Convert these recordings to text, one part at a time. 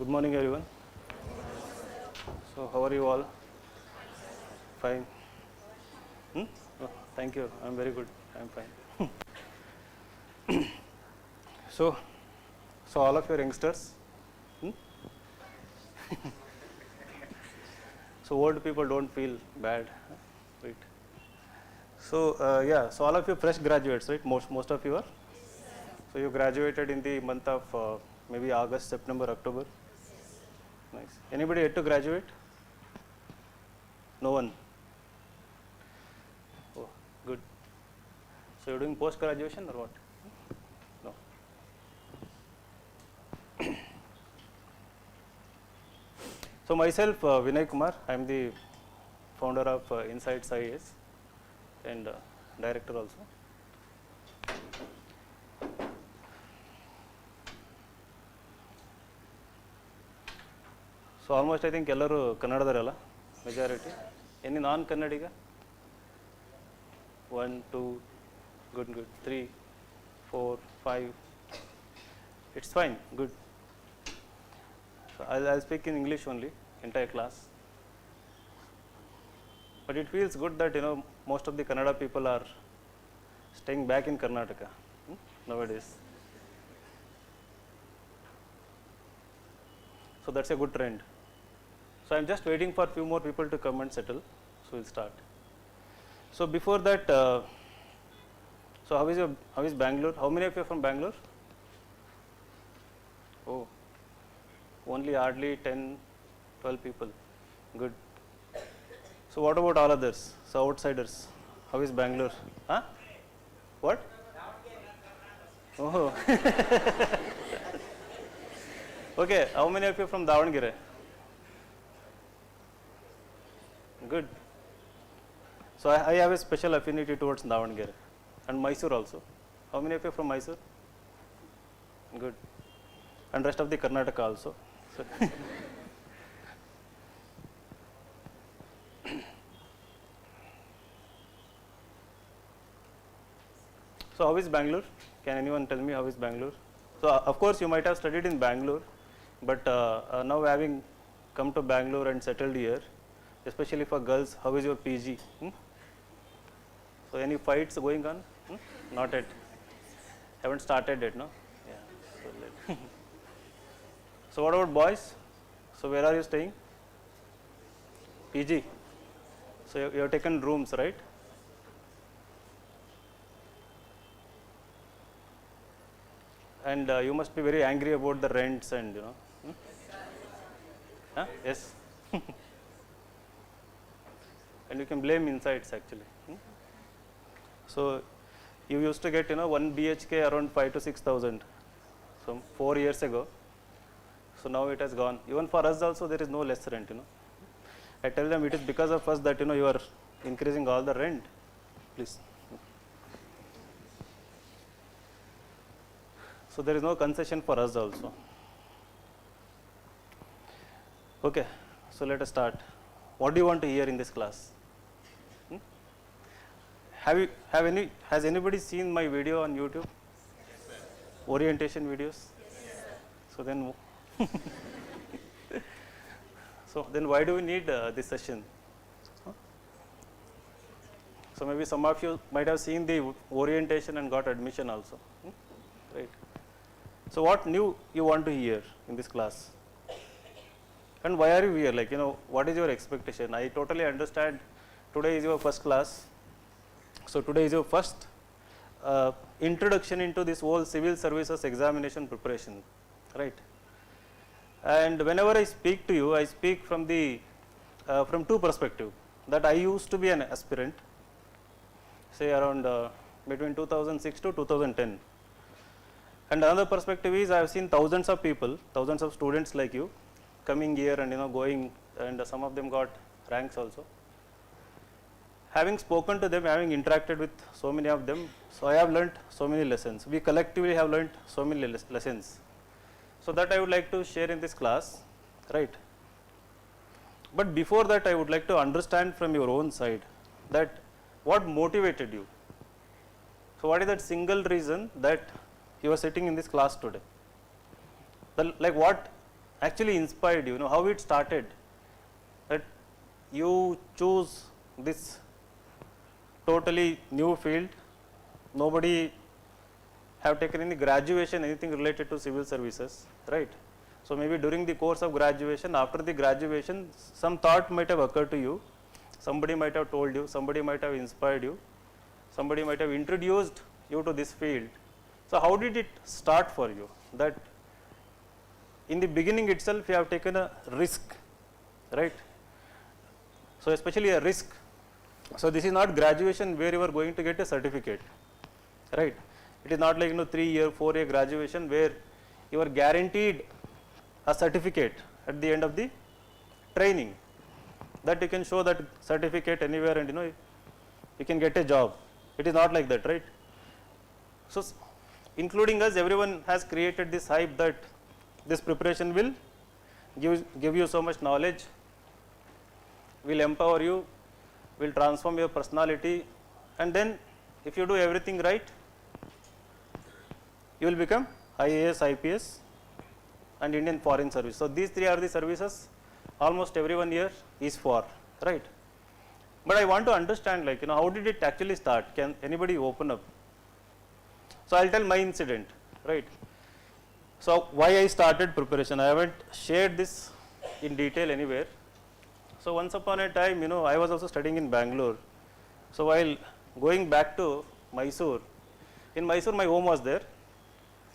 Good morning, everyone. So, how are you all? Fine. Oh, thank you. I'm very good. I'm fine. so all of your youngsters. So old people don't feel bad, right? So yeah. So all of you fresh graduates, right? Most of you are. So you graduated in the month of maybe August, September, October. Nice. Anybody yet to graduate? No one. Oh, good. So you're doing post graduation or what? No. So myself, Vinay Kumar, I am the founder of Insights IAS and director also. So almost I think ellaru Kannadadaralla majority. Any non-Kannadiga? 1, 2, good, 3, 4, 5. It's fine, good. So I'll speak in English only, entire class. But it feels good that most of the Kannada people are staying back in Karnataka nowadays. So that's a good trend. So I'm just waiting for a few more people to come and settle. So we'll start. So before that, so how is Bangalore? How many of you are from Bangalore? Oh, only hardly 10, 12 people. Good. So what about all others? So outsiders. How is Bangalore? Huh? What? Oh. Okay. How many of you are from Davangere? Good. So I have a special affinity towards Davangere and Mysore also. How many of you are from Mysore? Good. And rest of the Karnataka also. So how is Bangalore? Can anyone tell me how is Bangalore? So of course you might have studied in Bangalore, but now having come to Bangalore and settled here, especially for girls, how is your PG? So any fights going on? Not yet. Haven't started yet, no? Yeah. So what about boys? So where are you staying? PG. So you have taken rooms, right? And you must be very angry about the rents and Huh? Yes. And you can blame Insights actually. So you used to get 1 BHK around 5 to 6,000. So 4 years ago. So now it has gone. Even for us also there is no less rent. I tell them it is because of us that you are increasing all the rent. Please. So there is no concession for us also. Okay. So let us start. What do you want to hear in this class? Has anybody seen my video on YouTube? Yes, orientation videos? Yes, so then why do we need this session? So maybe some of you might have seen the orientation and got admission also, right? So what new you want to hear in this class? And why are you here? Like, what is your expectation? I totally understand today is your first class. So today is your first introduction into this whole civil services examination preparation, right? And whenever I speak to you, I speak from from two perspectives. That I used to be an aspirant, say around between 2006 to 2010. And another perspective is I have seen thousands of people, thousands of students like you coming here and going, and some of them got ranks also. Having spoken to them, having interacted with so many of them, so I have learnt so many lessons. We collectively have learnt so many lessons. So that I would like to share in this class, right? But before that, I would like to understand from your own side that what motivated you. So what is that single reason that you are sitting in this class today? Like what actually inspired you? How it started? That you choose this totally new field. Nobody have taken any graduation, anything related to civil services, right? So maybe during the course of graduation, after the graduation, some thought might have occurred to you. Somebody might have told you, somebody might have inspired you, somebody might have introduced you to this field. So how did it start for you? That in the beginning itself you have taken a risk, right? So especially a risk. So this is not graduation where you are going to get a certificate, right? It is not like 3-year, 4-year graduation where you are guaranteed a certificate at the end of the training, that you can show that certificate anywhere and you can get a job. It is not like that, right? So including us, everyone has created this hype that this preparation will give you so much knowledge, will empower you, will transform your personality, and then if you do everything right, you will become IAS, IPS and Indian Foreign Service. So these three are the services almost everyone here is for, right? But I want to understand, like, how did it actually start? Can anybody open up? So I'll tell my incident, right? So why I started preparation, I haven't shared this in detail anywhere. So once upon a time, I was also studying in Bangalore. So while going back to Mysore, in Mysore my home was there.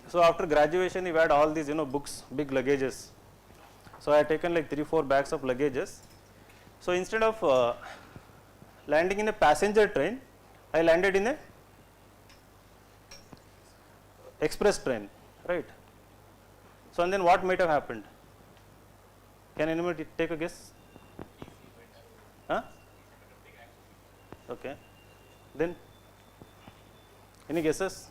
So after graduation, we had all these, books, big luggages. So I had taken like 3-4 bags of luggages. So instead of landing in a passenger train, I landed in a express train, right? So and then what might have happened? Can anybody take a guess? Huh? Okay. Then any guesses?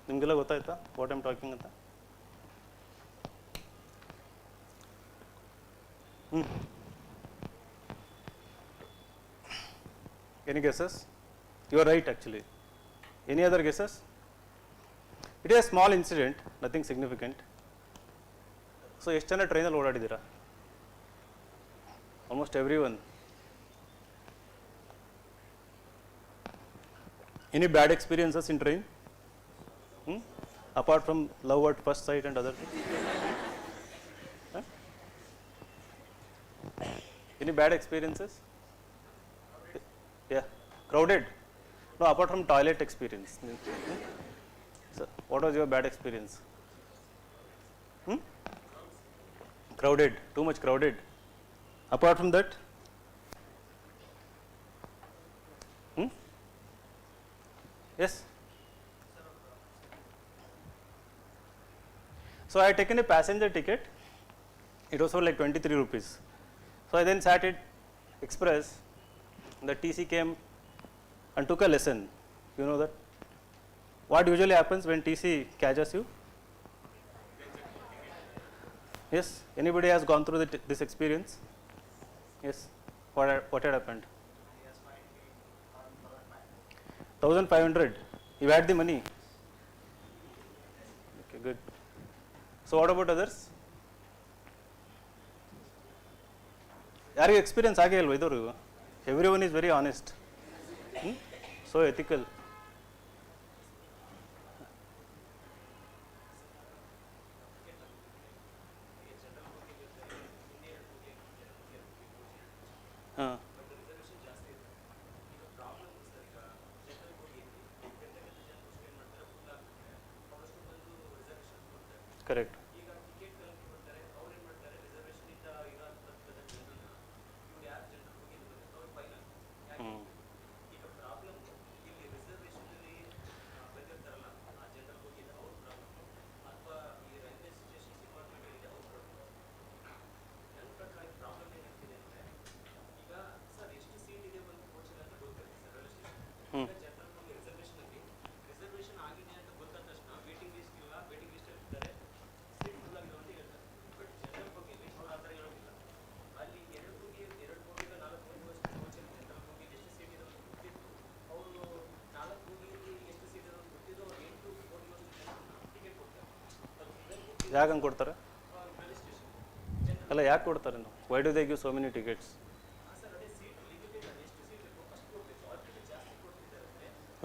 ನಿಮಗೆಲ್ಲ ಗೊತ್ತಾಯ್ತಾ what I'm talking ಅಂತ? Any guesses? You are right actually. Any other guesses? It is a small incident, nothing significant. So ಎಷ್ಟು ಜನ ಟ್ರೈನಲ್ಲಿ ಓಡಾಡಿದ್ದೀರಾ? Almost everyone. Any bad experiences in train? Apart from love at first sight and other things? Huh? Any bad experiences? Yeah, crowded? No, apart from toilet experience. So what was your bad experience? Crowded, too much crowded. Apart from that? Yes? So I had taken a passenger ticket, it was for like 23 rupees. So I then sat at express, the TC came and took a lesson. You know that? What usually happens when TC catches you? Yes? Anybody has gone through this experience? Yes? What had happened? 1,500. You had the money? Okay, good. So what about others? ಯಾರಿಗೂ experience ಆಗೇ ಇಲ್ವ ಇದ್ದವ್ರಿಗೂ? Everyone is very honest. So ethical. Correct. ಯಾಕೆ ಹಂಗೆ ಕೊಡ್ತಾರೆ? ಅಲ್ಲ ಯಾಕೆ ಕೊಡ್ತಾರೆ? Why do they give so many tickets?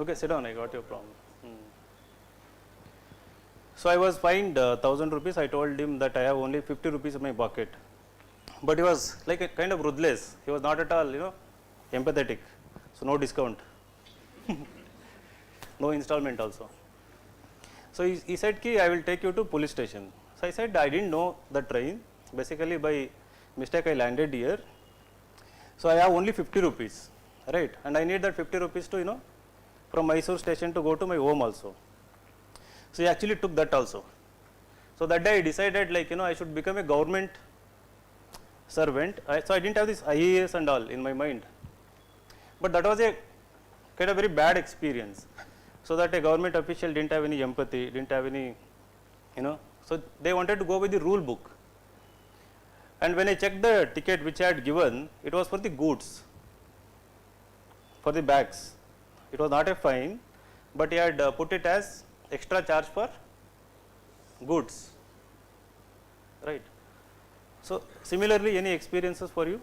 Okay, sit down, I got your problem. So I was fined 1,000 rupees. I told him that I have only 50 rupees in my pocket. But he was like a kind of ruthless. He was not at all, empathetic. So no discount. No installment also. So he said, I will take you to police station. So I said, I didn't know the train. Basically by mistake I landed here. So I have only 50 rupees, right? And I need that 50 rupees to, from Mysore station to go to my home also. So he actually took that also. So that day I decided I should become a government servant. So I didn't have this IAS and all in my mind. But that was a kind of very bad experience. So that a government official didn't have any empathy, didn't have any, so they wanted to go with the rule book. And when I checked the ticket which I had given, it was for the goods, for the bags. It was not a fine, but he had put it as extra charge for goods, right? So similarly, any experiences for you?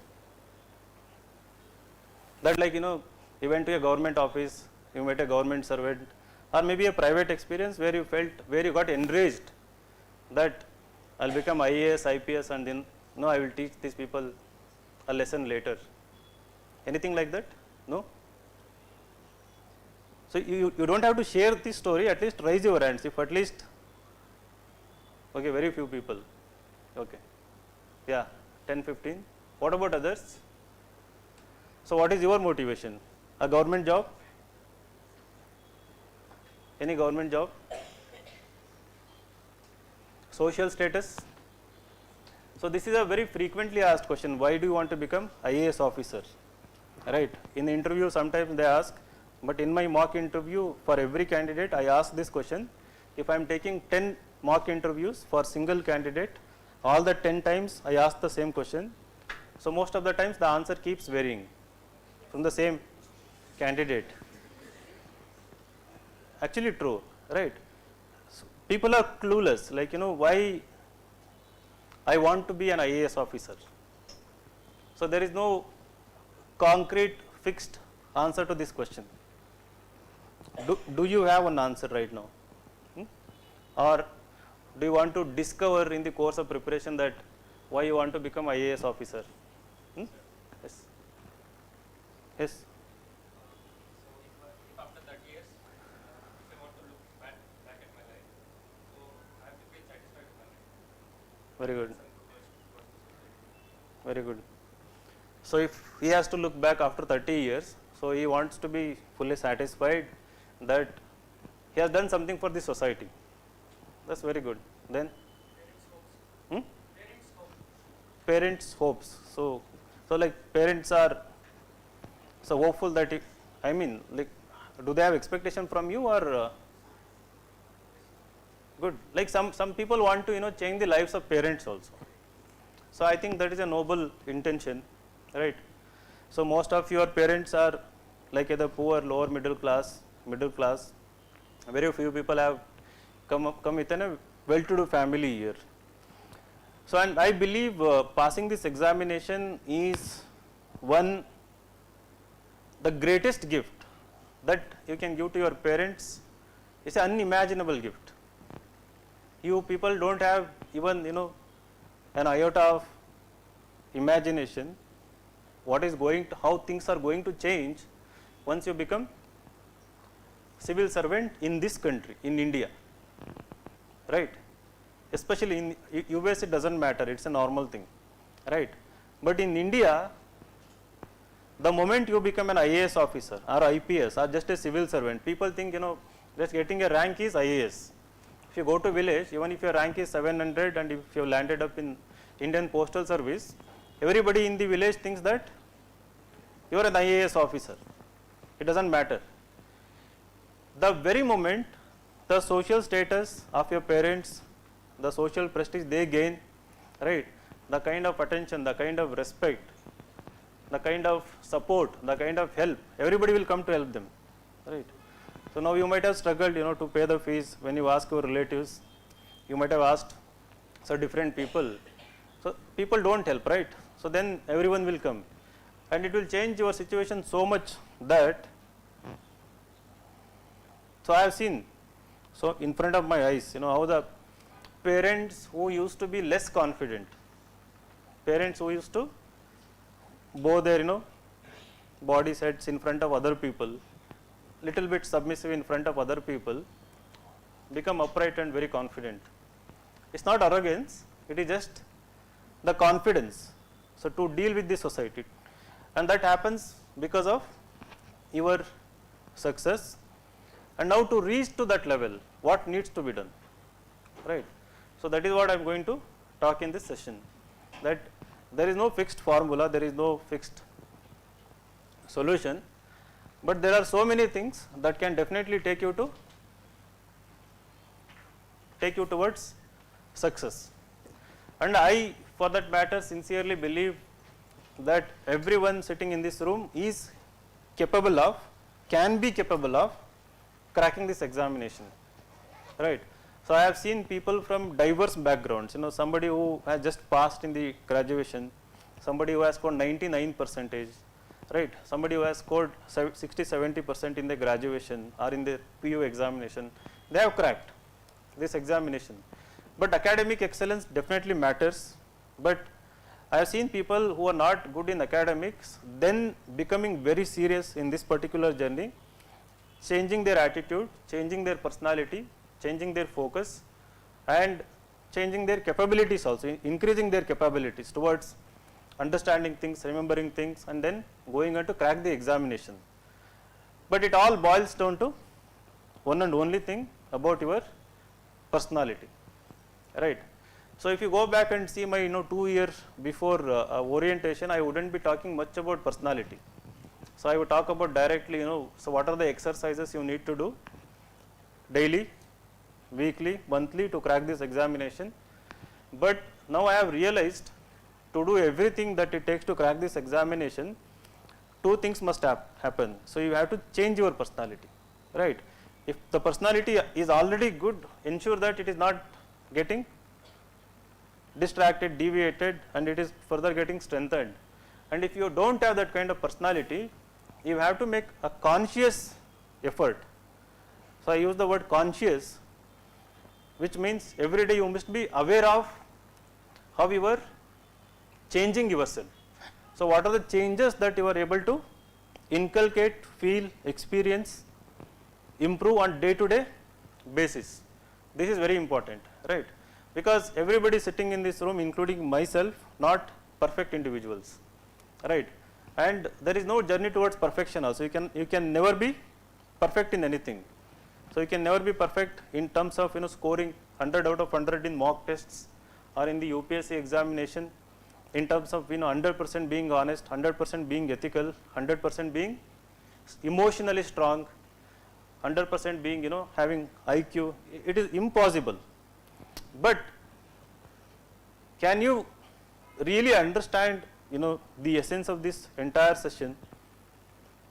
That you went to a government office, you met a government servant, or maybe a private experience where you felt, where you got enraged that I'll become IAS, IPS, and then I will teach these people a lesson later. Anything like that? No? So you don't have to share this story, at least raise your hands, if at least, okay, very few people, okay, yeah, 10, 15. What about others? So what is your motivation? A government job? Any government job? Social status? So this is a very frequently asked question, why do you want to become IAS officer, right? In the interview sometimes they ask, but in my mock interview for every candidate I ask this question. If I am taking 10 mock interviews for single candidate, all the 10 times I ask the same question. So most of the times the answer keeps varying from the same candidate. Actually true, right? So people are clueless, why I want to be an IAS officer. So there is no concrete fixed answer to this question. Do you have an answer right now? Or do you want to discover in the course of preparation that why you want to become IAS officer? Yes. Yes. So if after 30 years, if I want to look back at my life, so I have to feel satisfied with my life. Very good. Very good. So if he has to look back after 30 years, so he wants to be fully satisfied that he has done something for the society. That's very good. Then parents' hopes. So parents are so hopeful that do they have expectation from you or good? Some people want to change the lives of parents also. So I think that is a noble intention, right? So most of your parents are either poor, lower middle class. Very few people have come within a well-to-do family here. So and I believe passing this examination is the greatest gift that you can give to your parents. It's an unimaginable gift. You people don't have even an iota of imagination how things are going to change once you become civil servant in this country, in India, right? Especially in US it doesn't matter, it's a normal thing, right? But in India, the moment you become an IAS officer or IPS or just a civil servant, people think just getting a rank is IAS. If you go to village, even if your rank is 700 and if you landed up in Indian Postal Service, everybody in the village thinks that you are an IAS officer. It doesn't matter. The very moment the social status of your parents, the social prestige they gain, right, the kind of attention, the kind of respect, the kind of support, the kind of help, everybody will come to help them, right? So now you might have struggled to pay the fees. When you ask your relatives, you might have asked So different people. So people don't help, right? So then everyone will come, and it will change your situation so much that. So I have seen, so in front of my eyes, how the parents who used to be less confident, parents who used to bow their, body sets in front of other people, little bit submissive in front of other people, become upright and very confident. It's not arrogance, it is just the confidence. So to deal with the society, and that happens because of your success. And now to reach to that level, what needs to be done, right? So that is what I am going to talk in this session, that there is no fixed formula, there is no fixed solution, but there are so many things that can definitely take you towards success. And I, for that matter, sincerely believe that everyone sitting in this room is capable of, can be capable of cracking this examination, right? So I have seen people from diverse backgrounds, somebody who has just passed in the graduation, somebody who has scored 99%, right? Somebody who has scored 60-70% in the graduation or in the PU examination, they have cracked this examination. But academic excellence definitely matters, but I have seen people who are not good in academics then becoming very serious in this particular journey, changing their attitude, changing their personality, changing their focus, and changing their capabilities also, increasing their capabilities towards understanding things, remembering things, and then going on to crack the examination. But it all boils down to one and only thing about your personality, right? So if you go back and see my 2 years before orientation, I wouldn't be talking much about personality. So I would talk about directly, so what are the exercises you need to do daily, weekly, monthly to crack this examination. But now I have realized, to do everything that it takes to crack this examination, two things must happen. So you have to change your personality, right? If the personality is already good, ensure that it is not getting distracted, deviated, and it is further getting strengthened. And if you don't have that kind of personality, you have to make a conscious effort. So I use the word conscious, which means every day you must be aware of how you are changing yourself. So what are the changes that you are able to inculcate, feel, experience, improve on day-to-day basis? This is very important, right? Because everybody sitting in this room, including myself, not perfect individuals, right? And there is no journey towards perfection also. You can never be perfect in anything. So you can never be perfect in terms of scoring 100 out of 100 in mock tests or in the UPSC examination, in terms of 100% being honest, 100% being ethical, 100% being emotionally strong, 100% being having IQ. It is impossible. But can you really understand the essence of this entire session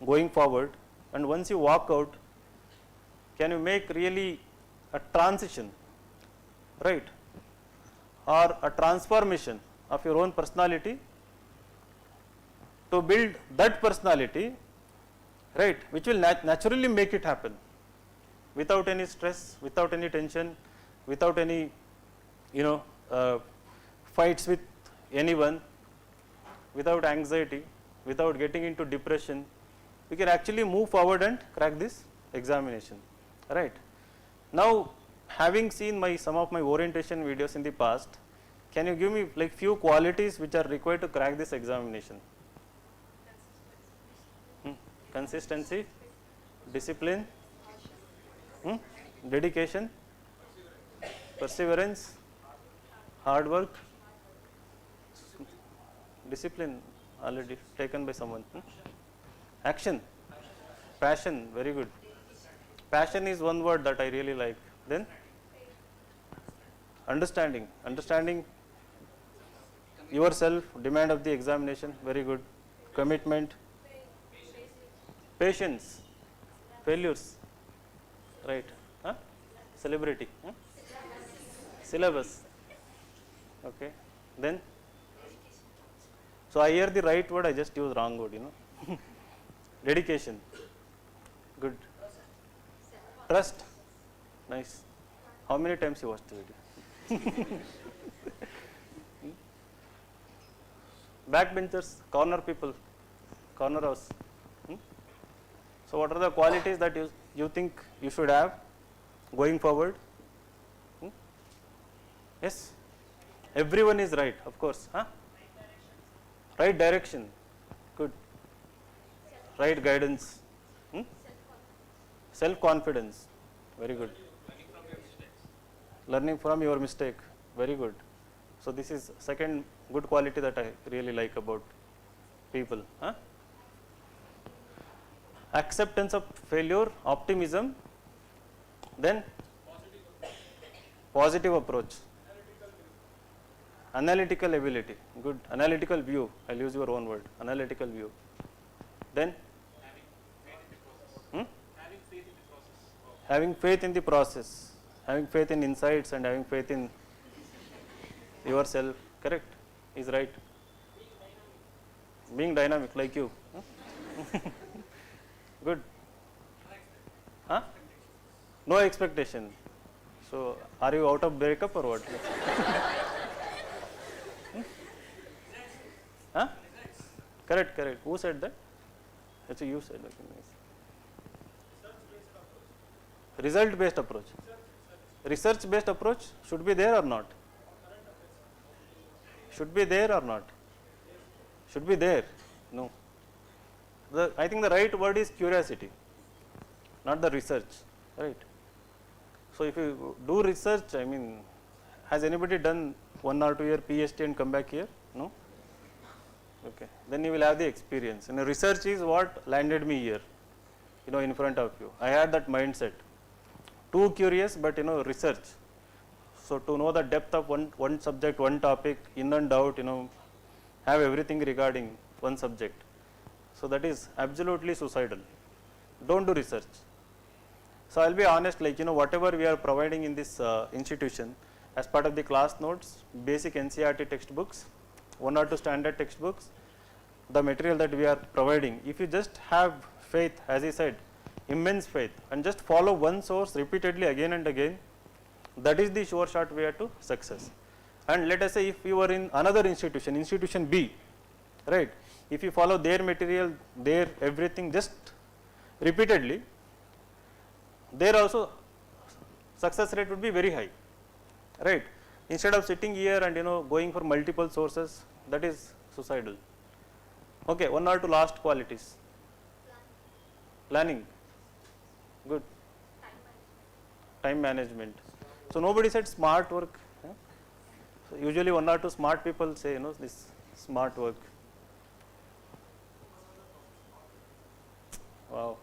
going forward, and once you walk out, can you make really a transition, right, or a transformation of your own personality to build that personality, right, which will naturally make it happen without any stress, without any tension, without any fights with anyone, without anxiety, without getting into depression. We can actually move forward and crack this examination, right? Now, having seen some of my orientation videos in the past, can you give me like few qualities which are required to crack this examination? Consistency, discipline, dedication, perseverance, hard work, discipline already taken by someone. Action, passion, very good. Passion is one word that I really like. Then understanding yourself, demand of the examination, very good. Commitment, patience, failures, right? Celebrity, syllabus, Okay. Then, so I hear the right word, I just use wrong word, Dedication. Good. Trust. Nice. How many times you watched the video? Backbenchers, corner people, corner house. So what are the qualities that you think you should have going forward? Yes? Everyone is right, of course. Huh? Right direction. Good. Right guidance. Self-confidence. Very good. Learning from your mistake. Very good. So this is second good quality that I really like about people. Huh? Acceptance of failure, optimism, then positive approach, analytical ability, good, analytical view, I will use your own word, analytical view, then having faith in the process, having faith in insights and having faith in yourself, correct, is right, being dynamic like you. Good. Huh? No expectation. So, are you out of breakup or what? Huh? Correct, correct. Who said that? Actually, you said that. Result based approach. Research based approach should be there or not? Should be there or not? Should be there. No. I think the right word is curiosity, not the research, right? So if you do research, I mean, has anybody done 1 or 2 year PhD and come back here? No? Okay. Then you will have the experience. And the research is what landed me here, in front of you. I had that mindset. Too curious, but research. So to know the depth of one subject, one topic, in and out, have everything regarding one subject. So that is absolutely suicidal. Don't do research. So I will be honest, like whatever we are providing in this institution as part of the class notes, basic NCERT textbooks, 1 or 2 standard textbooks, the material that we are providing, if you just have faith, as I said, immense faith, and just follow one source repeatedly again and again, that is the sure shot way to success. And let us say if you are in another institution, institution B, right, if you follow their material, their everything just repeatedly, there also success rate would be very high, right. Instead of sitting here and going for multiple sources, that is suicidal. Okay, 1 or 2 last qualities. Planning, good. Time management. So nobody said smart work. So usually 1 or 2 smart people say this smart work. Wow.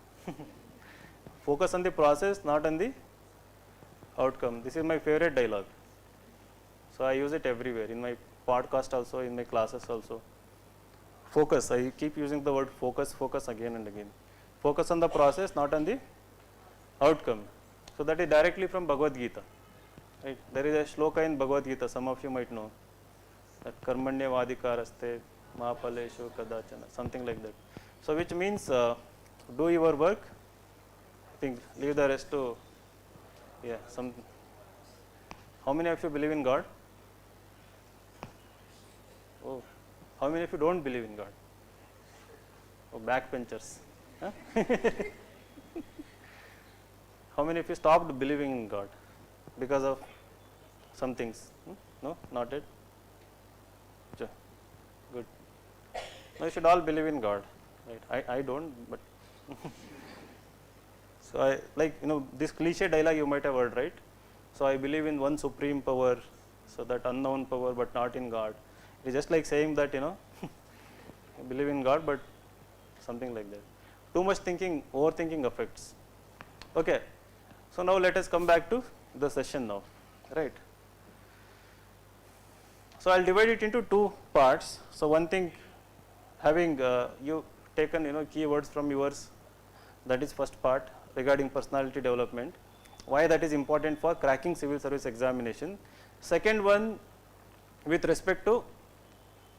Focus on the process, not on the outcome. This is my favorite dialogue. So I use it everywhere, in my podcast also, in my classes also. Focus, I keep using the word focus again and again. Focus on the process, not on the outcome. So that is directly from Bhagavad Gita. Right? There is a shloka in Bhagavad Gita, some of you might know, that karmanya vadikaraste mahapaleshu kadachana, something like that. So which means do your work, I think leave the rest to, how many of you believe in God? Oh, how many of you don't believe in God? Oh, backbenchers. Huh? How many of you stopped believing in God because of some things? No, not it? Sure. Good. No, you should all believe in God. Right? I don't, but so I like this cliche dialogue you might have heard, right? So I believe in one supreme power, so that unknown power, but not in God. It's just like saying that you believe in God, but something like that. Too much thinking, overthinking affects. Okay. So now let us come back to the session now, right? So I'll divide it into 2 parts. So one thing, having you taken keywords from yours, that is first part regarding personality development, why that is important for cracking civil service examination. Second one, with respect to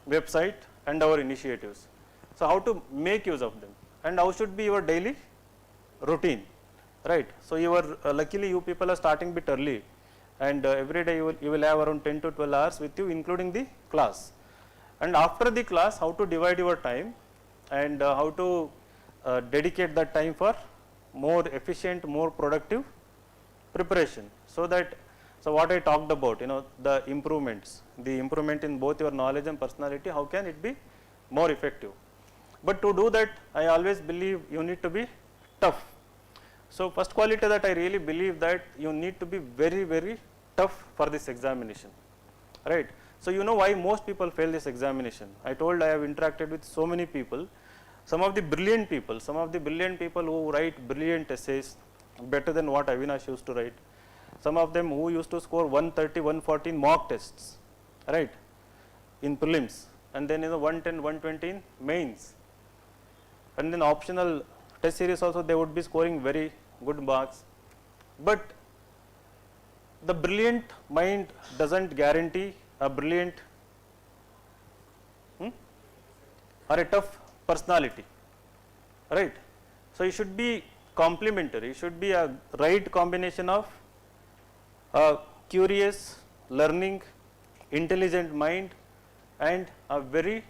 website and our initiatives. So how to make use of them and how should be your daily routine, right? So your luckily you people are starting bit early and every day you will have around 10 to 12 hours with you including the class. And after the class how to divide your time and how to dedicate that time for more efficient, more productive preparation. So that, so what I talked about, the improvement in both your knowledge and personality, how can it be more effective? But to do that, I always believe you need to be tough. So first quality that I really believe that you need to be very, very tough for this examination, right? So you know why most people fail this examination. I told I have interacted with so many people, some of the brilliant people who write brilliant essays, better than what Avinash used to write. Some of them who used to score 130, 114 mock tests, right, in prelims, and then 110, 120 in mains. And then optional test series also they would be scoring very good marks. But the brilliant mind doesn't guarantee a brilliant or a tough personality, right? So you should be complementary, it should be a right combination of a curious, learning, intelligent mind and a very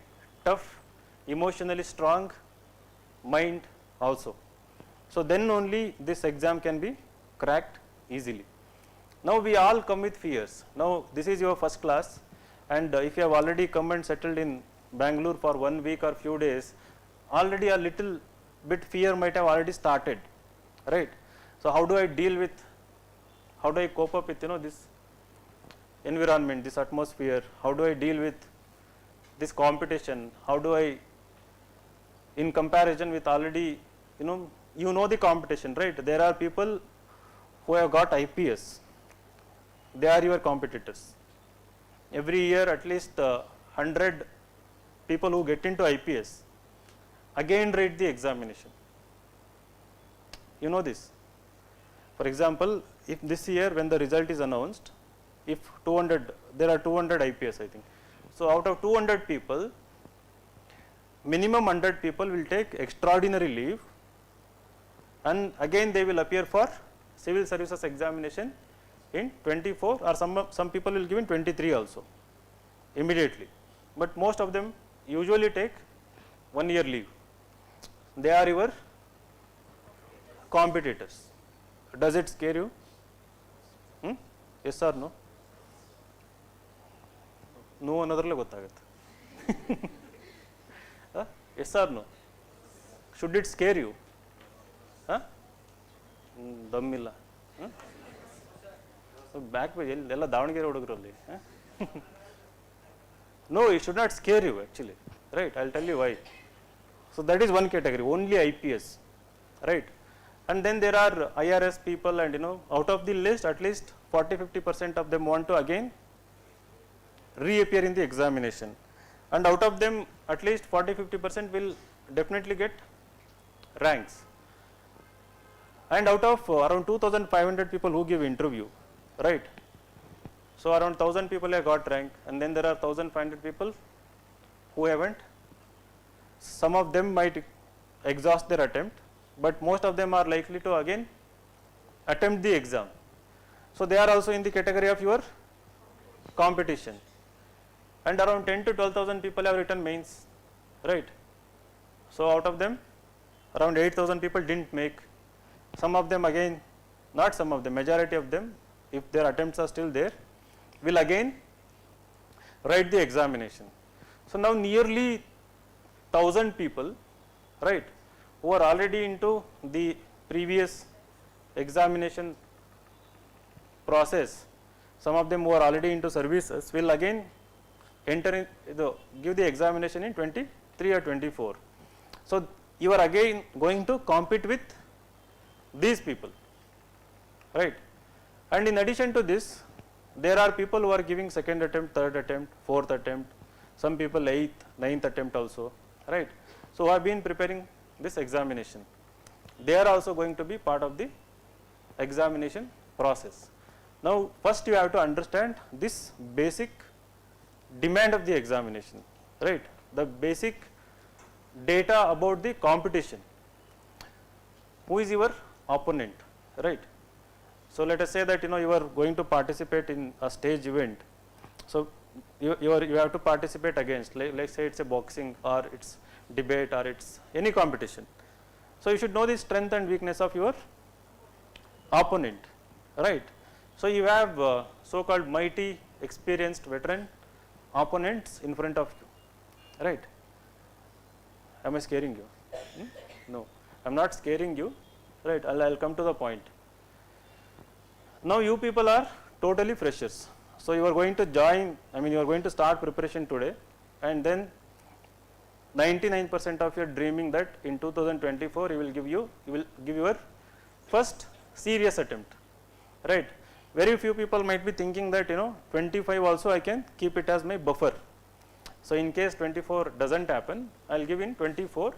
tough, emotionally strong mind also. So then only this exam can be cracked easily. Now we all come with fears. Now this is your first class and if you have already come and settled in Bangalore for 1 week or few days, already a little bit fear might have already started, right? So how do I deal with, how do I cope up with this environment, this atmosphere? How do I deal with this competition? How do I, in comparison with already, you know the competition, right? There are people who have got IPS, they are your competitors. Every year at least 100 people who get into IPS again write the examination. You know this. For example, if this year when the result is announced, if 200, there are 200 IPS I think. So out of 200 people, minimum 100 people will take extraordinary leave and again they will appear for civil services examination in 24 or some people will give in 23 also immediately. But most of them usually take 1 year leave. They are your competitors. Does it scare you? Yes or no? No anotherle gottagutte. Yes or no? Should it scare you? Dammilla. Back page ella Davangere hudugralli. No, it should not scare you actually, right? I will tell you why. So that is one category, only IPS, right? And then there are IRS people and out of the list at least 40-50% of them want to again reappear in the examination. And out of them at least 40-50% will definitely get ranks. And out of around 2,500 people who give interview, right? So around 1,000 people have got rank and then there are 1,500 people who haven't. Some of them might exhaust their attempt, but most of them are likely to again attempt the exam. So they are also in the category of your competition. And around 10 to 12,000 people have written mains, right? So out of them, around 8,000 people didn't make. Some of them again, not some of them, majority of them, if their attempts are still there, will again write the examination. So now nearly 1,000 people, right, who are already into the previous examination process, some of them who are already into services will again enter in give the examination in 23 or 24. So you are again going to compete with these people, right? And in addition to this, there are people who are giving second attempt, third attempt, fourth attempt, some people 8th, 9th attempt also, right? So who have been preparing this examination. They are also going to be part of the examination process. Now first you have to understand this basic demand of the examination, right? The basic data about the competition. Who is your opponent, right? So let us say that you are going to participate in a stage event. So you have to participate against, let's say it's a boxing or it's debate or it's any competition. So you should know the strength and weakness of your opponent, right? So you have so-called mighty, experienced veteran opponents in front of you, right? Am I scaring you? No, I am not scaring you, right? I'll come to the point. Now you people are totally freshers. So you are going to join, you are going to start preparation today, and then 99% of you are dreaming that in 2024 you will give your first serious attempt, right? Very few people might be thinking that 25 also I can keep it as my buffer. So in case 24 doesn't happen, I'll give in 24,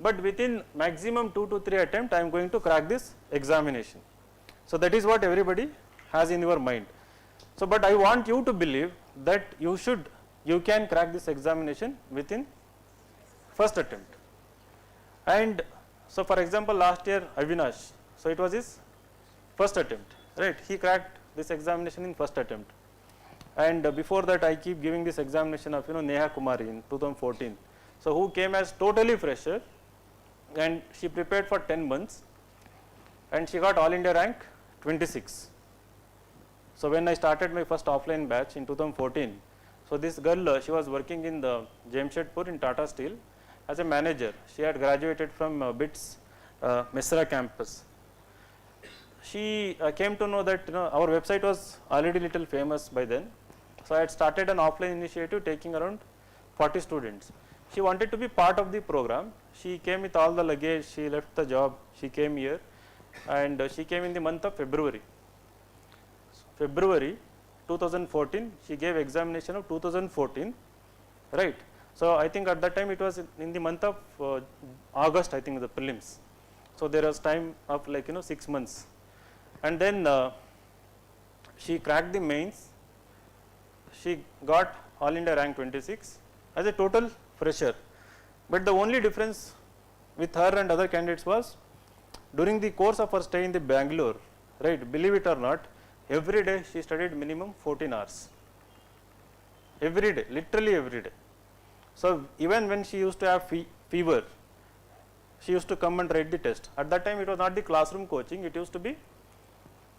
but within maximum 2 to 3 attempts I am going to crack this examination. So that is what everybody has in your mind. So but I want you to believe that you can crack this examination within first attempt. And so for example, last year Avinash, so it was his first attempt, right? He cracked this examination in first attempt. And before that I keep giving this examination of Neha Kumari in 2014. So who came as totally fresher, and she prepared for 10 months and she got All India rank 26. So when I started my first offline batch in 2014, so this girl, she was working in the Jamshedpur in Tata Steel as a manager. She had graduated from BITS Mesra campus. She came to know that our website was already little famous by then. So I had started an offline initiative taking around 40 students. She wanted to be part of the program. She came with all the luggage, she left the job, she came here, and she came in the month of February. February 2014, she gave examination of 2014, right? So I think at that time it was in the month of August, I think, the prelims. So there was time of 6 months, and then she cracked the mains. She got All India rank 26 as a total fresher. But the only difference with her and other candidates was during the course of her stay in the Bangalore, right? Believe it or not, every day she studied minimum 14 hours. Every day, literally every day. So even when she used to have fever, she used to come and write the test. At that time it was not the classroom coaching, it used to be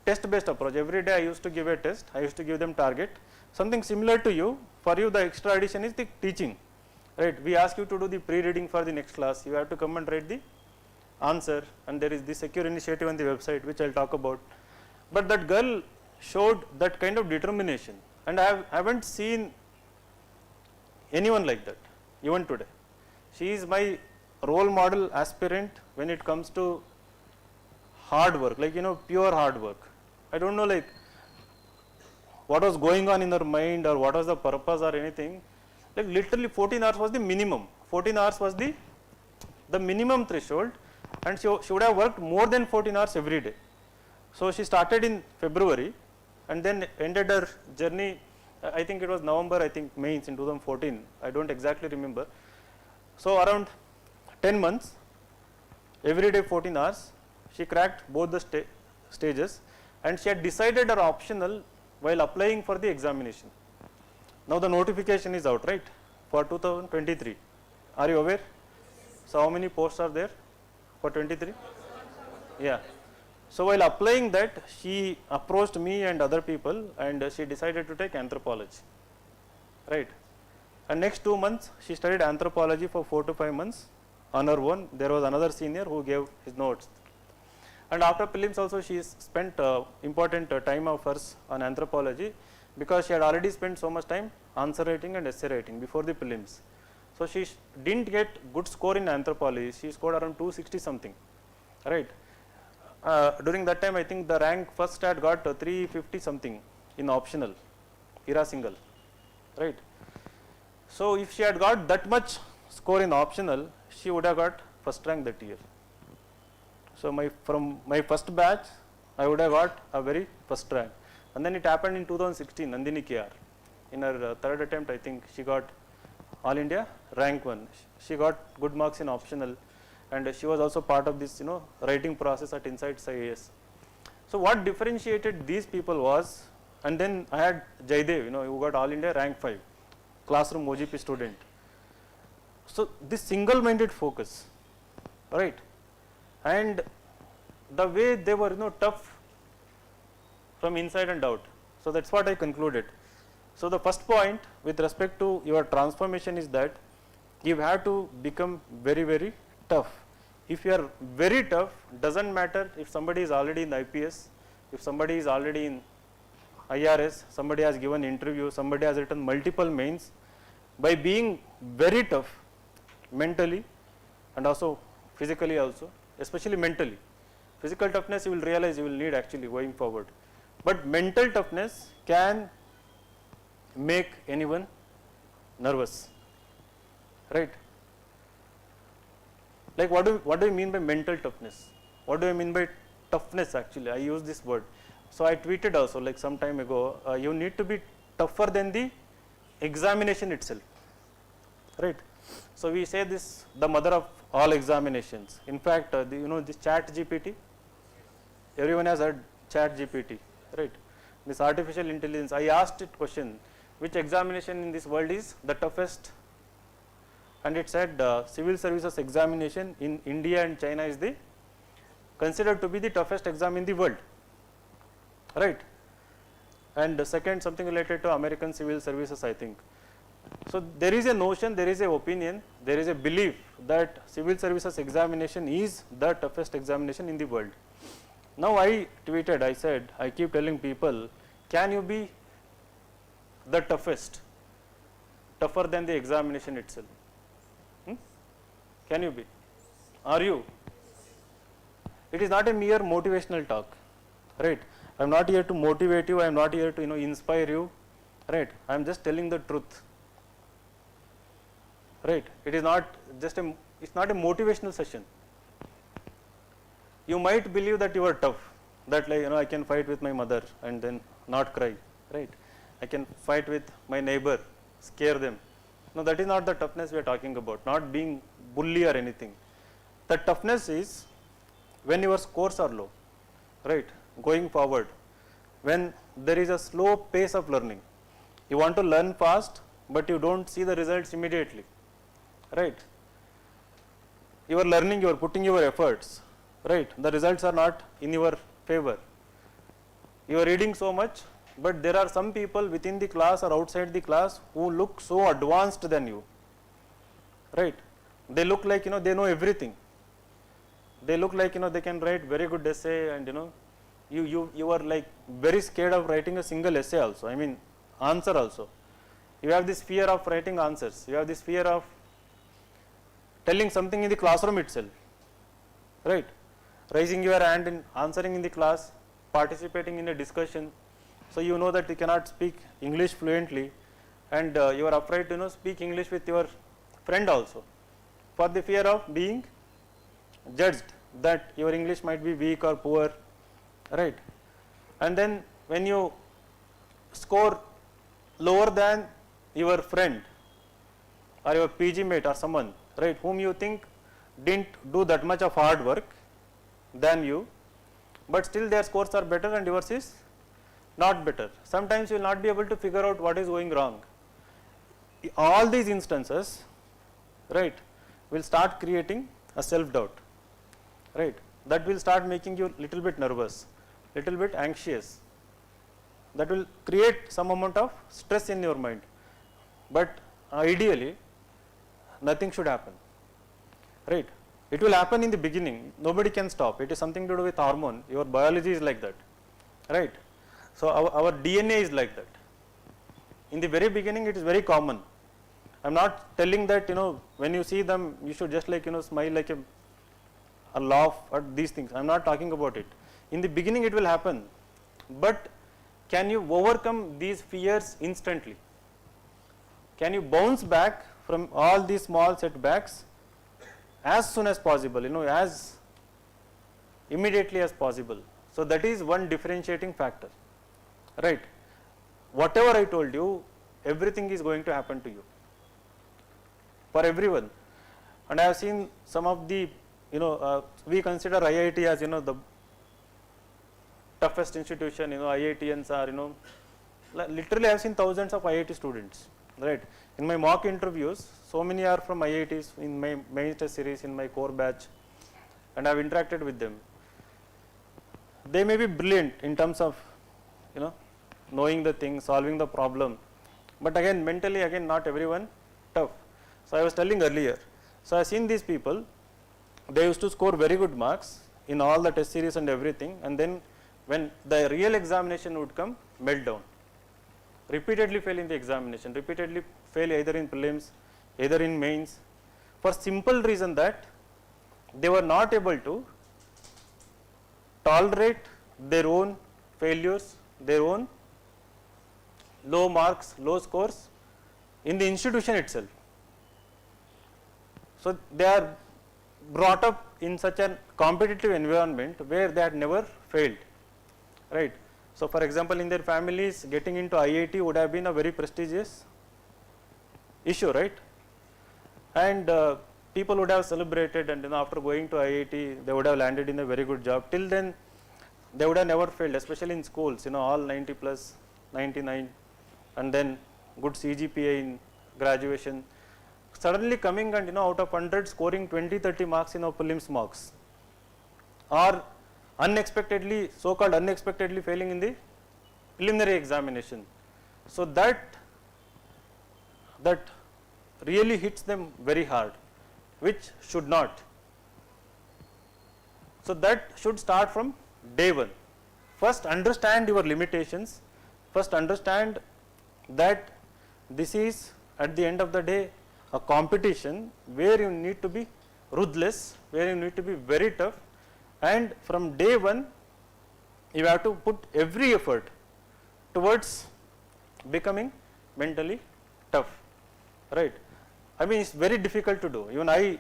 test based approach. Every day I used to give a test, I used to give them target. Something similar to you, for you the extra addition is the teaching, right? We ask you to do the pre-reading for the next class, you have to come and write the answer, and there is the secure initiative on the website which I will talk about. But that girl showed that kind of determination, and I haven't seen anyone like that even today. She is my role model aspirant when it comes to hard work, pure hard work. I don't know what was going on in her mind or what was the purpose or anything. Literally 14 hours was the minimum. 14 hours was the minimum threshold, and she would have worked more than 14 hours every day. So she started in February and then ended her journey, I think it was November, mains in 2014, I don't exactly remember. So around 10 months, every day 14 hours, she cracked both the stages, and she had decided her optional while applying for the examination. Now the notification is out, right, for 2023. Are you aware? So how many posts are there for 23? Yeah. So while applying that, she approached me and other people, and she decided to take anthropology, right? And next 2 months she studied anthropology for 4 to 5 months on her own. There was another senior who gave his notes. And after prelims also she spent important time of hers on anthropology, because she had already spent so much time answer writing and essay writing before the prelims. So she didn't get good score in anthropology, she scored around 260 something, right? During that time I think the rank first had got 350 something in optional, ERA single, right? So if she had got that much score in optional, she would have got first rank that year. So from my first batch, I would have got a very first rank. And then it happened in 2016, Nandini KR. in her third attempt, I think she got All India rank 1. She got good marks in optional, and she was also part of this writing process at Insights IAS. So what differentiated these people was, and then I had Jaidev, who got All India rank 5, classroom OGP student. So this single-minded focus, right, and the way they were tough from inside and out. So that's what I concluded. So the first point with respect to your transformation is that you have to become very, very tough. If you are very tough, doesn't matter if somebody is already in IPS, if somebody is already in IRS, somebody has given interview, somebody has written multiple mains. By being very tough mentally and also physically also, especially mentally. Physical toughness you will realize you will need actually going forward. But mental toughness can make anyone nervous, right? Like what do you mean by mental toughness? What do I mean by toughness actually? I use this word. So I tweeted also like some time ago, you need to be tougher than the examination itself, right? So we say this the mother of all examinations. In fact, this chat GPT, everyone has heard chat GPT, right? This artificial intelligence, I asked it question, which examination in this world is the toughest? And it said civil services examination in India and China is the considered to be the toughest exam in the world, right? And the second something related to American civil services, I think. So there is a notion, there is a opinion, there is a belief that civil services examination is the toughest examination in the world. Now I tweeted, I said, I keep telling people, can you be the toughest, tougher than the examination itself? Can you be? Are you? It is not a mere motivational talk, right? I am not here to motivate you, I am not here to inspire you, right? I am just telling the truth, right? It is not just it's not a motivational session. You might believe that you are tough, that like I can fight with my mother and then not cry, right? I can fight with my neighbor, scare them. No, that is not the toughness we are talking about, not being bully or anything. The toughness is when your scores are low, right? Going forward, when there is a slow pace of learning, you want to learn fast, but you don't see the results immediately, right? You are learning, you are putting your efforts, right? The results are not in your favor. You are reading so much, but there are some people within the class or outside the class who look so advanced than you, right? They look like they know everything. They look like they can write very good essay, and you are like very scared of writing a single essay also, I mean answer also. You have this fear of writing answers, you have this fear of telling something in the classroom itself, right? Raising your hand and answering in the class, participating in a discussion. So you know that you cannot speak English fluently, and you are afraid to speak English with your friend also, for the fear of being judged that your English might be weak or poor, right? And then when you score lower than your friend or your PG mate or someone, right, whom you think didn't do that much of hard work than you, but still their scores are better and yours is not better. Sometimes you will not be able to figure out what is going wrong. All these instances, right, will start creating a self-doubt, right? That will start making you little bit nervous, little bit anxious. That will create some amount of stress in your mind. But ideally, nothing should happen, right? It will happen in the beginning. Nobody can stop. It is something to do with hormone. Your biology is like that, right? So our DNA is like that. In the very beginning, it is very common. I am not telling that when you see them, you should just like smile like a laugh at these things. I am not talking about it. In the beginning, it will happen, but can you overcome these fears instantly? Can you bounce back from all these small setbacks as soon as possible, as immediately as possible? So that is one differentiating factor, right? Whatever I told you, everything is going to happen to you, for everyone. And I have seen some of the, we consider IIT as, the toughest institution, IITians are, literally I have seen thousands of IIT students, right. In my mock interviews, so many are from IITs in my main test series, in my core batch, and I have interacted with them. They may be brilliant in terms of, knowing the thing, solving the problem, but again mentally, again not everyone tough. So I was telling earlier, so I have seen these people, they used to score very good marks in all the test series and everything, and then when the real examination would come, meltdown, repeatedly fail in the examination, repeatedly fail either in prelims, either in mains, for simple reason that they were not able to tolerate their own failures, their own low marks, low scores in the institution itself. So they are brought up in such a competitive environment where they had never failed, right. So for example, in their families, getting into IIT would have been a very prestigious issue, right. And people would have celebrated, and after going to IIT, they would have landed in a very good job. Till then, they would have never failed, especially in schools, all 90 plus, 99, and then good CGPA in graduation. Suddenly coming and, out of 100 scoring 20, 30 marks in our prelims marks, or unexpectedly, so-called unexpectedly failing in the preliminary examination. So that really hits them very hard, which should not. So that should start from day one. First understand your limitations, first understand that this is at the end of the day a competition where you need to be ruthless, where you need to be very tough, and from day one you have to put every effort towards becoming mentally tough, right. I mean, it's very difficult to do. Even I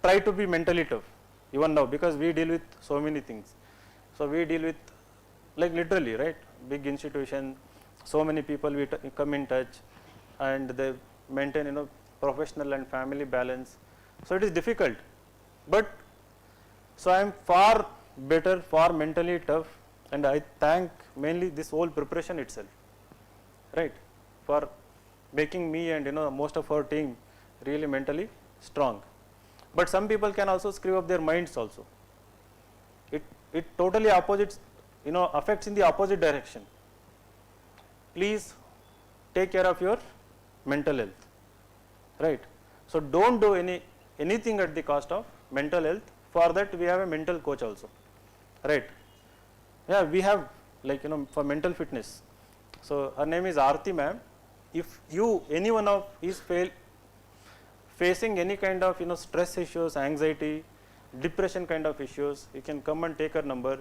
try to be mentally tough even now, because we deal with so many things. So we deal with, like, literally, right, big institution, so many people we come in touch, and they maintain, professional and family balance. So it is difficult, but so I am far better, far mentally tough, and I thank mainly this whole preparation itself, right, for making me and most of our team really mentally strong. But some people can also screw up their minds also. It totally opposites, affects in the opposite direction. Please take care of your mental health, right. So don't do anything at the cost of mental health. For that we have a mental coach also, right. Yeah, we have, like, for mental fitness. So her name is Aarti ma'am. If any one of is facing any kind of stress issues, anxiety, depression kind of issues, you can come and take her number,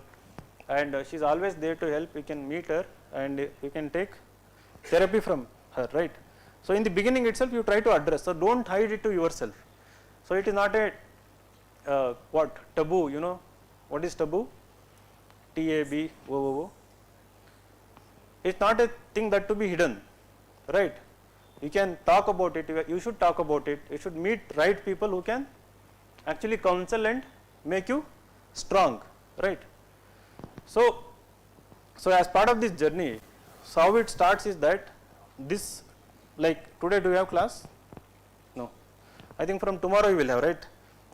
and she is always there to help. You can meet her and you can take therapy from her, right. So in the beginning itself you try to address, so don't hide it to yourself. So it is not a taboo, what is taboo? TABOO. It's not a thing that to be hidden, right. You can talk about it, you should talk about it, you should meet right people who can actually counsel and make you strong, right. So as part of this journey, so how it starts is that this, like, today do you have class? No. I think from tomorrow you will have, right.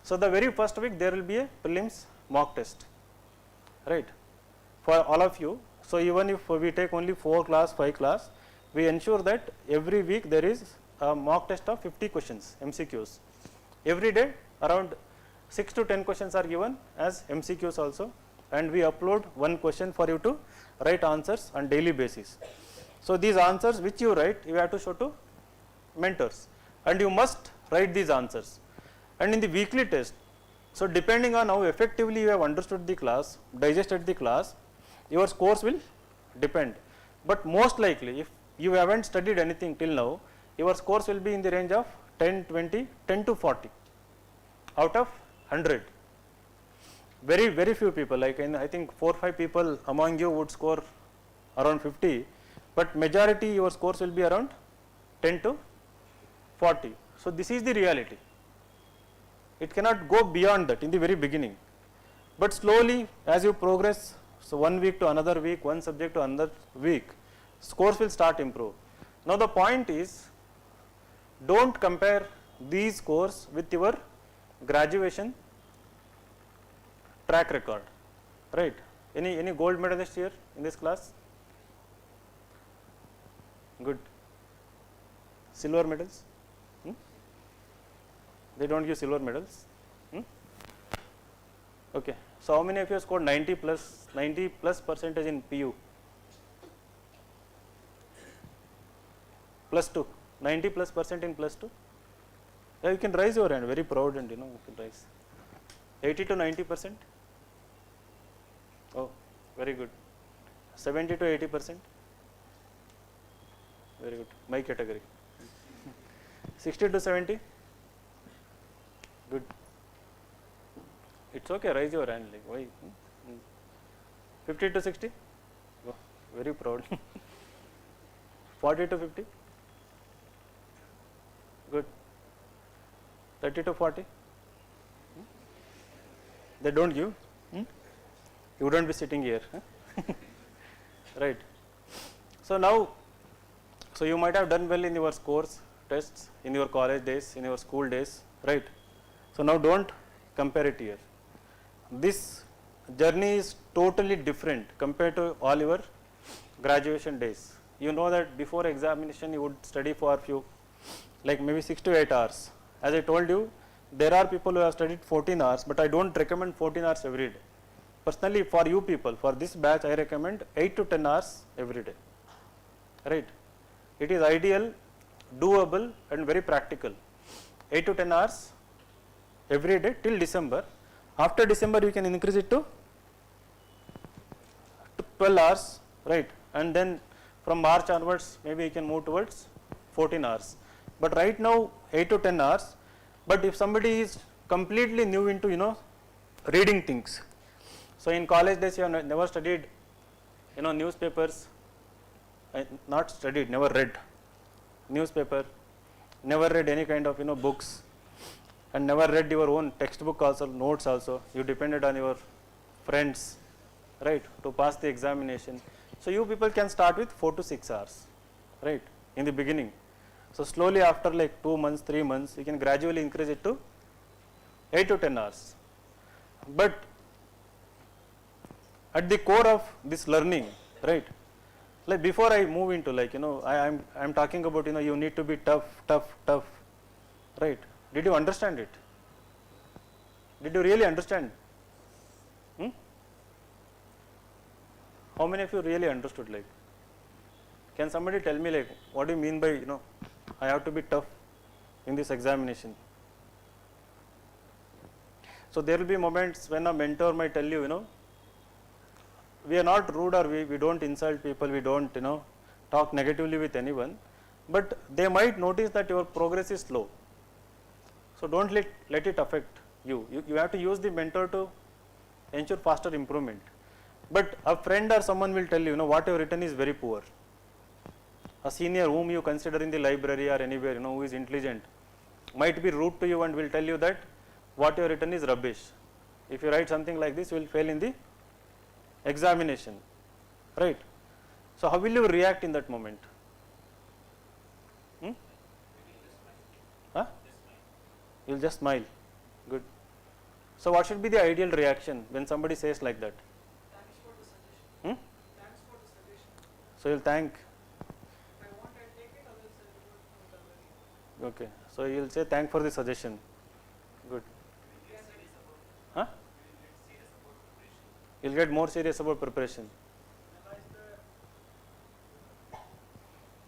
So the very first week there will be a prelims mock test, right, for all of you. So even if we take only 4 class, 5 class, we ensure that every week there is a mock test of 50 questions, MCQs. Every day around 6 to 10 questions are given as MCQs also, and we upload one question for you to write answers on daily basis. So these answers which you write, you have to show to mentors, and you must write these answers. And in the weekly test, so depending on how effectively you have understood the class, digested the class, your scores will depend. But most likely, if you haven't studied anything till now, your scores will be in the range of 10, 20, 10 to 40 out of 100. Very, very few people, like I think 4 or 5 people among you would score around 50, but majority your scores will be around 10 to 40. So this is the reality. It cannot go beyond that in the very beginning, but slowly as you progress, so 1 week to another week, one subject to another week, scores will start improve. Now the point is, don't compare these scores with your graduation track record, right? Any gold medalist here in this class? Good. Silver medals? They don't give silver medals. Okay. So how many of you scored 90 plus percentage in PU? Plus 2. 90 plus percent in plus 2? Yeah, you can raise your hand, very proud, and you can raise. 80 to 90%? Oh, very good. 70 to 80%? Very good. My category. 60 to 70? Good. It's okay, raise your hand. Like, why? 50 to 60? Oh, very proud. 40 to 50? Good. 30 to 40? They don't give? You wouldn't be sitting here. Right. So now, so you might have done well in your scores, tests, in your college days, in your school days, right? So now don't compare it here. This journey is totally different compared to all your graduation days. You know that before examination you would study for a few, like maybe 6 to 8 hours. As I told you, there are people who have studied 14 hours, but I don't recommend 14 hours every day. Personally, for you people, for this batch, I recommend 8 to 10 hours every day, right? It is ideal, doable, and very practical. 8 to 10 hours every day till December. After December, you can increase it to 12 hours, right? And then from March onwards, maybe you can move towards 14 hours. But right now, 8 to 10 hours. But if somebody is completely new into, reading things. So in college days, you have never studied, newspapers, not studied, never read newspaper, never read any kind of, books, and never read your own textbook also, notes also. You depended on your friends, right, to pass the examination. So you people can start with 4 to 6 hours, right, in the beginning. So slowly after like 2 months, 3 months, you can gradually increase it to 8 to 10 hours. But at the core of this learning, right, like before I move into I'm talking about, you need to be tough, right? Did you understand it? Did you really understand? How many of you really understood? Like, can somebody tell me like what do you mean by I have to be tough in this examination? So there will be moments when a mentor might tell you, we are not rude or we don't insult people, we don't talk negatively with anyone, but they might notice that your progress is slow. So don't let it affect you. You have to use the mentor to ensure faster improvement. But a friend or someone will tell you, what you have written is very poor. A senior whom you consider in the library or anywhere, who is intelligent, might be rude to you and will tell you that what you have written is rubbish. If you write something like this, you will fail in the examination, right? So how will you react in that moment? Huh? You will just smile. Good. So what should be the ideal reaction when somebody says like that? Thanks for the suggestion. Thanks for the suggestion. So you will thank. If I want, I'll take it, otherwise I'll do it. Okay. So you will say thank for the suggestion. Good. Huh? You will get more serious about preparation. Analyze the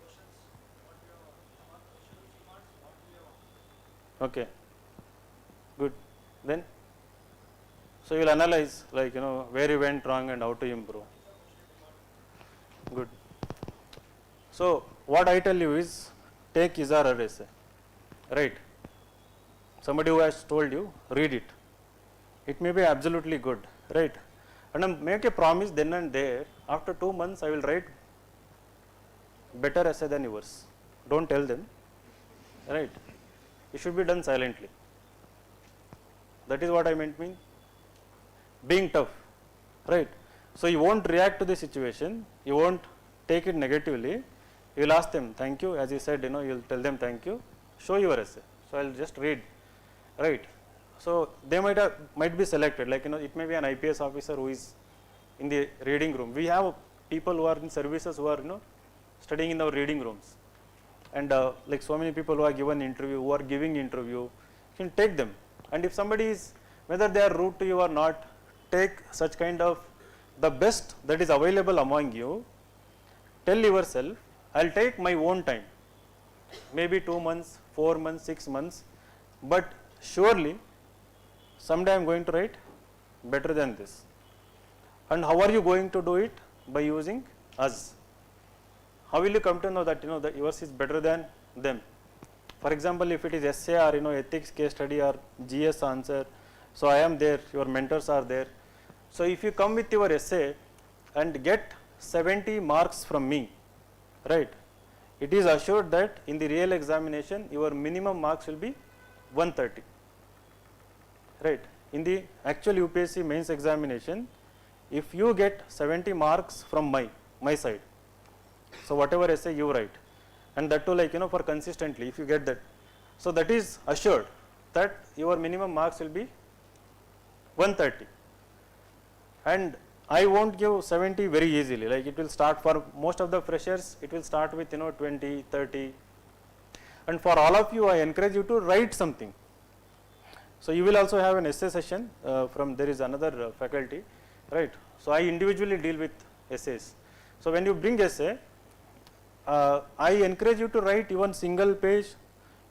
questions, what we have, questions, remarks, what we have. Okay. Good. Then, so you will analyze where you went wrong and how to improve. Good. So what I tell you is take his or her essay, right? Somebody who has told you, read it. It may be absolutely good, right? And make a promise then and there, after 2 months I will write better essay than yours. Don't tell them, right? It should be done silently. That is what I mean being tough, right? So you won't react to the situation, you won't take it negatively. You will ask them thank you, as you said, you will tell them thank you, show your essay. So I will just read, right? So they might be selected, like it may be an IPS officer who is in the reading room. We have people who are in services who are studying in our reading rooms, and like so many people who are given interview, who are giving interview, you can take them. And if somebody is, whether they are rude to you or not, take such kind of the best that is available among you. Tell yourself, I'll take my own time, maybe 2 months, 4 months, 6 months, but surely someday I'm going to write better than this. And how are you going to do it? By using us. How will you come to know that that yours is better than them? For example, if it is essay or ethics case study or GS answer, so I am there, your mentors are there. So if you come with your essay and get 70 marks from me, right, it is assured that in the real examination your minimum marks will be 130, right. In the actual UPSC mains examination, if you get 70 marks from my side, so whatever essay you write, and that too like for consistently, if you get that, so that is assured that your minimum marks will be 130. And I won't give 70 very easily, like it will start for most of the freshers, it will start with 20, 30, and for all of you I encourage you to write something. So you will also have an essay session from, there is another faculty, right. So I individually deal with essays. So when you bring essay, I encourage you to write even single page.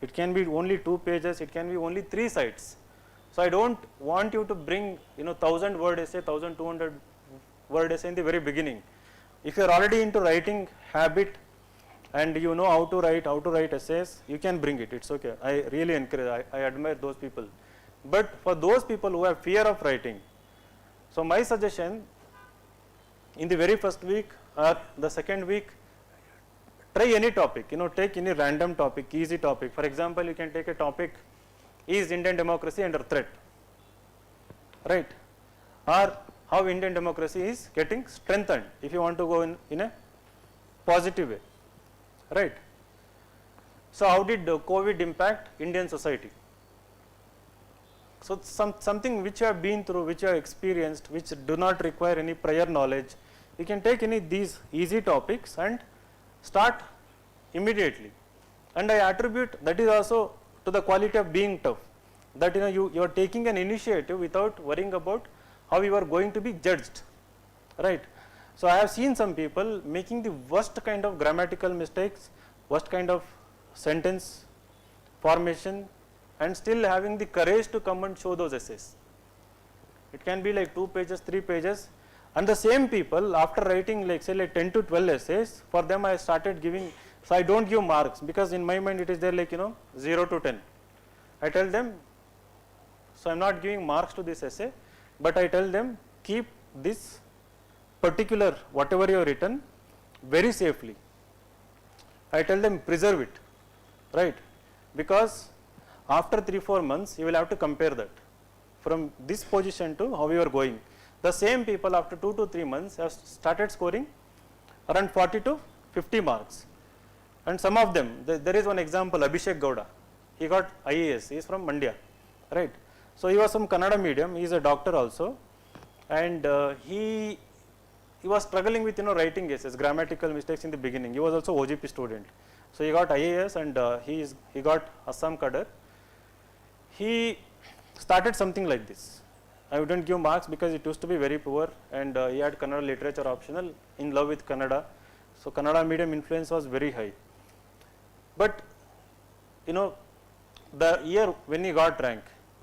It can be only 2 pages, it can be only 3 sides. So I don't want you to bring 1000 word essay, 1200 word essay in the very beginning. If you are already into writing habit and you know how to write essays, you can bring it, it's okay. I really encourage, I admire those people. But for those people who have fear of writing, so my suggestion, in the very first week or the second week, try any topic, take any random topic, easy topic. For example, you can take a topic, is Indian democracy under threat, right, or how Indian democracy is getting strengthened, if you want to go in a positive way, right. So how did COVID impact Indian society? So something which you have been through, which you have experienced, which do not require any prior knowledge, you can take any these easy topics and start immediately. And I attribute that is also to the quality of being tough, that you are taking an initiative without worrying about how you are going to be judged, right. So I have seen some people making the worst kind of grammatical mistakes, worst kind of sentence formation, and still having the courage to come and show those essays. It can be like 2 pages, 3 pages, and the same people after writing like say like 10 to 12 essays, for them I started giving, so I don't give marks because in my mind it is there like 0 to 10. I tell them, so I am not giving marks to this essay, but I tell them keep this particular whatever you have written very safely. I tell them preserve it, right, because after 3-4 months you will have to compare that from this position to how you are going. The same people after 2 to 3 months have started scoring around 40 to 50 marks, and some of them, there is one example, Abhishek Gowda, he got IAS, he is from Mandya, right. So he was from Kannada medium, he is a doctor also, and he was struggling with writing essays, grammatical mistakes in the beginning. He was also OGP student, so he got IAS and he got Assam Cadre. He started something like this. I wouldn't give marks because it used to be very poor, and he had Kannada literature optional, in love with Kannada, so Kannada medium influence was very high. But the year when he got rank,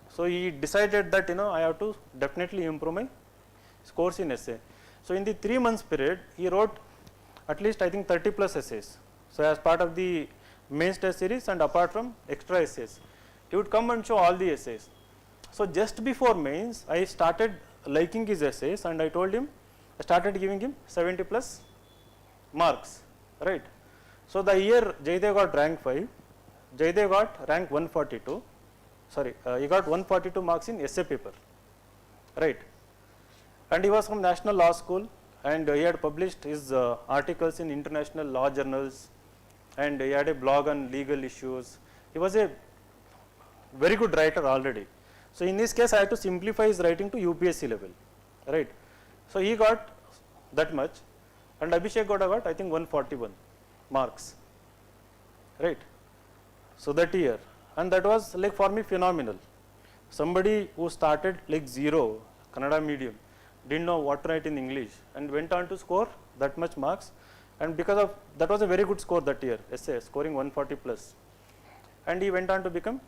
so he decided that I have to definitely improve my scores in essay. So in the 3 months period, he wrote at least I think 30 plus essays. So as part of the mains test series and apart from extra essays, he would come and show all the essays. So just before mains, I started liking his essays and I told him, I started giving him 70 plus marks, right. So the year Jaydev got rank 5, Jaydev got rank 142, sorry, he got 142 marks in essay paper, right? And he was from National Law School, and he had published his articles in international law journals, and he had a blog on legal issues. He was a very good writer already. So in this case, I had to simplify his writing to UPSC level, right? So he got that much, and Abhishek got about, I think, 141 marks, right? So that year, and that was like for me phenomenal. Somebody who started like zero, Kannada medium, didn't know what to write in English, and went on to score that much marks, and because of that was a very good score that year, essay scoring 140 plus, and he went on to become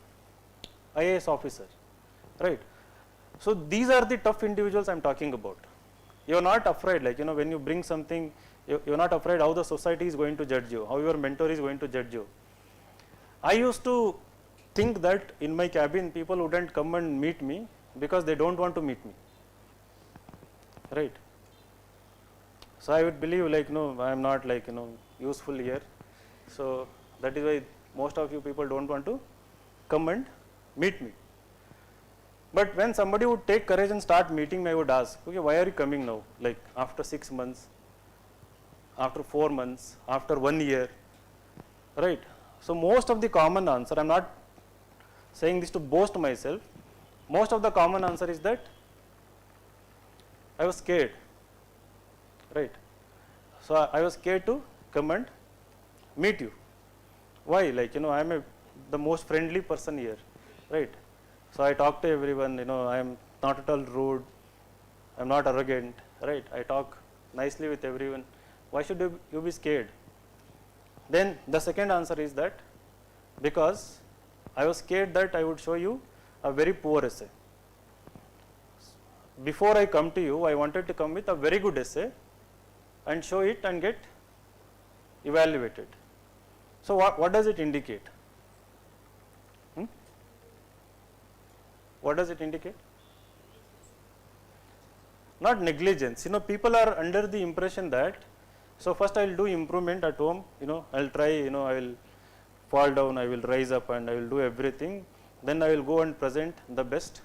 IAS officer, right? So these are the tough individuals I am talking about. You are not afraid, like, you know, when you bring something, you are not afraid how the society is going to judge you, how your mentor is going to judge you. I used to think that in my cabin people wouldn't come and meet me because they don't want to meet me, right? So I would believe, like, no, I am not, like, you know, useful here. So that is why most of you people don't want to come and meet me. But when somebody would take courage and start meeting me, I would ask, okay, why are you coming now? Like after 6 months, after 4 months, after 1 year, right? So most of the common answer, I am not saying this to boast myself, most of the common answer is that I was scared, right? So I was scared to come and meet you. Why? Like, you know, I am the most friendly person here, right? So I talk to everyone, you know, I am not at all rude, I am not arrogant, right? I talk nicely with everyone. Why should you be scared? Then the second answer is that because I was scared that I would show you a very poor essay. Before I come to you, I wanted to come with a very good essay and show it and get evaluated. So what does it indicate? What does it indicate? Not negligence. You know, people are under the impression that, so first I will do improvement at home, you know, I will try, you know, I will fall down, I will rise up, and I will do everything. Then I will go and present the best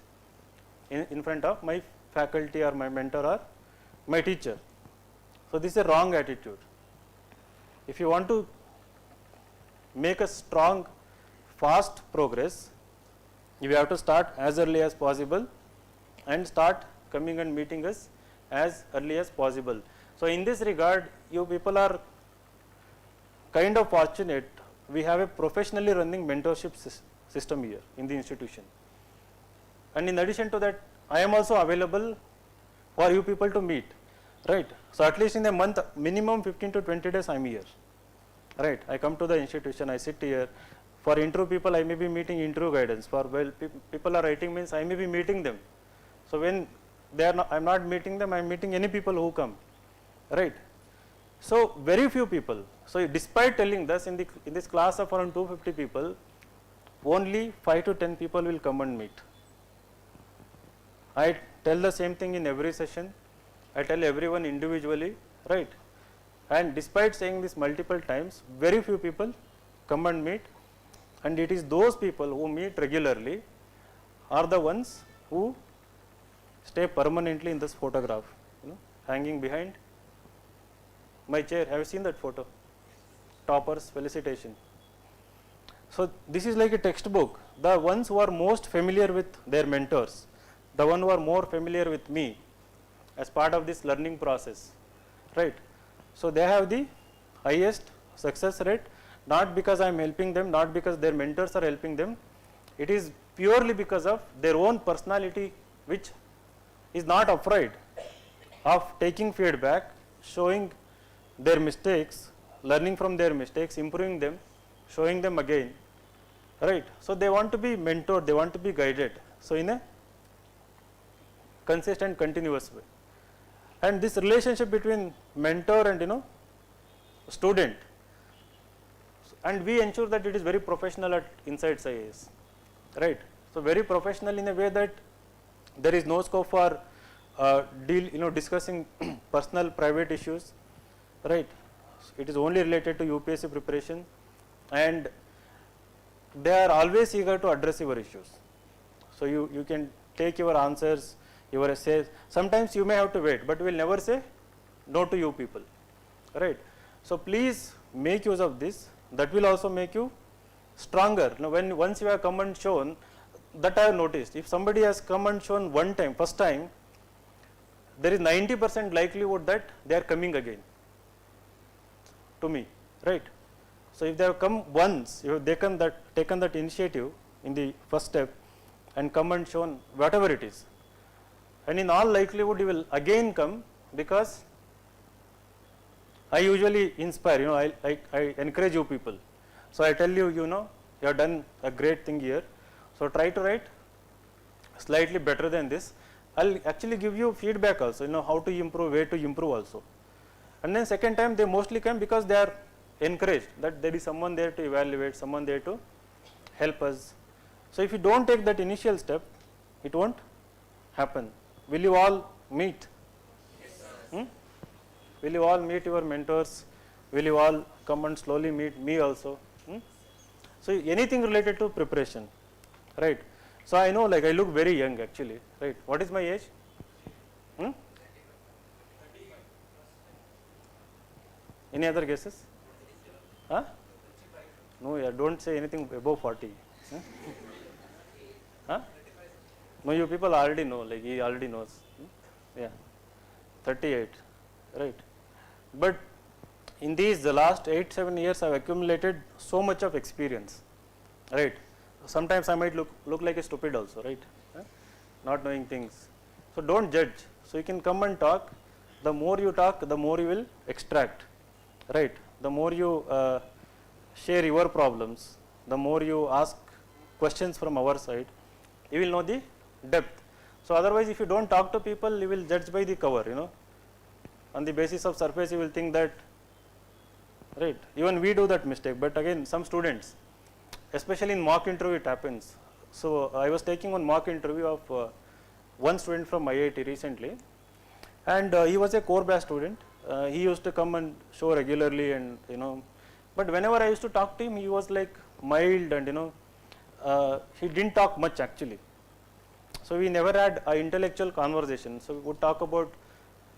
in front of my faculty or my mentor or my teacher. So this is a wrong attitude. If you want to make a strong, fast progress, you have to start as early as possible and start coming and meeting us as early as possible. So in this regard, you people are kind of fortunate. We have a professionally running mentorship system here in the institution. And in addition to that, I am also available for you people to meet, right? So at least in a month, minimum 15 to 20 days I am here, right? I come to the institution, I sit here. For interview people, I may be meeting interview guidance. For people are writing means I may be meeting them. So when they are not, I am not meeting them, I am meeting any people who come, right? So very few people. So despite telling this, in this class of around 250 people, only 5 to 10 people will come and meet. I tell the same thing in every session. I tell everyone individually, right? And despite saying this multiple times, very few people come and meet. And it is those people who meet regularly are the ones who stay permanently in this photograph, you know, hanging behind my chair. Have you seen that photo? Toppers felicitation. So this is like a textbook. The ones who are most familiar with their mentors, the one who are more familiar with me as part of this learning process, right? So they have the highest success rate. Not because I am helping them, not because their mentors are helping them, it is purely because of their own personality, which is not afraid of taking feedback, showing their mistakes, learning from their mistakes, improving them, showing them again, right? So they want to be mentored, they want to be guided, so in a consistent, continuous way. And this relationship between mentor and, you know, student, and we ensure that it is very professional at inside IAS, right? So very professional in a way that there is no scope for discussing personal private issues, right? It is only related to UPSC preparation, and they are always eager to address your issues. So you can take your answers, your essays. Sometimes you may have to wait, but we will never say no to you people, right? So please make use of this. That will also make you stronger. Now, when once you have come and shown, that I have noticed, if somebody has come and shown one time, first time, there is 90% likelihood that they are coming again to me, right? So if they have come once, you have taken that initiative in the first step and come and shown whatever it is, and in all likelihood you will again come, because I usually inspire, I encourage you people. So I tell you, you have done a great thing here. So try to write slightly better than this. I'll actually give you feedback also, how to improve, where to improve also. And then second time they mostly come because they are encouraged that there is someone there to evaluate, someone there to help us. So if you don't take that initial step, it won't happen. Will you all meet? Yes, will you all meet your mentors? Will you all come and slowly meet me also? So anything related to preparation, right? So I know, like, I look very young actually, right? What is my age? Any other guesses? Huh? No, yeah, don't say anything above 40. Huh? No, you people already know, like he already knows. Yeah, 38, right? But in these the last 8-7 years, I have accumulated so much of experience, right? Sometimes I might look like a stupid also, right? Not knowing things. So don't judge. So you can come and talk. The more you talk, the more you will extract, right? The more you share your problems, the more you ask questions from our side, you will know the depth. So otherwise, if you don't talk to people, you will judge by the cover, on the basis of surface, you will think that, right? Even we do that mistake. But again, some students, especially in mock interview, it happens. So I was taking one mock interview of one student from IIT recently, and he was a core batch student. He used to come and show regularly, and but whenever I used to talk to him, he was like mild, and he didn't talk much actually. So we never had an intellectual conversation. So we would talk about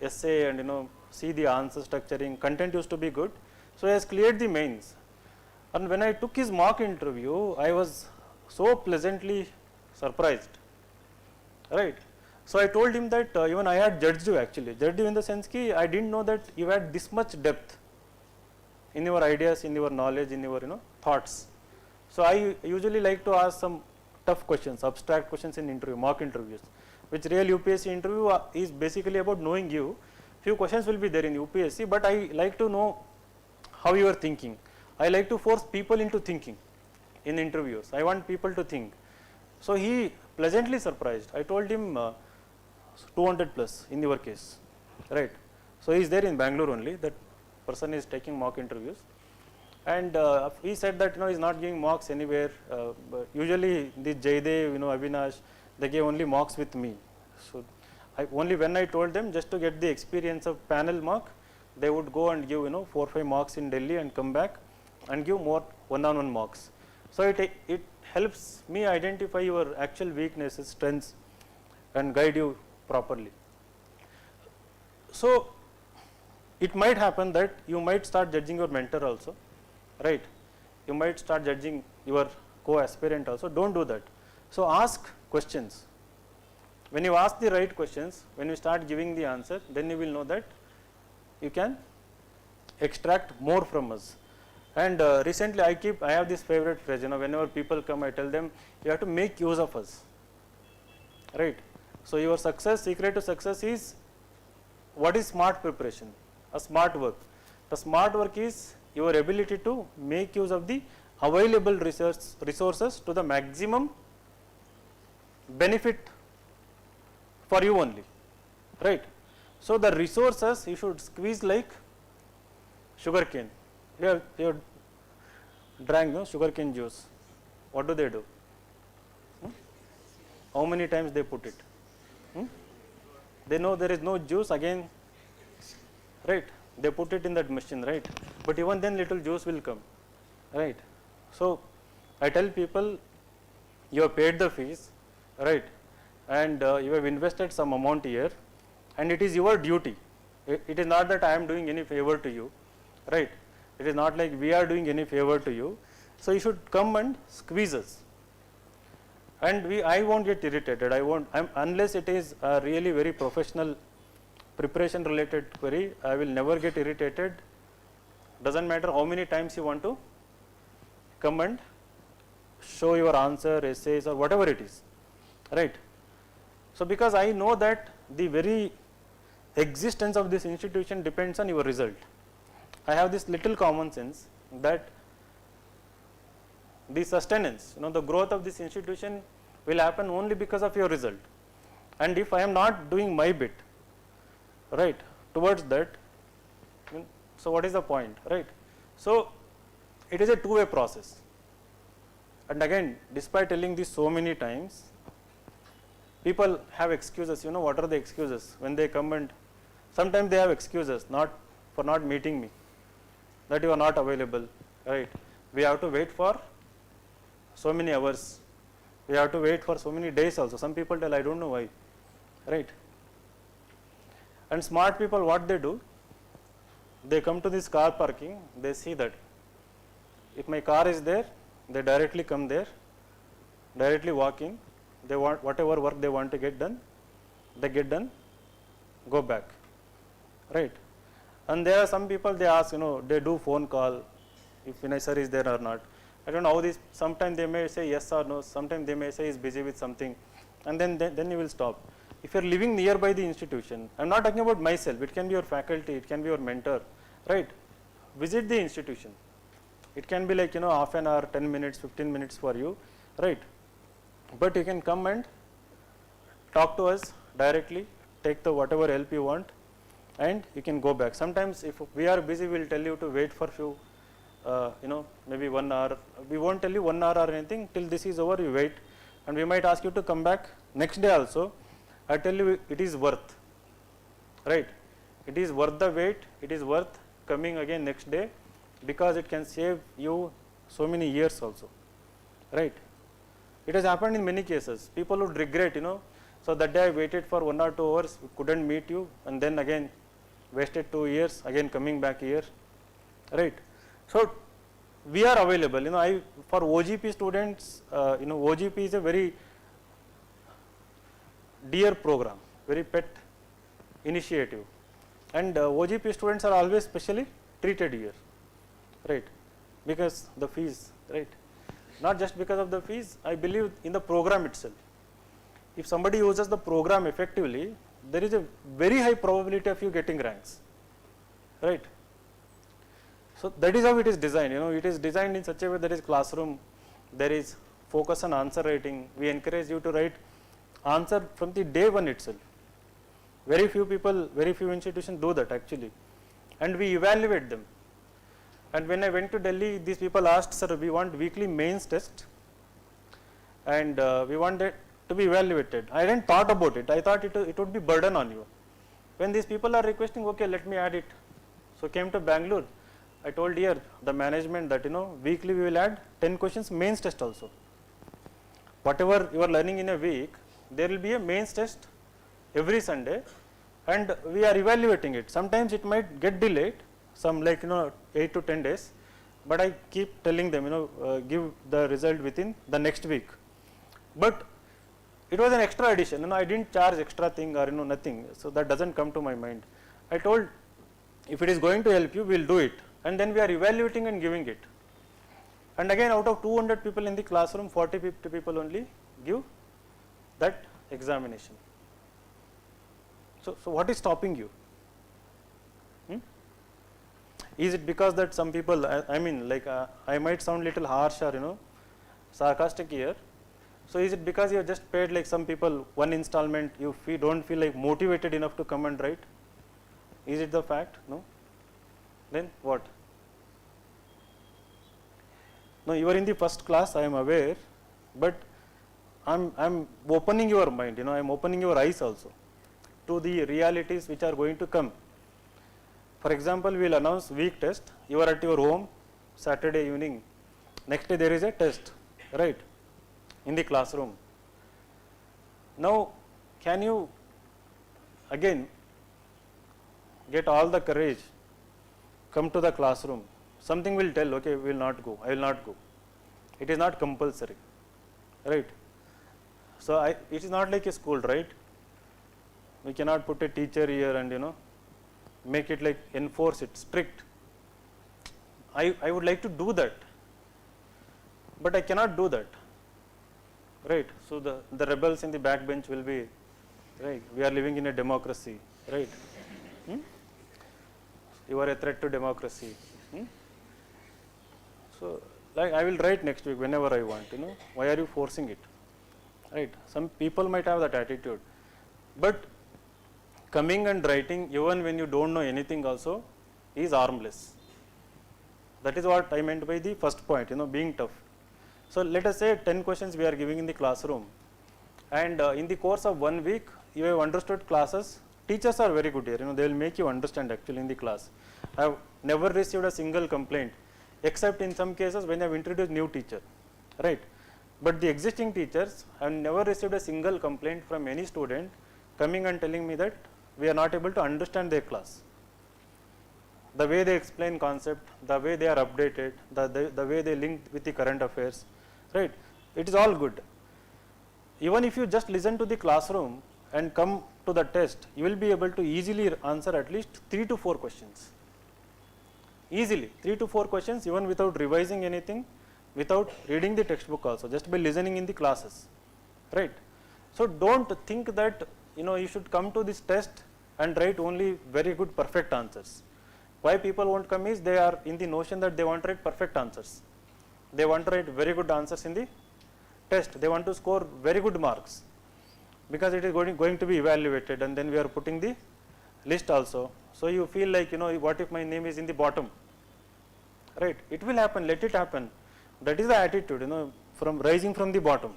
essay and see the answer structuring. Content used to be good. So he has cleared the mains. And when I took his mock interview, I was so pleasantly surprised, right? So I told him that even I had judged you actually. Judged you in the sense that I didn't know that you had this much depth in your ideas, in your knowledge, in your thoughts. So I usually like to ask some tough questions, abstract questions in mock interviews, which real UPSC interview is basically about knowing you. Few questions will be there in UPSC, but I like to know how you are thinking. I like to force people into thinking in interviews. I want people to think. So he pleasantly surprised. I told him 200 plus in your case, right? So he is there in Bangalore only. That person is taking mock interviews, and he said that he is not giving mocks anywhere. But usually the Jaydev, Avinash, they gave only mocks with me. So only when I told them, just to get the experience of panel mock, they would go and give 4-5 mocks in Delhi and come back and give more one-on-one mocks. So it helps me identify your actual weaknesses, strengths, and guide you properly. So it might happen that you might start judging your mentor also, right? You might start judging your co-aspirant also. Don't do that. So ask questions. When you ask the right questions, when you start giving the answer, then you will know that you can extract more from us. And recently I have this favorite phrase, whenever people come, I tell them, you have to make use of us, right? So your secret to success is, what is smart preparation? A smart work. The smart work is your ability to make use of the available resources to the maximum benefit for you only, right? So the resources you should squeeze like sugar cane. You have drank sugar cane juice. What do they do? How many times they put it? They know there is no juice again, right? They put it in that machine, right? but even then little juice will come, right. So I tell people, you have paid the fees, right, and you have invested some amount here, and it is your duty. It is not that I am doing any favor to you, right. It is not like we are doing any favor to you. So you should come and squeeze us, and I won't get irritated. Unless it is a really very professional preparation related query, I will never get irritated. Doesn't matter how many times you want to come and show your answer, essays, or whatever it is, right. So because I know that the very existence of this institution depends on your result. I have this little common sense that the sustenance, the growth of this institution will happen only because of your result. And if I am not doing my bit, right, towards that, so what is the point, right. So it is a two-way process. And again, despite telling this so many times, people have excuses. What are the excuses when they come? And sometimes they have excuses for not meeting me, that you are not available, right. We have to wait for so many hours, we have to wait for so many days also. Some people tell, I don't know why, right. And smart people, what they do, they come to this car parking, they see that if my car is there, they directly come there, directly walk in, they want whatever work they want to get done, they get done, go back, right. And there are some people, they ask, they do phone call, if Vinay sir is there or not. I don't know how this, sometimes they may say yes or no, sometimes they may say he's busy with something, and then you will stop. If you are living nearby the institution, I am not talking about myself, it can be your faculty, it can be your mentor, right. Visit the institution. It can be like, half an hour, 10 minutes, 15 minutes for you, right. But you can come and talk to us directly, take the whatever help you want, and you can go back. Sometimes if we are busy, we will tell you to wait for few, maybe 1 hour. We won't tell you 1 hour or anything, till this is over, you wait, and we might ask you to come back next day also. I tell you, it is worth, right. It is worth the wait, it is worth coming again next day, because it can save you so many years also, right. It has happened in many cases. People would regret, so that day I waited for 1 or 2 hours, couldn't meet you, and then again wasted 2 years, again coming back here, right. So we are available, for OGP students, OGP is a very dear program, very pet initiative, and OGP students are always specially treated here, right, because the fees, right. Not just because of the fees, I believe in the program itself. If somebody uses the program effectively, there is a very high probability of you getting ranks, right. So that is how it is designed, it is designed in such a way, there is classroom, there is focus on answer writing. We encourage you to write answer from the day one itself. Very few people, very few institutions do that actually, and we evaluate them. And when I went to Delhi, these people asked, sir, we want weekly mains test, and we want it to be evaluated. I didn't thought about it. I thought it would be burden on you. When these people are requesting, okay, let me add it. So came to Bangalore. I told here the management that weekly we will add 10 questions mains test also. Whatever you are learning in a week, there will be a mains test every Sunday, and we are evaluating it. Sometimes it might get delayed, some like 8 to 10 days, but I keep telling them give the result within the next week. But it was an extra addition, I didn't charge extra thing or nothing, so that doesn't come to my mind. I told, if it is going to help you, we will do it, and then we are evaluating and giving it. And again, out of 200 people in the classroom, 40, 50 people only give that examination. So what is stopping you? Is it because that some people, I mean, like I might sound little harsh or sarcastic here. So is it because you have just paid like some people one installment, you don't feel like motivated enough to come and write? Is it the fact? No. Then what? No, you are in the first class, I am aware, but I'm opening your mind, I am opening your eyes also to the realities which are going to come. For example, we will announce week test, you are at your home Saturday evening, next day there is a test, right, in the classroom. Now, can you again get all the courage, come to the classroom? Something will tell, okay, we will not go, I will not go. It is not compulsory, right? So, it is not like a school, right? We cannot put a teacher here and make it like enforce it, strict. I would like to do that, but I cannot do that, right? So, the rebels in the backbench will be, right, we are living in a democracy, right? You are a threat to democracy. So, like I will write next week whenever I want, why are you forcing it, right? Some people might have that attitude, but coming and writing even when you don't know anything also is harmless. That is what I meant by the first point, being tough. So, let us say 10 questions we are giving in the classroom, and in the course of 1 week you have understood classes. Teachers are very good here, they will make you understand actually in the class. I have never received a single complaint, except in some cases when I have introduced new teacher, right. But the existing teachers, I have never received a single complaint from any student coming and telling me that we are not able to understand their class. The way they explain concept, the way they are updated, the way they link with the current affairs, right, it is all good. Even if you just listen to the classroom and come to the test, you will be able to easily answer at least 3 to 4 questions. Easily 3 to 4 questions, even without revising anything, without reading the textbook also, just by listening in the classes, right. So, don't think that you should come to this test and write only very good perfect answers. Why people won't come is they are in the notion that they want to write perfect answers. They want to write very good answers in the test. They want to score very good marks, because it is going to be evaluated, and then we are putting the list also. So, you feel like what if my name is in the bottom, right? It will happen, let it happen. That is the attitude, from rising from the bottom.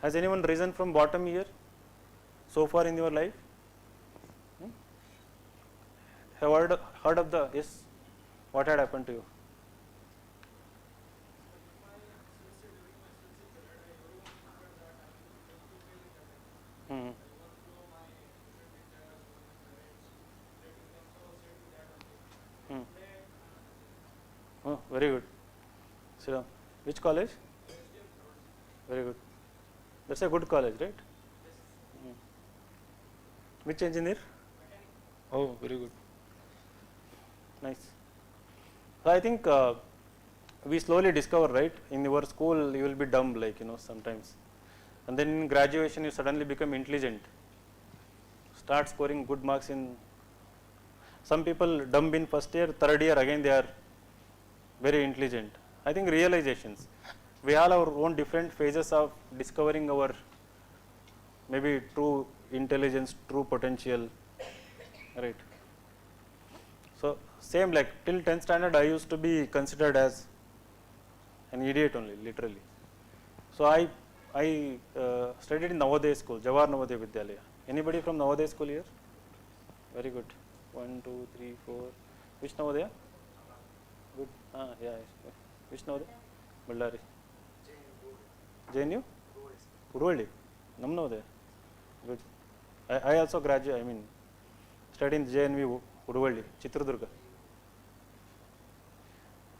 Has anyone risen from bottom here so far in your life? Have heard of the, yes, what had happened to you? Hmm. Hmm. Oh, very good. Sit down. Which college? Very good. That's a good college, right? Which engineer? Oh, very good. Nice. So, I think we slowly discover, right, in your school you will be dumb, like sometimes, and then in graduation you suddenly become intelligent, start scoring good marks in. Some people dumb in first year, third year again they are very intelligent. I think realizations, we all have our own different phases of discovering our maybe true intelligence, true potential, right. So, same like till 10th standard I used to be considered as an idiot only, literally. So, I studied in Navodaya school, Jawahar Navodaya Vidyalaya. Anybody from Navodaya school here? Very good. 1, 2, 3, 4. Which Navodaya? Good. Yeah. Which Navodaya? Ballari. JNU? Urvalli. Nam Navodaya. Good. I also graduate, studied in JNU Urvalli, Chitradurga.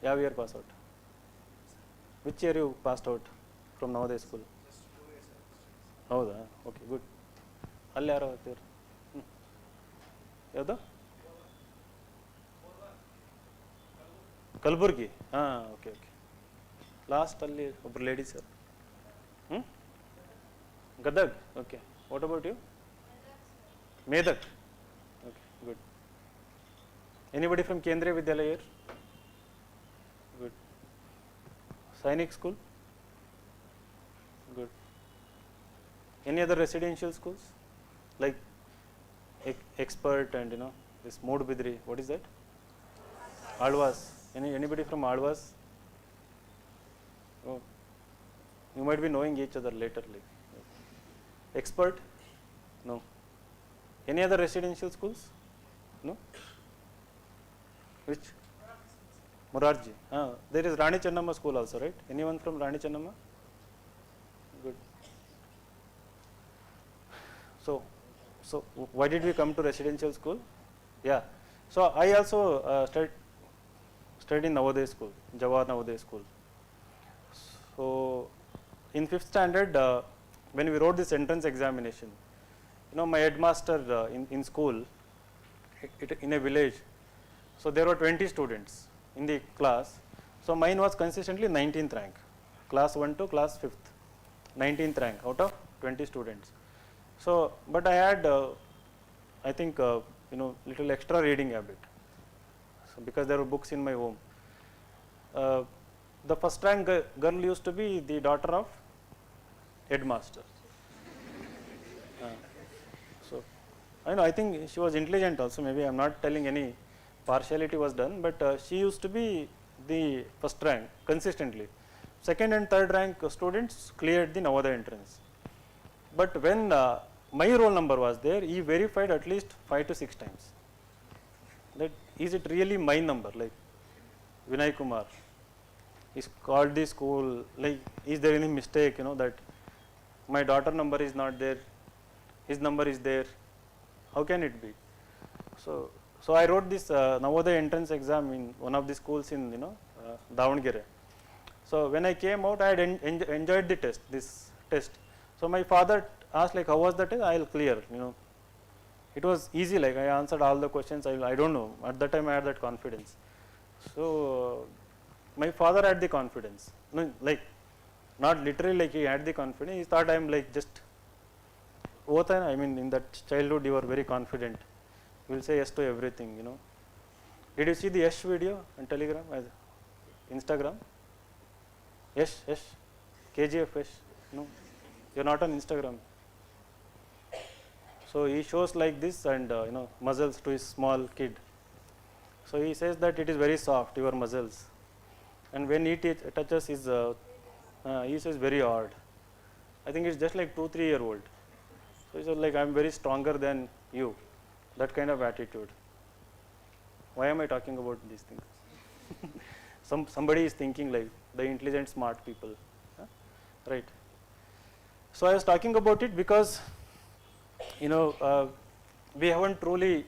ಯಾವ year pass out? Which year you passed out from Navodaya school? ಹೌದಾ, okay good. ಅಲ್ಲಿ ಯಾರೋ ಓದ್ತೀರಿ? ಯಾವುದು? ಕಲಬುರ್ಗಿ. ಹಾಂ, okay. Last ಅಲ್ಲಿ ಒಬ್ಬರು ladies sir. Gadag. Okay. What about you? Medak. Okay, good. Anybody from Kendriya Vidyalaya here? Good. Sainik school? Good. Any other residential schools like Expert and this Mood Bidri? What is that? Alvas. Anybody from Alvas? Oh, you might be knowing each other later. Like Expert? No. Any other residential schools? No? Which? Morarji. There is Rani Chennamma school also, right? Anyone from Rani Chennamma? Good. So why did we come to residential school? Yeah. So I also studied in Navodaya school, Jawahar Navodaya school. So in 5th standard, when we wrote this entrance examination, my headmaster in school, in a village, so there were 20 students in the class. So mine was consistently 19th rank, class 1 to class 5th, 19th rank out of 20 students. So, but I had, I think, little extra reading habit. So because there were books in my home. The first rank girl used to be the daughter of headmaster. So I think she was intelligent also. Maybe I'm not telling any partiality was done, but she used to be the first rank consistently. Second and third rank students cleared the Navodaya entrance. But when my roll number was there, he verified at least 5 to 6 times. That is it really my number? Like Vinay Kumar is called the school. Like, is there any mistake? That my daughter number is not there, his number is there. How can it be? So I wrote this Navodaya entrance exam in one of the schools in Davangere. So when I came out, I had enjoyed the test. This test. So my father asked, like, how was the test? I'll clear. It was easy. Like, I answered all the questions. I don't know. At that time, I had that confidence. So my father had the confidence. No, like, not literally like he had the confidence. He thought I'm like just. I mean, in that childhood, you were very confident. You will say yes to everything. Did you see the Yash video on Telegram, Instagram? Yash, KGF Yash. No, you're not on Instagram. So he shows like this and muscles to his small kid. So he says that it is very soft, your muscles, and when he touches his, he says very hard. I think it's just like 2-3 year old. So he says like, I'm very stronger than you, that kind of attitude. Why am I talking about these things? Somebody is thinking like the intelligent, smart people, right? So I was talking about it because we haven't truly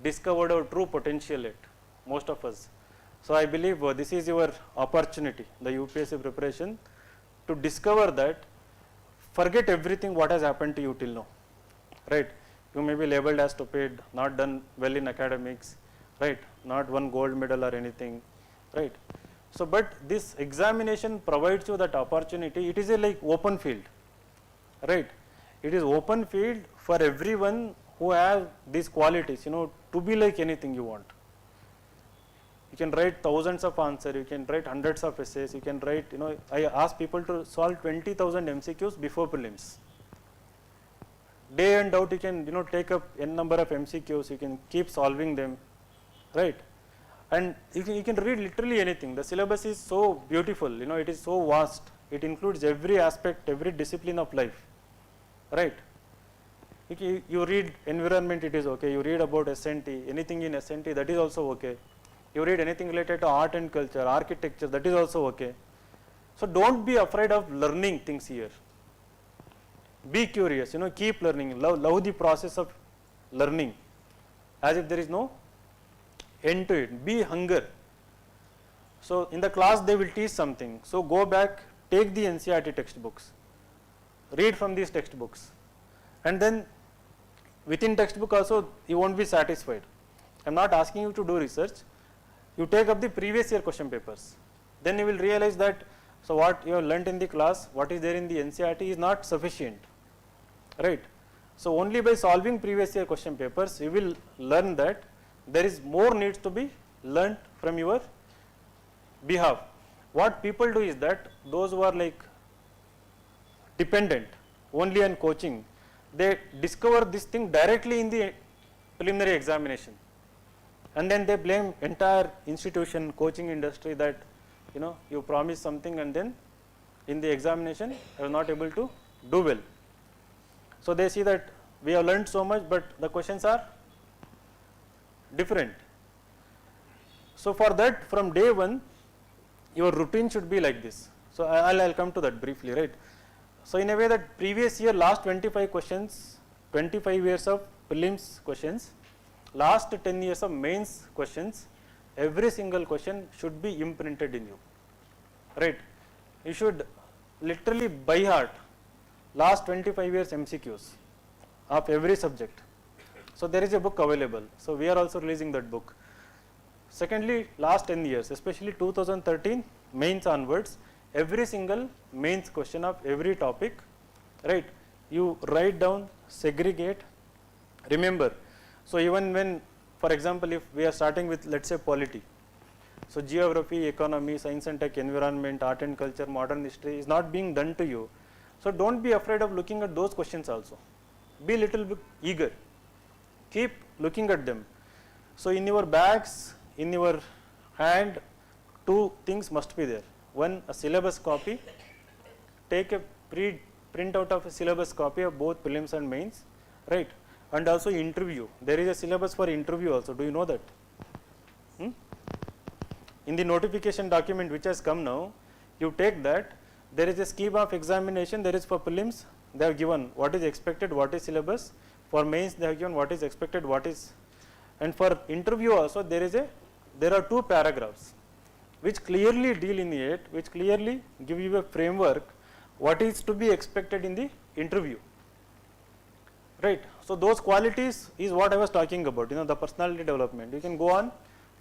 discovered our true potential yet, most of us. So I believe this is your opportunity, the UPSC preparation, to discover that, forget everything what has happened to you till now, right? You may be labeled as stupid, not done well in academics, right? Not won gold medal or anything, right? So, but this examination provides you that opportunity. It is a like open field, right? It is open field for everyone who have these qualities, to be like anything you want. You can write thousands of answers, you can write hundreds of essays, you can write, I ask people to solve 20,000 MCQs before prelims. Day and out you can, take up n number of MCQs, you can keep solving them, right? And you can read literally anything. The syllabus is so beautiful, it is so vast. It includes every aspect, every discipline of life, right? You read environment, it is okay. You read about SNT, anything in SNT, that is also okay. You read anything related to art and culture, architecture, that is also okay. So don't be afraid of learning things here. Be curious, keep learning. Love the process of learning, as if there is no end to it. Be hunger. So in the class they will teach something. So go back, take the NCERT textbooks, read from these textbooks, and then within textbook also you won't be satisfied. I am not asking you to do research. You take up the previous year question papers. Then you will realize that, so what you have learnt in the class, what is there in the NCERT is not sufficient, right? So only by solving previous year question papers, you will learn that there is more needs to be learnt from your behalf. What people do is that those who are like dependent only on coaching, they discover this thing directly in the preliminary examination, and then they blame entire institution, coaching industry, that you promised something and then in the examination you are not able to do well. So they see that we have learned so much, but the questions are different. So for that, from day one, your routine should be like this. So I'll come to that briefly, right? So in a way that previous year, last 25 questions, 25 years of prelims questions, last 10 years of mains questions, every single question should be imprinted in you, right? You should literally by heart last 25 years MCQs of every subject. So there is a book available. So we are also releasing that book. Secondly, last 10 years, especially 2013 mains onwards, every single mains question of every topic, right? You write down, segregate, remember. So even when, for example, if we are starting with, let's say, polity, so geography, economy, science and tech, environment, art and culture, modern history is not being done to you. So don't be afraid of looking at those questions also. Be little bit eager. Keep looking at them. So in your bags, in your hand, two things must be there. One, a syllabus copy. Take a print out of a syllabus copy of both prelims and mains, right? And also interview. There is a syllabus for interview also. Do you know that? In the notification document which has come now, you take that. There is a scheme of examination. There is for prelims. They have given what is expected, what is syllabus. For mains, they have given what is expected, what is. And for interview also, there are two paragraphs which clearly delineate, which clearly give you a framework what is to be expected in the interview, right? So those qualities is what I was talking about, the personality development. You can go on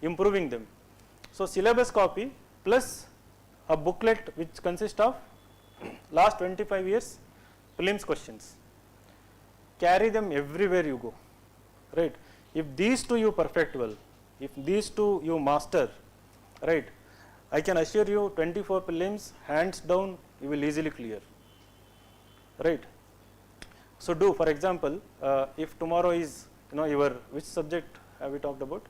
improving them. So syllabus copy plus a booklet which consists of last 25 years prelims questions. Carry them everywhere you go, right? If these two you perfect well, if these two you master, right, I can assure you 24 prelims, hands down, you will easily clear, right? So do, for example, if tomorrow is, your, which subject have we talked about?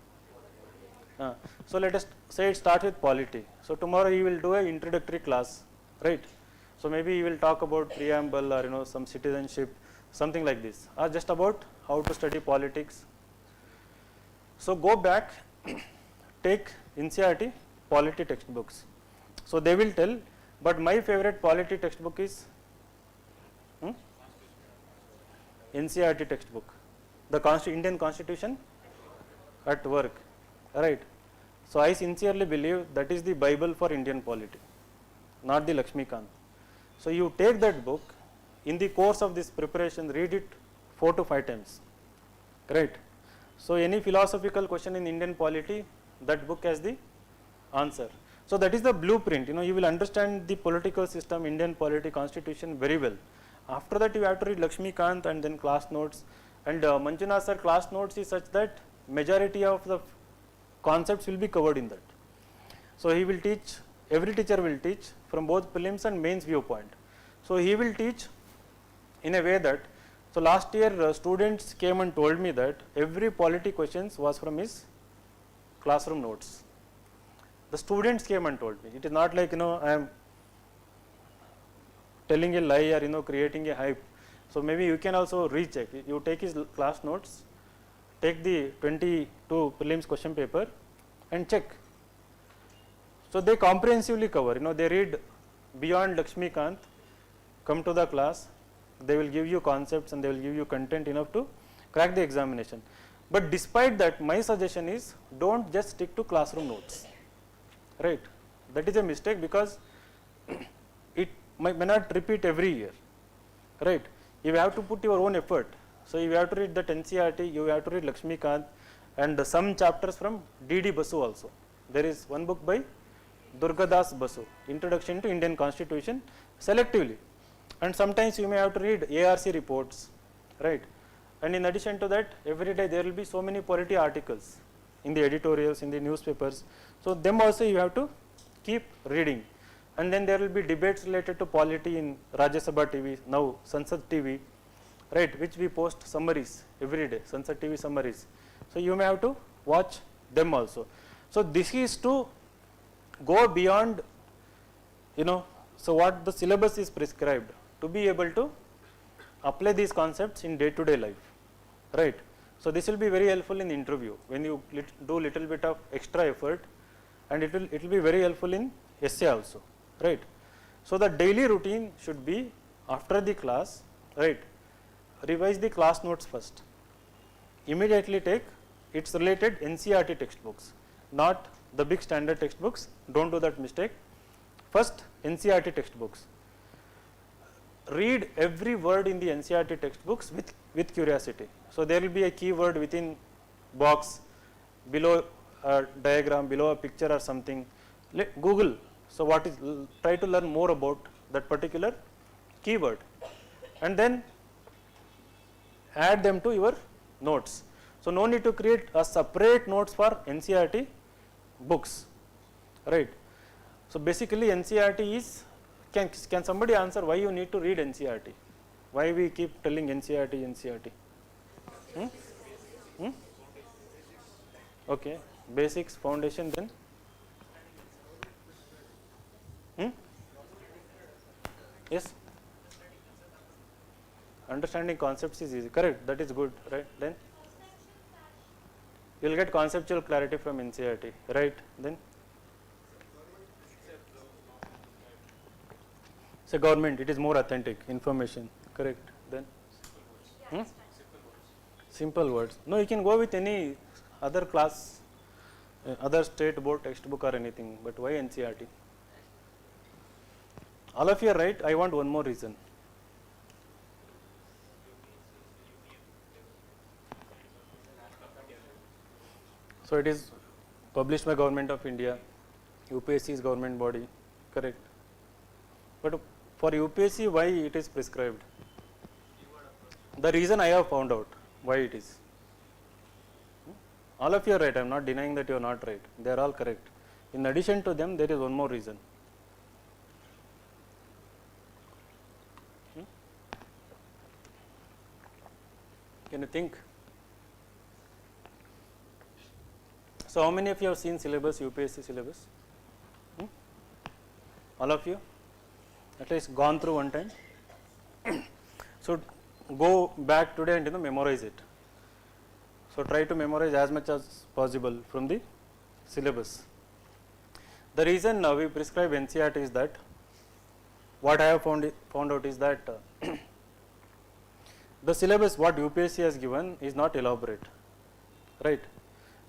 So let us say it starts with polity. So tomorrow you will do an introductory class, right? So maybe you will talk about preamble or, some citizenship, something like this, or just about how to study politics. So go back, take NCERT polity textbooks. So they will tell, but my favorite polity textbook is NCERT textbook, the Indian Constitution at work, right? So I sincerely believe that is the Bible for Indian polity, not the Lakshmikant. So you take that book, in the course of this preparation, read it 4 to 5 times, right? So any philosophical question in Indian polity, that book has the answer. So that is the blueprint. You will understand the political system, Indian polity, constitution very well. After that, you have to read Lakshmikant and then class notes. And Manjunath sir class notes is such that majority of the concepts will be covered in that. So he will teach, every teacher will teach from both prelims and mains viewpoint. So he will teach in a way that, so last year students came and told me that every polity questions was from his classroom notes. The students came and told me. It is not like, I am telling a lie or, creating a hype. So maybe you can also recheck. You take his class notes, take the 22 prelims question paper and check. So they comprehensively cover, they read beyond Lakshmikant, come to the class, they will give you concepts and they will give you content enough to crack the examination. But despite that, my suggestion is don't just stick to classroom notes, right? That is a mistake because it may not repeat every year, right? You have to put your own effort. So you have to read the NCERT, you have to read Lakshmikant and some chapters from D.D. Basu also. There is one book by Durgadas Basu, Introduction to Indian Constitution, selectively. And sometimes you may have to read ARC reports, right? And in addition to that, every day there will be so many polity articles in the editorials, in the newspapers. So them also you have to keep reading. And then there will be debates related to polity in Rajya Sabha TV, now Sansad TV, right, which we post summaries every day, Sansad TV summaries. So you may have to watch them also. So this is to go beyond, so what the syllabus is prescribed, to be able to apply these concepts in day to day life, right. So this will be very helpful in interview when you do little bit of extra effort, and it will be very helpful in essay also, right. So the daily routine should be after the class, right, revise the class notes first, immediately take its related NCERT textbooks, not the big standard textbooks, don't do that mistake. First NCERT textbooks, read every word in the NCERT textbooks with curiosity. So there will be a keyword within box, below a diagram, below a picture or something. Google. So what is, try to learn more about that particular keyword, and then add them to your notes. So no need to create a separate notes for NCERT books, right. So basically NCERT is, can somebody answer why you need to read NCERT? Why we keep telling NCERT? Okay, basics, foundation, then yes, understanding concepts is easy, correct, that is good, right. Then you will get conceptual clarity from NCERT, right. Then say government, it is more authentic information, correct. Then simple words. No, you can go with any other class, other state board textbook or anything, but why NCERT? All of you are right. I want one more reason. So it is published by Government of India, UPSC is government body, correct. But for UPSC, why it is prescribed? The reason I have found out why it is. All of you are right, I am not denying that you are not right, they are all correct. In addition to them, there is one more reason. Can you think? So how many of you have seen syllabus, UPSC syllabus? All of you? At least gone through one time? So go back today and memorize it. So try to memorize as much as possible from the syllabus. The reason we prescribe NCERT is that, what I have found out is that the syllabus what UPSC has given is not elaborate, right.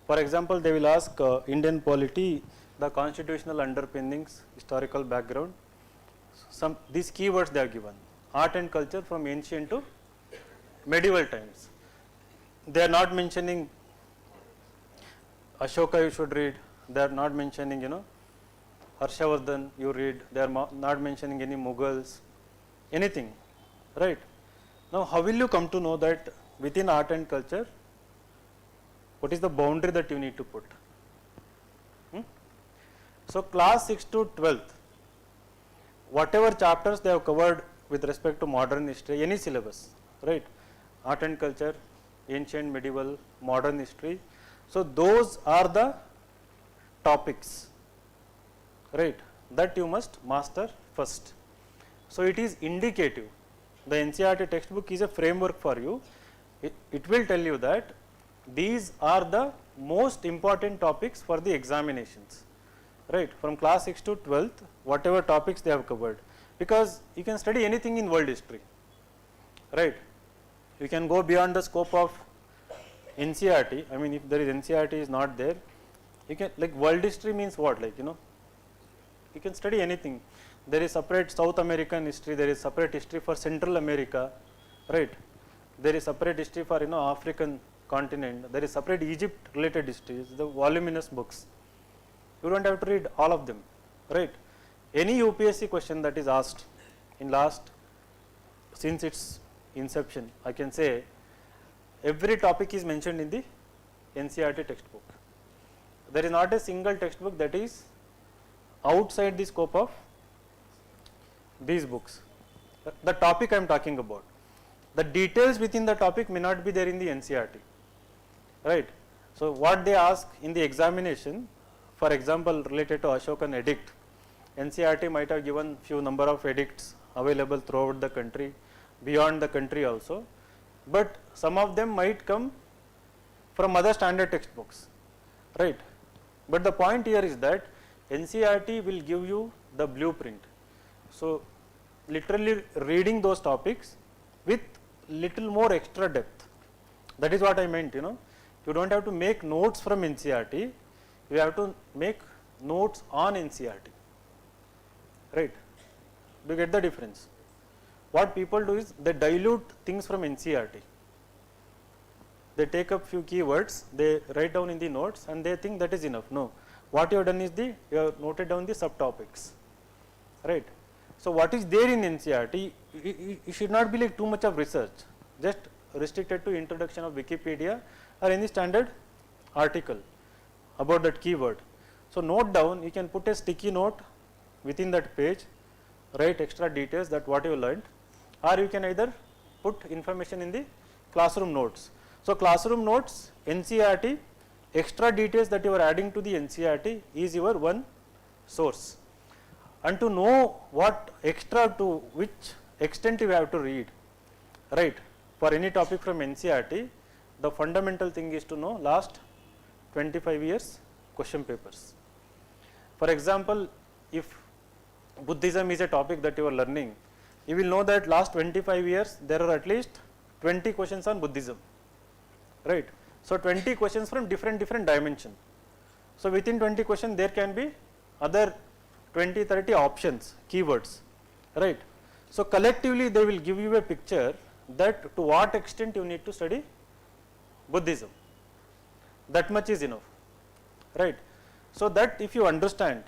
For example, they will ask Indian polity, the constitutional underpinnings, historical background, these keywords they are given, art and culture from ancient to medieval times. They are not mentioning Ashoka you should read, they are not mentioning Harshavardhan you read, they are not mentioning any Mughals, anything, right. Now how will you come to know that within art and culture, what is the boundary that you need to put? So class 6 to 12th, whatever chapters they have covered with respect to modern history, any syllabus, right, art and culture, ancient, medieval, modern history. So those are the topics, right, that you must master first. So it is indicative. The NCERT textbook is a framework for you. It will tell you that these are the most important topics for the examinations, right, from class 6 to 12th, whatever topics they have covered, because you can study anything in world history, right. You can go beyond the scope of NCERT. I mean, if there is NCERT is not there, you can, like, world history means what, like, you can study anything. There is separate South American history, there is separate history for Central America, right. There is separate history for African continent, there is separate Egypt related history, the voluminous books. You don't have to read all of them, right. Any UPSC question that is asked in since its inception, I can say every topic is mentioned in the NCERT textbook. There is not a single textbook that is outside the scope of these books. The topic I am talking about, the details within the topic may not be there in the NCERT, right. So what they ask in the examination, for example, related to Ashokan edict, NCERT might have given few number of edicts available throughout the country, beyond the country also, but some of them might come from other standard textbooks, right. But the point here is that NCERT will give you the blueprint. So, literally reading those topics with little more extra depth, that is what I meant, you know. You do not have to make notes from NCERT, you have to make notes on NCERT, right. Do you get the difference? What people do is they dilute things from NCERT. They take up few keywords, they write down in the notes and they think that is enough. No, what you have done is you have noted down the subtopics, right. So, what is there in NCERT, it should not be like too much of research, just restricted to introduction of Wikipedia or any standard article about that keyword. So, note down, you can put a sticky note within that page, write extra details that what you learned, or you can either put information in the classroom notes. So, classroom notes, NCERT, extra details that you are adding to the NCERT is your one source. And to know what extra, to which extent you have to read, right, for any topic from NCERT, the fundamental thing is to know last 25 years question papers. For example, if Buddhism is a topic that you are learning, you will know that last 25 years there are at least 20 questions on Buddhism, right. So, 20 questions from different dimension. So, within 20 questions there can be other 20-30 options, keywords, right. So, collectively they will give you a picture that to what extent you need to study Buddhism, that much is enough, right. So, that if you understand,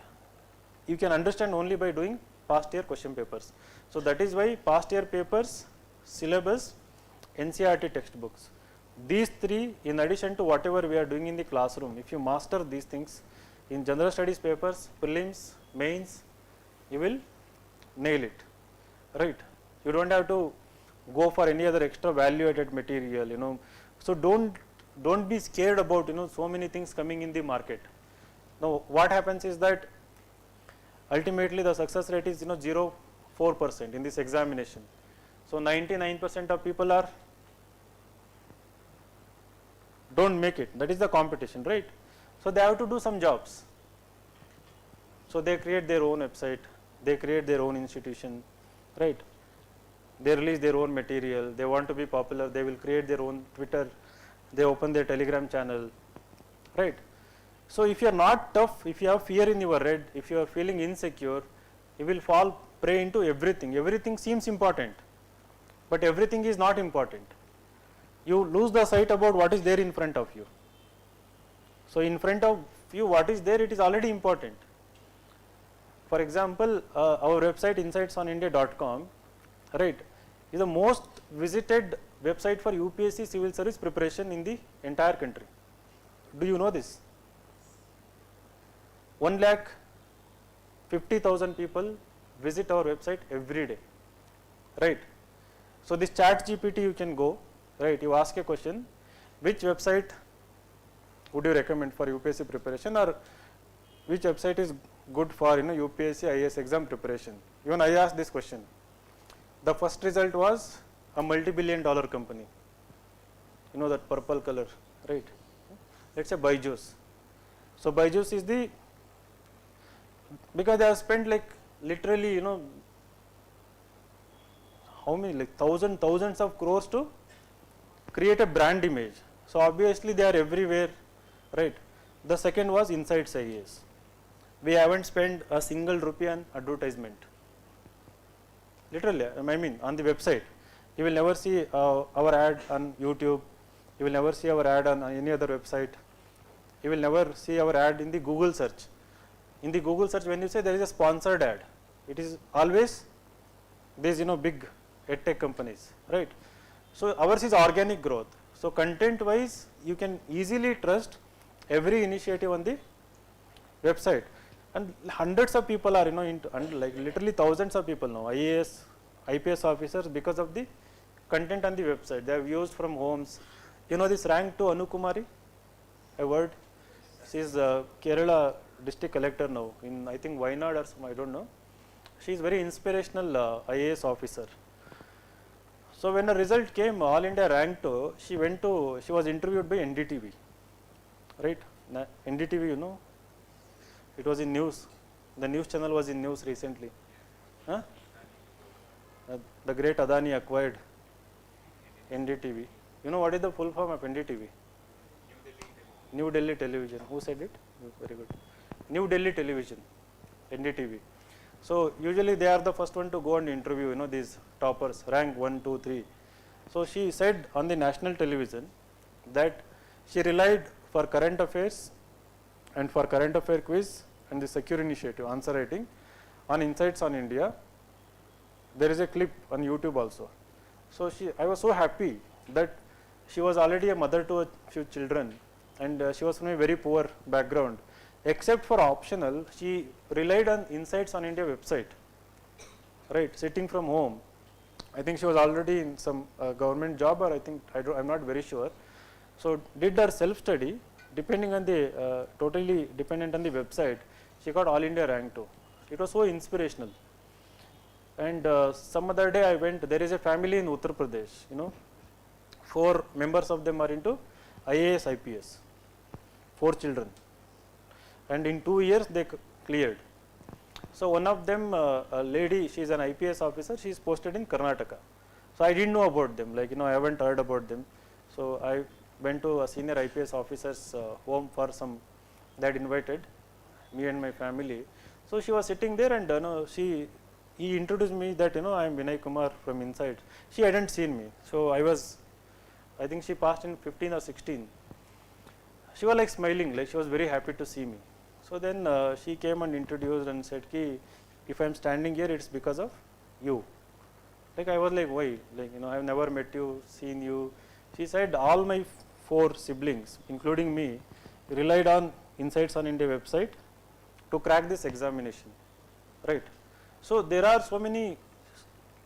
you can understand only by doing past year question papers. So, that is why past year papers, syllabus, NCERT textbooks, these three in addition to whatever we are doing in the classroom, if you master these things in general studies papers, prelims, mains, you will nail it, right. You do not have to go for any other extra value added material, you know. So, don't be scared about, you know, so many things coming in the market. Now, what happens is that ultimately the success rate is, you know, 0.4% in this examination. So, 99% of people don't make it, that is the competition, right. So, they have to do some jobs. So, they create their own website, they create their own institution, right. They release their own material, they want to be popular, they will create their own Twitter, they open their Telegram channel, right. So, if you are not tough, if you have fear in your head, if you are feeling insecure, you will fall prey into everything. Everything seems important, but everything is not important. You lose the sight about what is there in front of you. So, in front of you what is there, it is already important. For example, our website insightsonindia.com, right, is the most visited website for UPSC civil service preparation in the entire country. Do you know this? 1,50,000 people visit our website every day, right. So, this ChatGPT you can go, right, you ask a question, which website would you recommend for UPSC preparation, or which website is good for, you know, UPSC IAS exam preparation. Even I asked this question. The first result was a multi-billion-dollar company, you know, that purple color, right. Let us say Byju's. So, Byju's is the, because they have spent like literally, you know, how many, like thousands of crores to create a brand image. So, obviously they are everywhere, right. The second was Insights IAS. We haven't spent a single rupee on advertisement, literally, I mean on the website. You will never see our ad on YouTube, you will never see our ad on any other website, you will never see our ad in the Google search. In the Google search, when you say there is a sponsored ad, it is always these, you know, big edtech companies, right. So, ours is organic growth. So, content wise you can easily trust every initiative on the website, and hundreds of people are, you know, into, and like literally thousands of people now, IAS, IPS officers, because of the content on the website. They have used from homes. You know this rank to Anukumari, a word, she is Kerala district collector now in, I think, Wayanad or some, I do not know. She is very inspirational IAS officer. So when the result came, All India ranked, she was interviewed by NDTV, right? NDTV, you know, it was in news. The news channel was in news recently. Huh? The great Adani acquired NDTV. You know what is the full form of NDTV? New Delhi Television. Who said it? Very good. New Delhi Television, NDTV. So usually they are the first one to go and interview, you know, these toppers, rank 1, 2, 3. So she said on the national television that she relied for current affairs and for current affair quiz and the secure initiative answer writing on Insights on India. There is a clip on YouTube also. So I was so happy that she was already a mother to a few children, and she was from a very poor background. Except for optional, she relied on Insights on India website, right, sitting from home. I think she was already in some government job, or I'm not very sure. So did her self-study, depending on the, totally dependent on the website. She got All India rank 2. It was so inspirational. And some other day I went, there is a family in Uttar Pradesh, you know, 4 members of them are into IAS, IPS, 4 children. And in 2 years they cleared. So one of them, a lady, she is an IPS officer, she is posted in Karnataka. So I didn't know about them, like, you know, I haven't heard about them. So I went to a senior IPS officer's home for some, they had invited me and my family. So she was sitting there, and he introduced me that, you know, I am Vinay Kumar from Inside. She hadn't seen me. So I think she passed in 15 or 16. She was like smiling, like she was very happy to see me. So then she came and introduced and said, Ki, if I am standing here, it's because of you. Like I was like, why? Like, you know, I have never met you, seen you. She said, all my 4 siblings, including me, relied on Insights on India website to crack this examination, right? So there are so many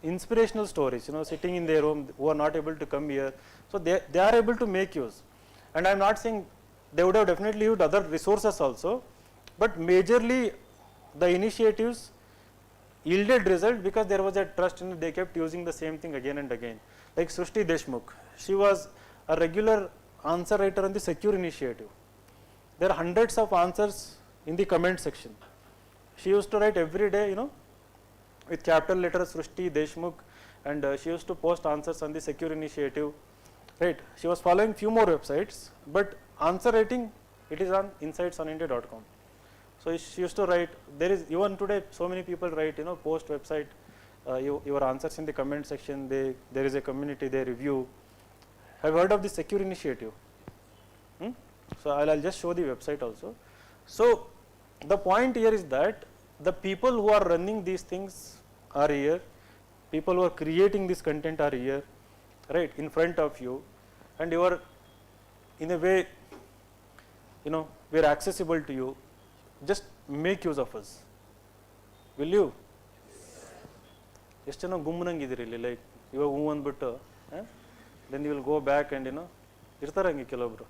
inspirational stories, you know, sitting in their home who are not able to come here. So they are able to make use. And I am not saying they would have definitely used other resources also, but majorly the initiatives yielded result because there was a trust in it. They kept using the same thing again and again. Like Srushti Deshmukh, she was a regular answer writer on the secure initiative. There are hundreds of answers in the comment section. She used to write every day, you know, with capital letters Srushti Deshmukh, and she used to post answers on the secure initiative, right? She was following few more websites, but answer writing, it is on insightsonindia.com. So she used to write, there is even today so many people write, you know, post website, your answers in the comment section, there is a community, they review. Have you heard of the secure initiative? So I'll just show the website also. So the point here is that the people who are running these things are here, people who are creating this content are here, right, in front of you, and you are, in a way, you know, we are accessible to you. Just make use of us. Will you? Just, you know, gummunangidiri, like, you are one but then you will go back and, you know, irtarangi kelobru.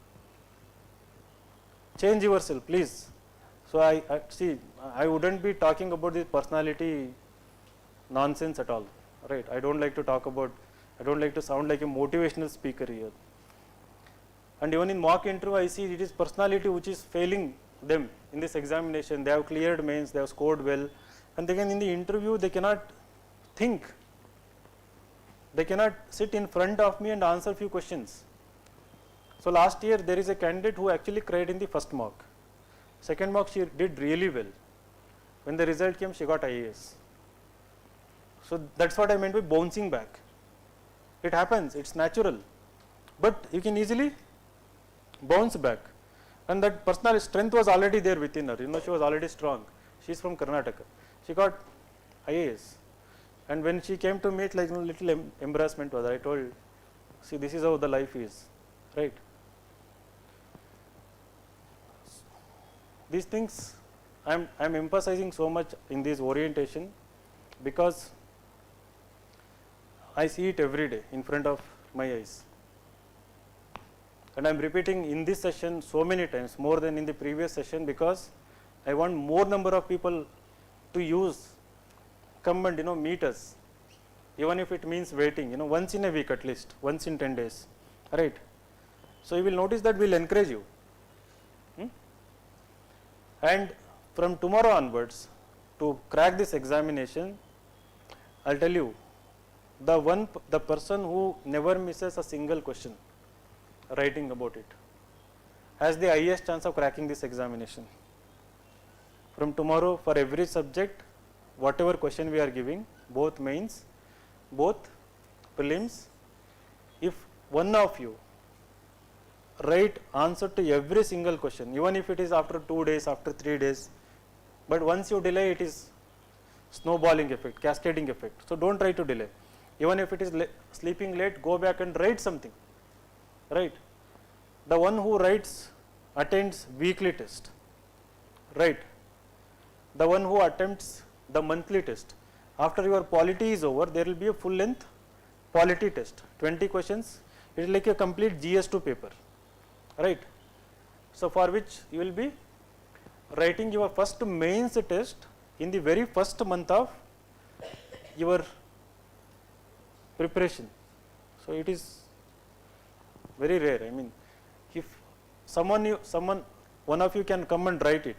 Change yourself, please. So I wouldn't be talking about this personality nonsense at all, right? I don't like to sound like a motivational speaker here. And even in mock interview, I see it is personality which is failing them in this examination. They have cleared mains, they have scored well, and again in the interview they cannot think. They cannot sit in front of me and answer few questions. So last year there is a candidate who actually cried in the first mock. Second mock she did really well. When the result came, she got IAS. So that's what I meant by bouncing back. It happens, it's natural, but you can easily bounce back. And that personal strength was already there within her. You know, she was already strong. She's from Karnataka. She got IAS. And when she came to meet, like, you know, little embarrassment was, I told, see, this is how the life is, right? These things I'm emphasizing so much in this orientation because I see it every day in front of my eyes. And I'm repeating in this session so many times, more than in the previous session, because I want more number of people to use, come and, you know, meet us. even if it means waiting, once in a week at least, once in 10 days, right? So you will notice that we'll encourage you. And from tomorrow onwards, to crack this examination, I'll tell you, the person who never misses a single question writing about it has the highest chance of cracking this examination. From tomorrow, for every subject, whatever question we are giving, both mains, both prelims, if one of you write answer to every single question, even if it is after 2 days, after 3 days, but once you delay, it is snowballing effect, cascading effect. So don't try to delay. Even if it is sleeping late, go back and write something, right? The one who writes attends weekly test, right? The one who attempts the monthly test. After your polity is over, there will be a full length polity test, 20 questions. It is like a complete GS2 paper, right? So for which you will be writing your first mains test in the very first month of your preparation. So it is very rare. I mean, if one of you can come and write it,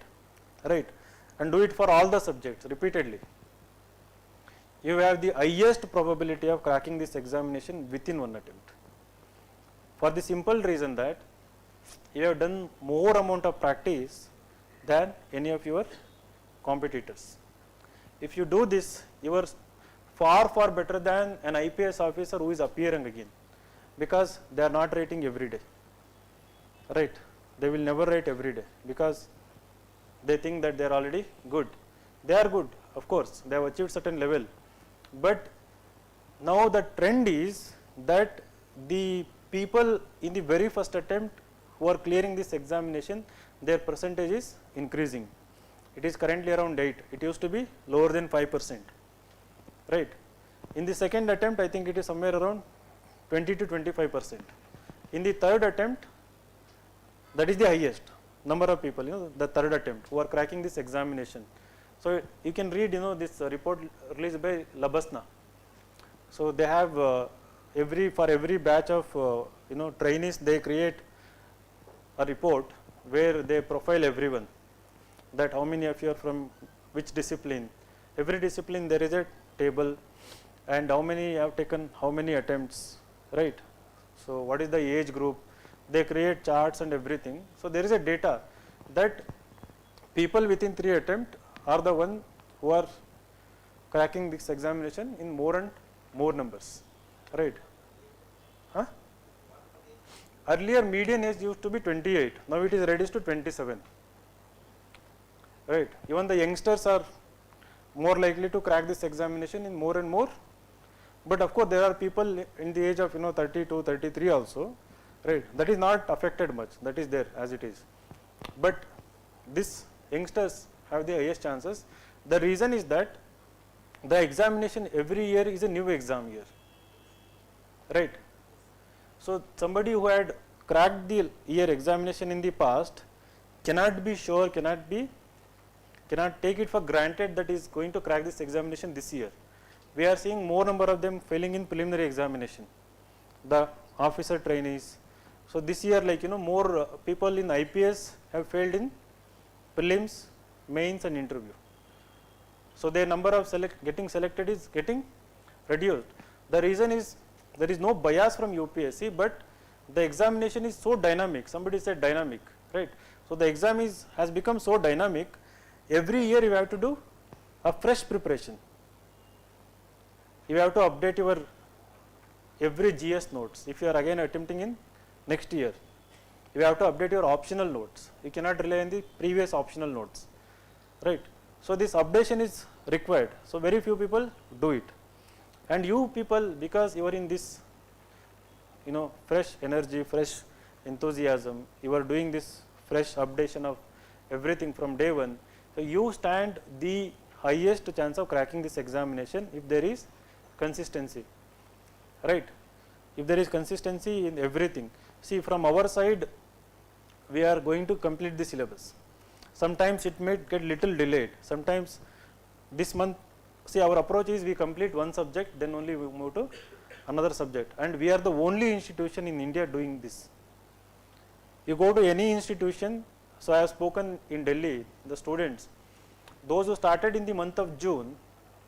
right, and do it for all the subjects repeatedly, you have the highest probability of cracking this examination within one attempt. For the simple reason that you have done more amount of practice than any of your competitors. If you do this, you are far better than an IPS officer who is appearing again, because they are not writing every day, right? They will never write every day because they think that they are already good. They are good, of course, they have achieved certain level, but now the trend is that the people in the very first attempt who are clearing this examination, their percentage is increasing. It is currently around 8. It used to be lower than 5%, right? In the second attempt, I think it is somewhere around 20 to 25%. In the third attempt, that is the highest number of people, the third attempt who are cracking this examination. So you can read, this report released by Labasna. So they have for every batch of trainees, they create a report where they profile everyone, that how many of you are from which discipline. Every discipline there is a table, and how many have taken how many attempts, right? So what is the age group? They create charts and everything. So there is a data that people within 3 attempts are the one who are cracking this examination in more and more numbers, right? Earlier median age used to be 28, now it is reduced to 27, right? Even the youngsters are more likely to crack this examination in more and more, but of course there are people in the age of 32, 33 also, right? That is not affected much, that is there as it is, but these youngsters have the highest chances. The reason is that the examination every year is a new exam year, right? So somebody who had cracked the year examination in the past cannot be sure, cannot take it for granted that is going to crack this examination this year. We are seeing more number of them failing in preliminary examination, the officer trainees. So this year, more people in IPS have failed in prelims, mains and interview. So their number of getting selected is getting reduced. The reason is there is no bias from UPSC, but the examination is so dynamic. Somebody said dynamic, right? So the exam has become so dynamic. Every year you have to do a fresh preparation. You have to update your every GS notes. If you are again attempting in next year, you have to update your optional notes. You cannot rely on the previous optional notes, right? So this updation is required. So very few people do it. And you people, because you are in this, fresh energy, fresh enthusiasm, you are doing this fresh updation of everything from day one. So you stand the highest chance of cracking this examination if there is consistency, right? If there is consistency in everything. See, from our side, we are going to complete the syllabus. Sometimes it may get little delayed. Sometimes this month see, our approach is we complete one subject, then only we move to another subject, and we are the only institution in India doing this. You go to any institution, so I have spoken in Delhi, the students, those who started in the month of June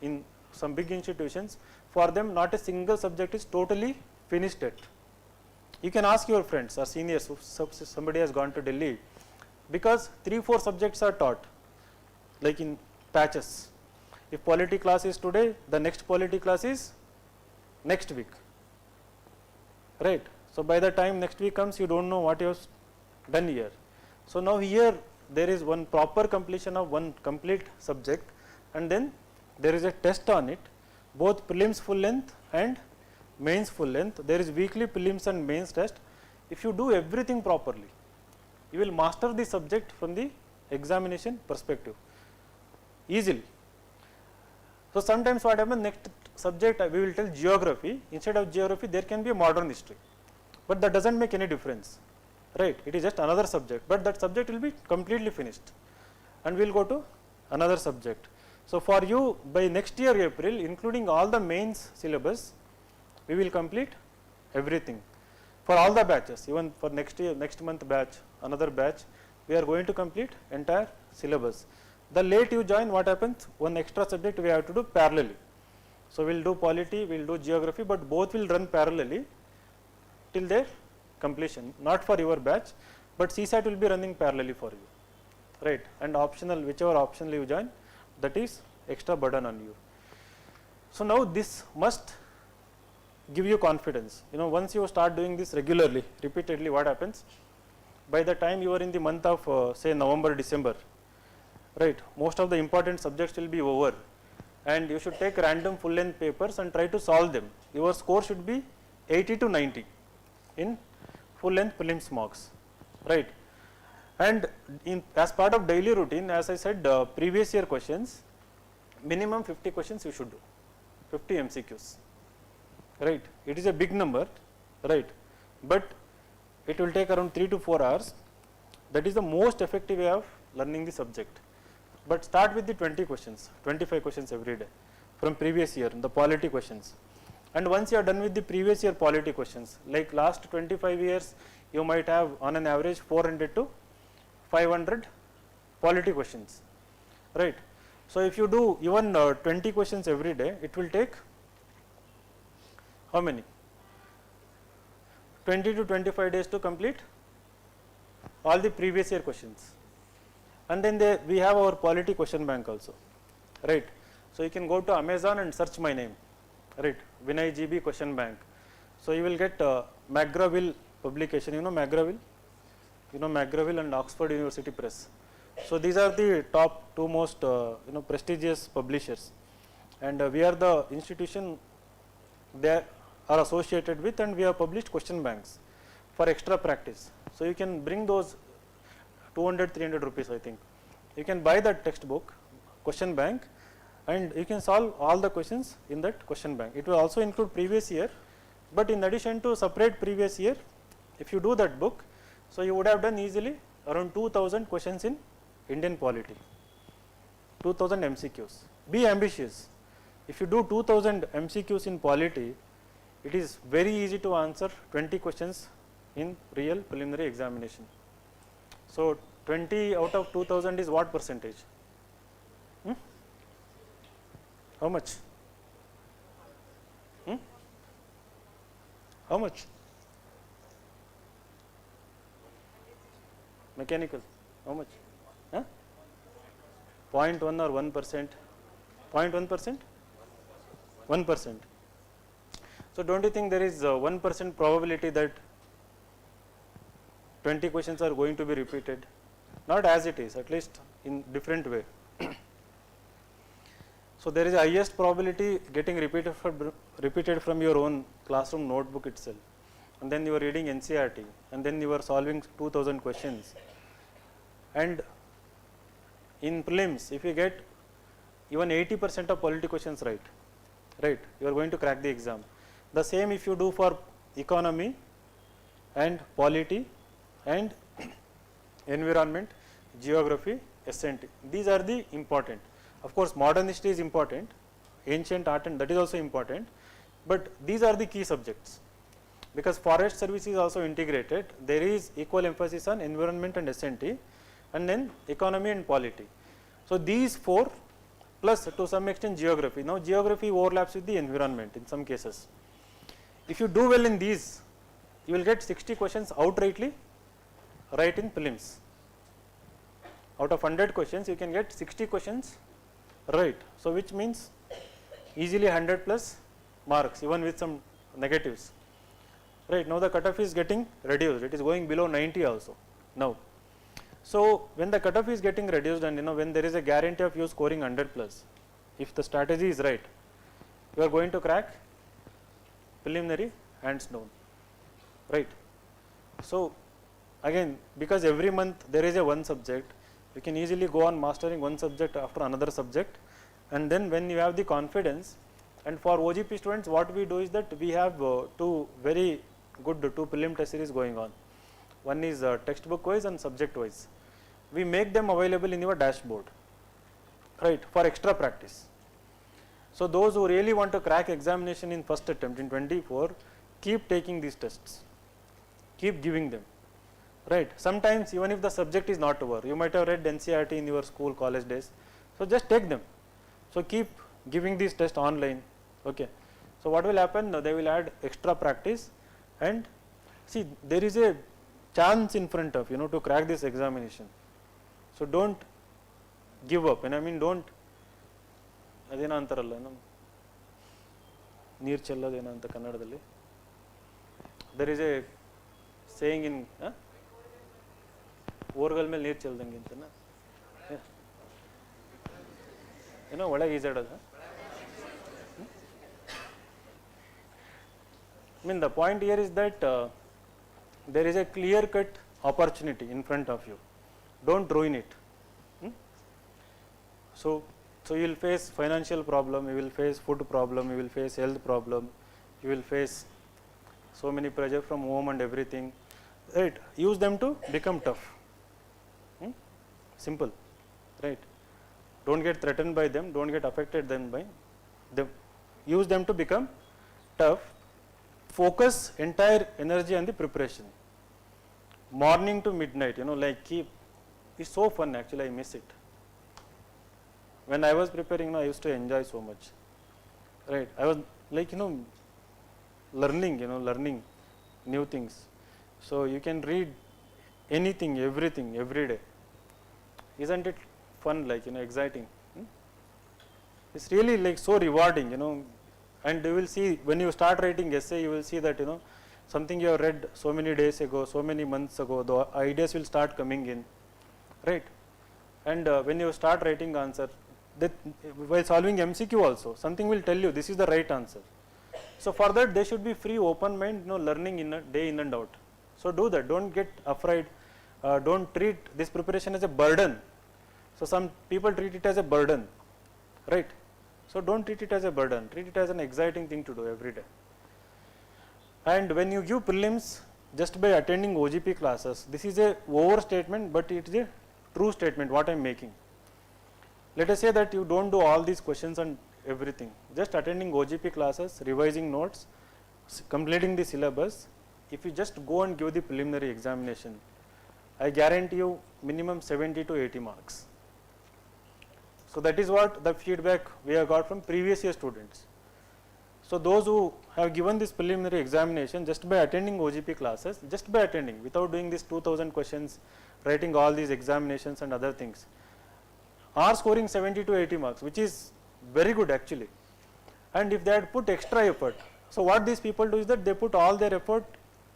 in some big institutions, for them not a single subject is totally finished yet. You can ask your friends or seniors, if somebody has gone to Delhi, because 3-4 subjects are taught, like in patches. If polity class is today, the next polity class is next week, right? So by the time next week comes, you don't know what you have done here. So now here there is one proper completion of one complete subject, and then there is a test on it, both prelims full length and mains full length. There is weekly prelims and mains test. If you do everything properly, you will master the subject from the examination perspective easily. So sometimes what happens, next subject we will tell geography, instead of geography there can be a modern history, but that does not make any difference, right? It is just another subject, but that subject will be completely finished, and we will go to another subject. So for you, by next year April, including all the mains syllabus, we will complete everything for all the batches. Even for next year, next month batch, another batch, we are going to complete entire syllabus. The late you join, what happens, one extra subject we have to do parallelly. So we will do polity, we will do geography, but both will run parallelly till their completion, not for your batch, but CSAT will be running parallelly for you, right? And optional, whichever optional you join, that is extra burden on you. So now this must give you confidence. You know, once you start doing this regularly, repeatedly, what happens? By the time you are in the month of say November, December, right, most of the important subjects will be over, and you should take random full length papers and try to solve them. Your score should be 80 to 90 in full length prelims marks, right? And as part of daily routine, as I said, previous year questions, minimum 50 questions you should do, 50 MCQs, right? It is a big number, right? But it will take around 3 to 4 hours. That is the most effective way of learning the subject. But start with the 20 questions, 25 questions every day from previous year, the polity questions. And once you are done with the previous year polity questions, like last 25 years, you might have on an average 400 to 500 polity questions, right? So if you do even 20 questions every day, it will take how many? 20 to 25 days to complete all the previous year questions. And then we have our polity question bank also, right? So you can go to Amazon and search my name, right? Vinay GB question bank. So you will get McGraw-Hill publication. You know McGraw-Hill? You know McGraw-Hill and Oxford University Press. So these are the top two most prestigious publishers, and we are the institution they are associated with, and we have published question banks for extra practice. So you can bring those 200-300 rupees, I think. You can buy that textbook, question bank, and you can solve all the questions in that question bank. It will also include previous year, but in addition to separate previous year, if you do that book, so you would have done easily around 2000 questions in Indian polity, 2000 MCQs. Be ambitious. If you do 2000 MCQs in polity, it is very easy to answer 20 questions in real preliminary examination. So 20 out of 2000 is what percentage? How much? How much? Mechanical. How much? 0.1 or 1%? 0.1%? 1%. So don't you think there is 1% probability that 20 questions are going to be repeated? Not as it is, at least in different way. So there is a highest probability getting repeated from your own classroom notebook itself, and then you are reading NCERT, and then you are solving 2000 questions. And in prelims, if you get even 80% of polity questions right, you are going to crack the exam. The same if you do for economy and polity and environment, geography, SNT. These are the important. Of course, modern history is important, ancient art, and that is also important, but these are the key subjects, because forest service is also integrated. There is equal emphasis on environment and S&T, and then economy and polity. So these 4 plus to some extent geography. Now geography overlaps with the environment in some cases. If you do well in these, you will get 60 questions outrightly right in prelims. Out of 100 questions, you can get 60 questions right. So which means easily 100 plus marks, even with some negatives. Right, now the cutoff is getting reduced, it is going below 90 also now. So when the cutoff is getting reduced, and when there is a guarantee of you scoring 100 plus, if the strategy is right, you are going to crack preliminary hands down, right. So again, because every month there is a one subject, you can easily go on mastering one subject after another subject, and then when you have the confidence. And for OGP students, what we do is that we have 2 very good 2 prelim test series going on. One is textbook wise and subject wise. We make them available in your dashboard, right, for extra practice. So those who really want to crack examination in first attempt in 24, keep taking these tests, keep giving them, right. Sometimes even if the subject is not over, you might have read NCERT in your school college days, so just take them. So keep giving these tests online, okay. So what will happen, they will add extra practice, and see, there is a chance in front of to crack this examination. So don't give up, and I mean don't ಅದೇನೋ ಅಂತಾರಲ್ಲ ನೀರು ಚೆಲ್ಲೋದೇನೋ ಅಂತ ಕನ್ನಡದಲ್ಲಿ. There is a saying in ಓರ್ಗಲ್ ಮೇಲೆ ನೀರು ಚೆಲ್ದಂಗೆ ಅಂತನ ಏನೋ ಒಳಗೆ ಈಜಾಡೋದು. I mean, the point here is that there is a clear cut opportunity in front of you, don't ruin it. So you will face financial problem, you will face food problem, you will face health problem, you will face so many pressure from home and everything, right. Use them to become tough, simple, right. Don't get threatened by them, don't get affected them by them, use them to become tough. Focus entire energy on the preparation, morning to midnight, like keep, it's so fun actually, I miss it. When I was preparing, I used to enjoy so much, right. I was like learning new things. So you can read anything, everything, every day. Isn't it fun, like exciting? It's really like so rewarding, and you will see when you start writing essay, you will see that something you have read so many days ago, so many months ago, the ideas will start coming in, right. And when you start writing answer, that while solving MCQ also, something will tell you this is the right answer. So for that, there should be free open mind, learning in a day in and out. So do that, don't get afraid, don't treat this preparation as a burden. So some people treat it as a burden, right. So don't treat it as a burden, treat it as an exciting thing to do every day. And when you give prelims just by attending OGP classes, this is a overstatement, but it is a true statement what I am making. Let us say that you don't do all these questions and everything, just attending OGP classes, revising notes, completing the syllabus. If you just go and give the preliminary examination, I guarantee you minimum 70 to 80 marks. So that is what the feedback we have got from previous year students. So those who have given this preliminary examination just by attending OGP classes, just by attending, without doing this 2000 questions, writing all these examinations and other things, are scoring 70 to 80 marks, which is very good actually. And if they had put extra effort, so what these people do is that they put all their effort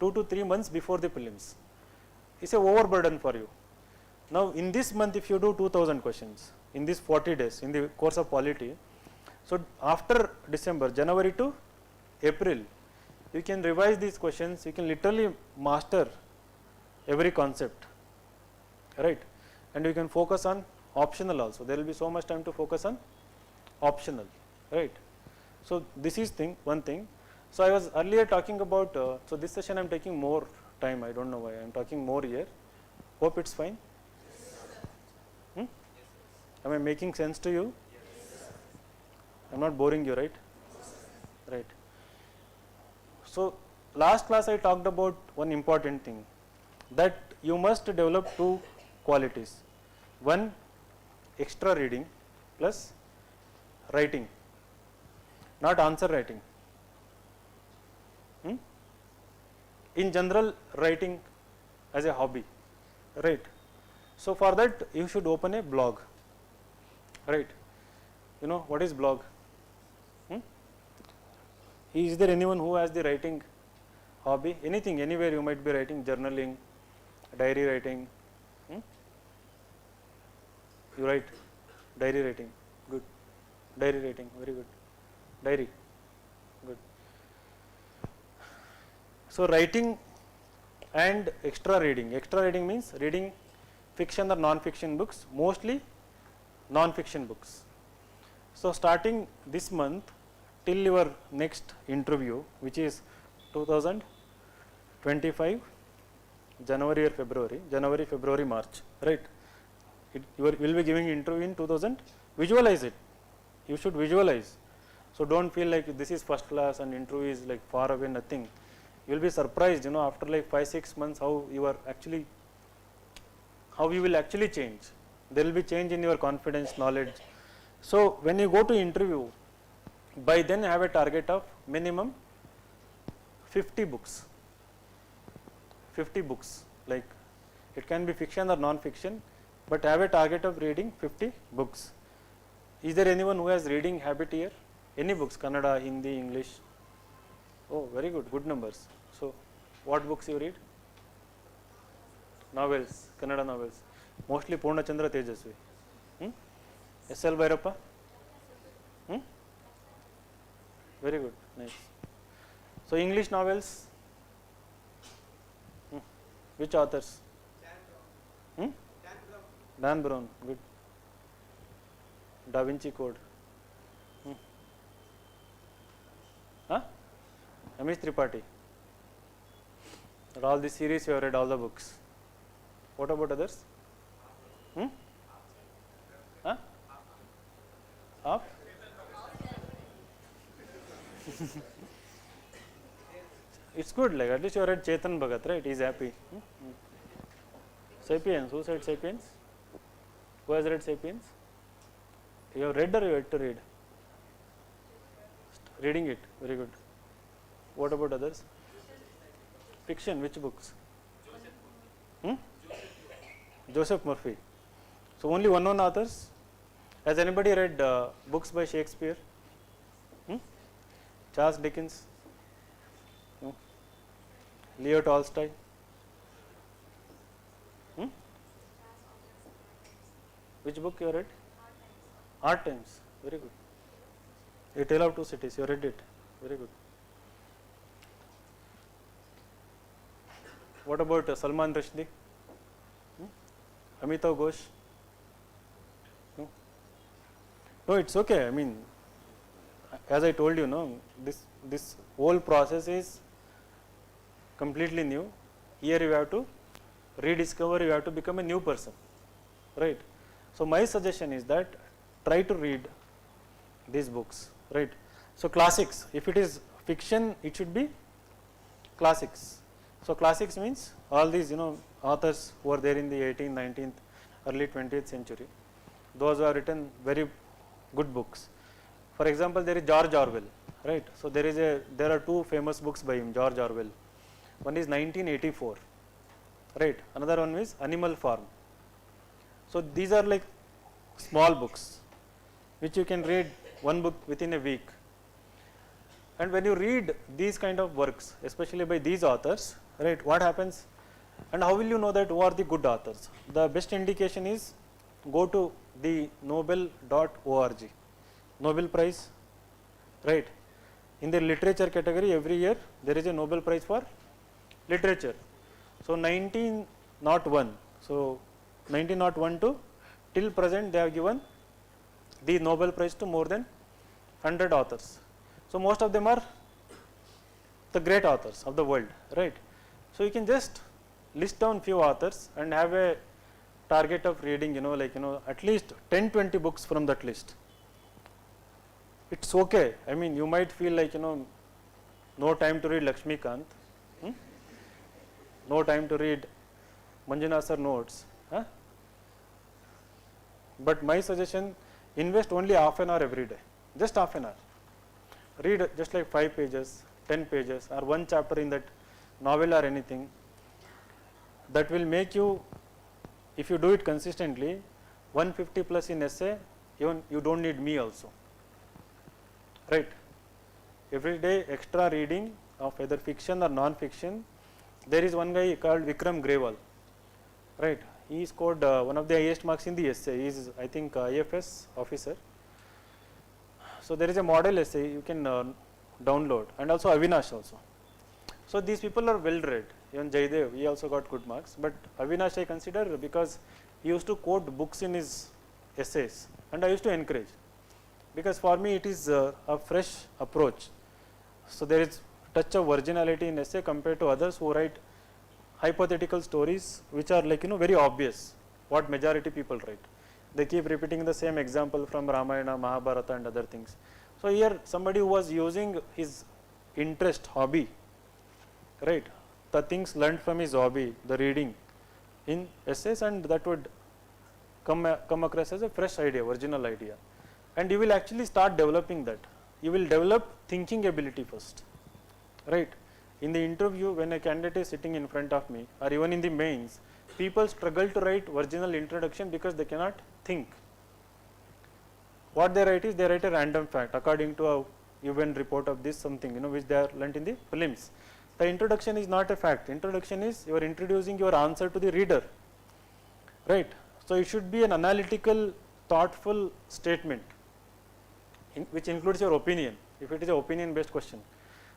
2 to 3 months before the prelims. It's a overburden for you. Now in this month, if you do 2000 questions in these 40 days in the course of polity, so after December, January to April, you can revise these questions, you can literally master every concept, right. And you can focus on optional also, there will be so much time to focus on optional, right. So this is one thing. So I was earlier talking about, so this session I am taking more time, I don't know why I am talking more here, hope it's fine. Am I making sense to you? I am not boring you, right? Right. So, last class I talked about one important thing, that you must develop two qualities. One, extra reading plus writing, not answer writing. In general, writing as a hobby, right? So, for that you should open a blog, right? You know what is blog? Is there anyone who has the writing hobby? Anything, anywhere you might be writing, journaling, diary writing. You write diary writing, good. Diary writing, very good. Diary, good. So, writing and extra reading. Extra reading means reading fiction or non-fiction books, mostly non-fiction books. So, starting this month till your next interview, which is 2025 January or February, January, February, March, right? You will be giving interview in 2000. Visualize it. You should visualize. So, don't feel like this is first class and interview is like far away, nothing. You will be surprised, after like 5-6 months how you will actually change. There will be change in your confidence, knowledge. So, when you go to interview, by then have a target of minimum 50 books. 50 books, like it can be fiction or non-fiction, but have a target of reading 50 books. Is there anyone who has reading habit here? Any books, Kannada, Hindi, English? Oh, very good, good numbers. So, what books you read? Novels, Kannada novels. Mostly Purna Chandra Tejasvi. S.L. Bhairappa? Very good, nice. So, English novels? Which authors? Dan Brown, good. Da Vinci Code. Amish Tripathi. All the series you have read, all the books. What about others? Half? It's good, like at least you have read Chetan Bhagat, right? He is happy. Sapiens, who said Sapiens? Who has read Sapiens? You have read or you have to read? Reading it, very good. What about others? Fiction, which books? Joseph Murphy. So, only unknown authors? Has anybody read books by Shakespeare? Charles Dickens? Leo Tolstoy? Which book you read? Hard Times, very good. A Tale of Two Cities, you read it, very good. What about Salman Rushdie? Amitav Ghosh? No, it's okay. I mean, as I told you, this whole process is completely new. Here you have to rediscover, you have to become a new person, right? So, my suggestion is that try to read these books, right? So, classics, if it is fiction, it should be classics. So, classics means all these authors who are there in the 18th, 19th, early 20th century, those who have written very good books. For example, there is George Orwell, right? So, there are two famous books by him, George Orwell. One is 1984, right? Another one is Animal Farm. So, these are like small books which you can read one book within a week. And when you read these kind of works, especially by these authors, right, what happens and how will you know that who are the good authors? The best indication is go to the nobel.org, Nobel Prize, right. In the literature category, every year there is a Nobel Prize for literature. So, 1901, so 1901 to till present they have given the Nobel Prize to more than 100 authors. So, most of them are the great authors of the world, right. So, you can just list down few authors and have a target of reading at least 10-20 books from that list. it's okay. I mean, you might feel like, no time to read Lakshmikant, no time to read Manjuna sir notes. Huh? But my suggestion, invest only half an hour every day, just half an hour. Read just like 5 pages, 10 pages, or one chapter in that novel or anything. That will make you, if you do it consistently, 150 plus in essay, even you don't need me also. Right? Every day extra reading of either fiction or non-fiction. There is one guy called Vikram Grewal. Right? He scored one of the highest marks in the essay. He is, I think, IFS officer. So there is a model essay you can download, and also Avinash also. So these people are well read. Even Jaydev, he also got good marks. But Avinash I consider because he used to quote books in his essays, and I used to encourage, because for me it is a fresh approach. So there is touch of originality in essay compared to others who write hypothetical stories which are like very obvious what majority people write. They keep repeating the same example from Ramayana, Mahabharata and other things. So here somebody who was using his interest, hobby, right, the things learned from his hobby, the reading in essays, and that would come across as a fresh idea, original idea, and you will actually start developing that. You will develop thinking ability first, right? In the interview, when a candidate is sitting in front of me, or even in the mains, people struggle to write original introduction because they cannot think. What they write is, they write a random fact according to a event report of this something, which they are learnt in the prelims. The introduction is not a fact. Introduction is you are introducing your answer to the reader, right? So it should be an analytical, thoughtful statement, which includes your opinion, if it is an opinion based question.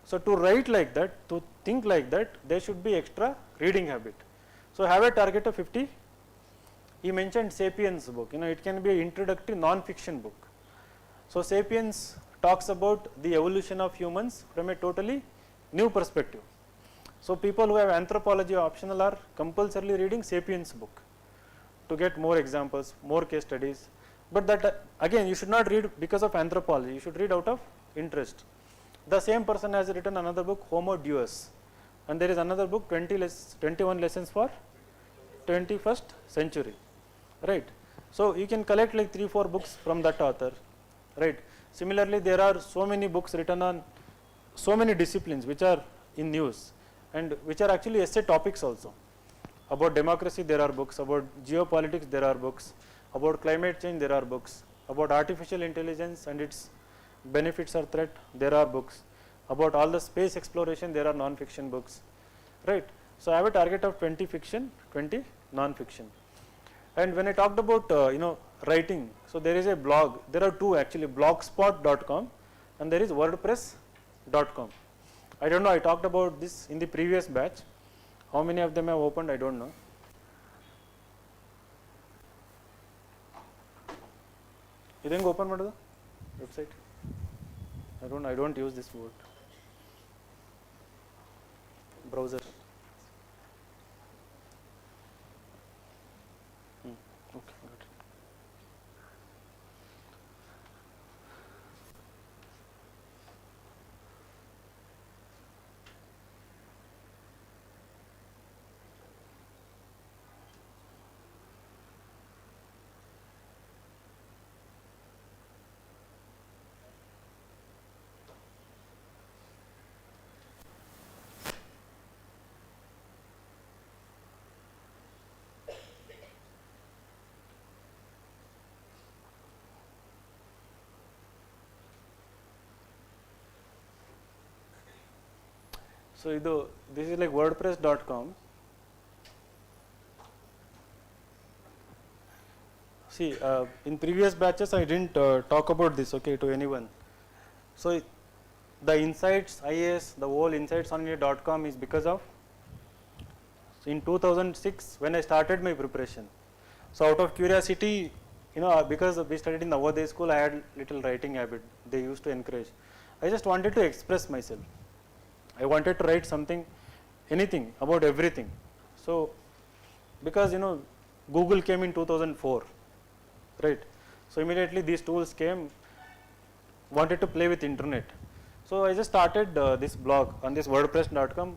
So to write like that, to think like that, there should be extra reading habit. So have a target of 50. He mentioned Sapiens book, it can be an introductory non-fiction book. So Sapiens talks about the evolution of humans from a totally new perspective. So people who have anthropology optional are compulsorily reading Sapiens book to get more examples, more case studies. But that again, you should not read because of anthropology, you should read out of interest. The same person has written another book, Homo Deus, and there is another book, 21 lessons for 21st century, right? So you can collect like 3-4 books from that author, right? Similarly, there are so many books written on so many disciplines which are in news and which are actually essay topics also. About democracy there are books, about geopolitics there are books, about climate change there are books, about artificial intelligence and its benefits or threat there are books, about all the space exploration there are non-fiction books, right? So I have a target of 20 fiction, 20 non-fiction. And when I talked about writing, so there is a blog, there are two actually, blogspot.com and there is wordpress.com. I don't know, I talked about this in the previous batch. How many of them have opened, I don't know. You think open the website? I don't use this word. Browser. Okay, got it. So this is like wordpress.com. See, in previous batches I didn't talk about this, okay, to anyone. So the insights, IAS, the whole insights on .com is because of, so in 2006 when I started my preparation. So out of curiosity, because we studied in Navodaya school, I had little writing habit. They used to encourage. I just wanted to express myself. I wanted to write something, anything about everything. So because Google came in 2004, right? So immediately these tools came. wanted to play with internet. So I just started this blog on this WordPress.com,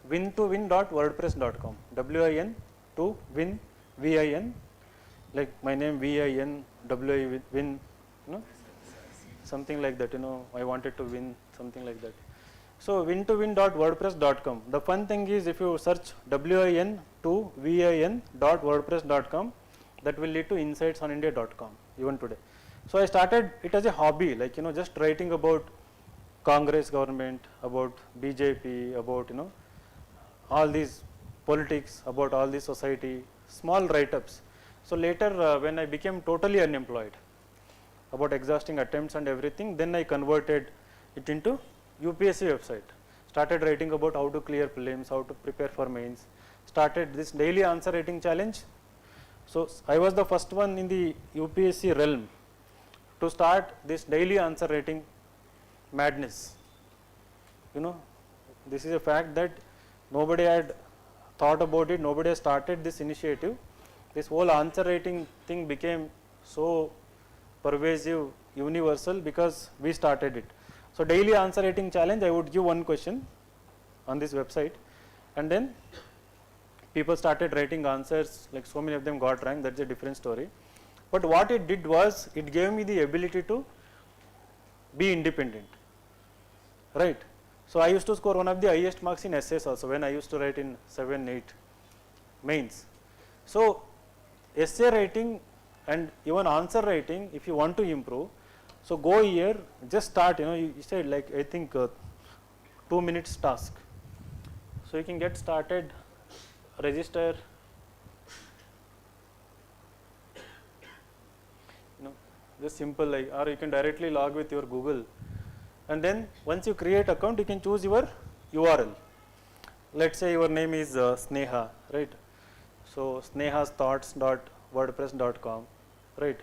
win2win.wordpress.com, WIN to win, VIN, like my name VIN, win, you know, something like that, you know, I wanted to win, something like that. So win2win.wordpress.com. The fun thing is, if you search win2vin.wordpress.com, that will lead to insightsonindia.com even today. So I started it as a hobby, like, you know, just writing about Congress government, about BJP, about, you know, all these politics, about all this society, small write-ups. So later when I became totally unemployed, about exhausting attempts and everything, then I converted it into UPSC website, started writing about how to clear prelims, how to prepare for mains, started this daily answer writing challenge. So I was the first one in the UPSC realm to start this daily answer writing madness. You know, this is a fact that nobody had thought about it, nobody has started this initiative. This whole answer writing thing became so pervasive, universal, because we started it. So daily answer writing challenge, I would give one question on this website, and then people started writing answers, like so many of them got rank, that's a different story. But what it did was, it gave me the ability to be independent, right? So I used to score one of the highest marks in essays also, when I used to write in 7, 8 mains. So essay writing and even answer writing, if you want to improve, so go here, just start, you know, you said like, I think 2 minutes task. So you can get started, register, you know, just simple, like, or you can directly log with your Google, and then once you create account, you can choose your URL. Let's say your name is Sneha, right? So snehasthoughts.wordpress.com, right?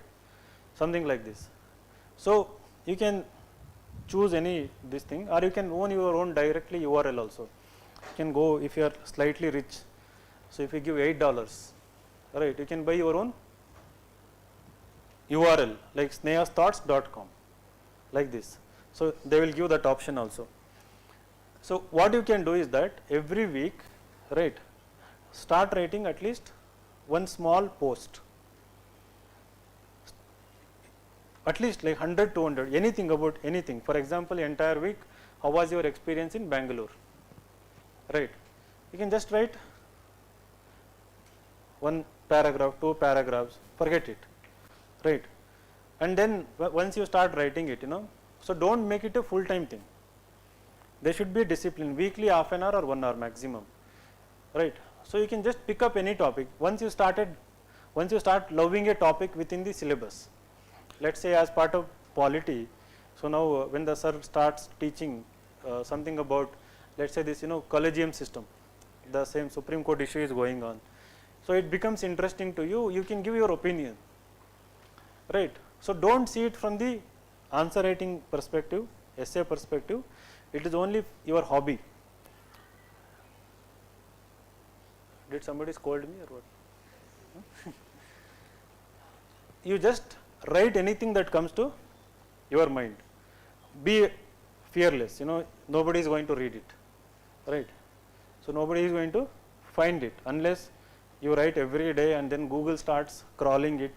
Something like this. So you can choose any this thing, or you can own your own directly URL also. You can go, if you are slightly rich, so if you give $8, right, you can buy your own URL like snehasthoughts.com, like this. So they will give that option also. So what you can do is that every week, right, start writing at least one small post, at least like 100, 200, anything about anything. For example, entire week, how was your experience in Bangalore, right? You can just write one paragraph, 2 paragraphs, forget it, right? And then once you start writing it, you know, so don't make it a full-time thing. There should be discipline, weekly half an hour or 1 hour maximum, right? So you can just pick up any topic. Once you start loving a topic within the syllabus, let's say as part of polity, so now when the sir starts teaching something about, let's say this, you know, collegium system, the same Supreme Court issue is going on. So it becomes interesting to you, you can give your opinion, right? So don't see it from the answer writing perspective, essay perspective, it is only your hobby. Did somebody scold me or what? You just write anything that comes to your mind. Be fearless, you know, nobody is going to read it, right? So nobody is going to find it unless you write every day, and then Google starts crawling it,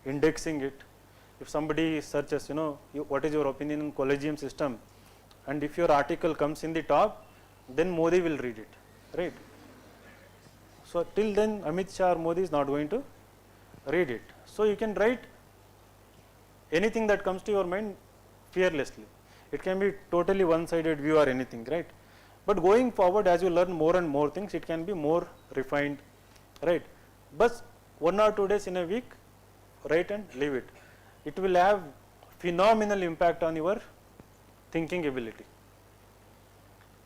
indexing it. If somebody searches, you know, what is your opinion on collegium system, and if your article comes in the top, then Modi will read it, right? So till then Amit Shah or Modi is not going to read it. So you can write anything that comes to your mind fearlessly. It can be totally one-sided view or anything, right? But going forward, as you learn more and more things, it can be more refined, right? But 1 or 2 days in a week, write and leave it. It will have phenomenal impact on your thinking ability.